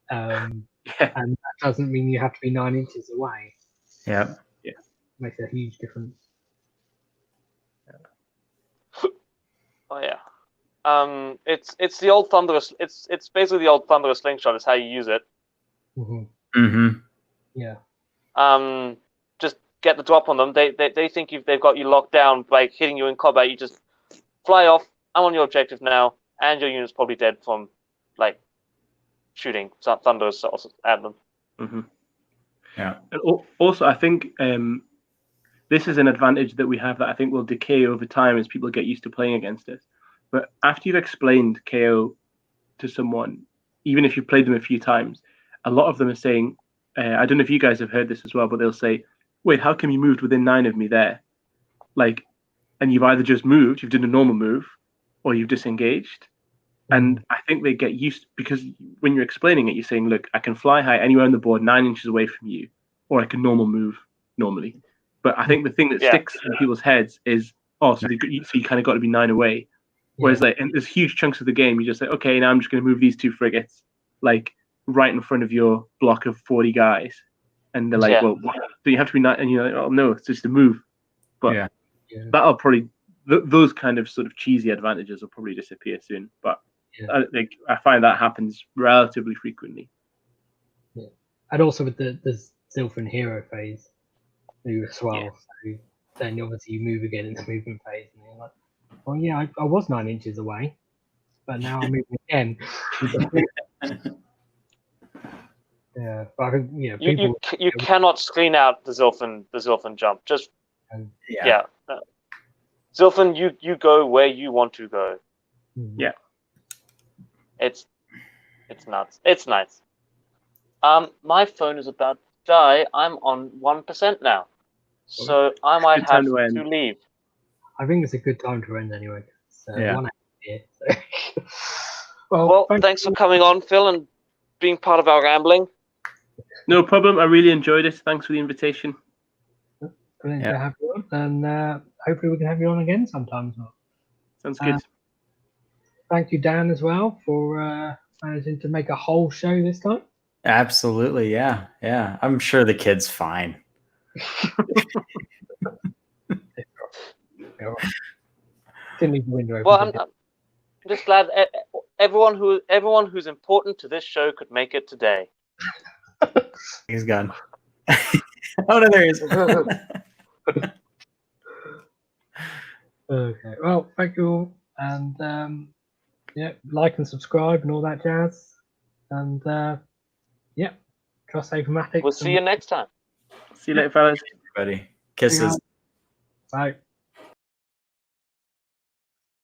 and that doesn't mean you have to be 9 inches away. Yeah. Makes a huge difference. Oh yeah. It's the old thunderous. It's basically the old thunderous slingshot. Is how you use it. Yeah. Just get the drop on them. They think they've got you locked down by hitting you in combat. You just fly off. I'm on your objective now, and your unit's probably dead from like shooting thunderous at them. Yeah. And also, I think this is an advantage that we have that I think will decay over time as people get used to playing against it. But after you've explained KO to someone, even if you've played them a few times, a lot of them are saying, I don't know if you guys have heard this as well, but they'll say, wait, how come you moved within 9 of me there? Like, and you've either just moved, you've done a normal move, or you've disengaged. And I think they get used, because when you're explaining it, you're saying, look, I can fly high anywhere on the board 9 inches away from you, or I can normal move normally. But I think the thing that sticks in people's heads is, so you kind of got to be 9 away. Whereas like, and there's huge chunks of the game, you just say, okay, now I'm just going to move these 2 frigates, like right in front of your block of 40 guys. And they're like, well, what? Do you have to be 9? And you're like, oh no, it's just a move. But that'll probably, those kind of sort of cheesy advantages will probably disappear soon. But I find that happens relatively frequently. Yeah. And also with the Zilfin hero phase as well. So then obviously you move again in the movement phase, and you're like, well, yeah, I was 9 inches away, but now I'm moving again. Yeah, but I think you cannot screen out the Zilfin jump. Just Zilfin, you go where you want to go. Yeah, it's nuts. It's nice. My phone is about to die. I'm on 1% now, so I might have to leave. I think it's a good time to end anyway. So one here, so. Well, thanks for coming on, Phil, and being part of our rambling. No problem. I really enjoyed it. Thanks for the invitation. Brilliant to have you on, and hopefully we can have you on again sometime as well. Sounds good. Thank you, Dan, as well, for managing to make a whole show this time. Absolutely, yeah. I'm sure the kid's fine. Well, I'm just glad everyone who's important to this show could make it today. He's gone. Oh no, there he is. Okay. Well, thank you all, and like and subscribe and all that jazz, and trust Informatics. We'll see you next time. See you later, fellas. Everybody, kisses. Bye.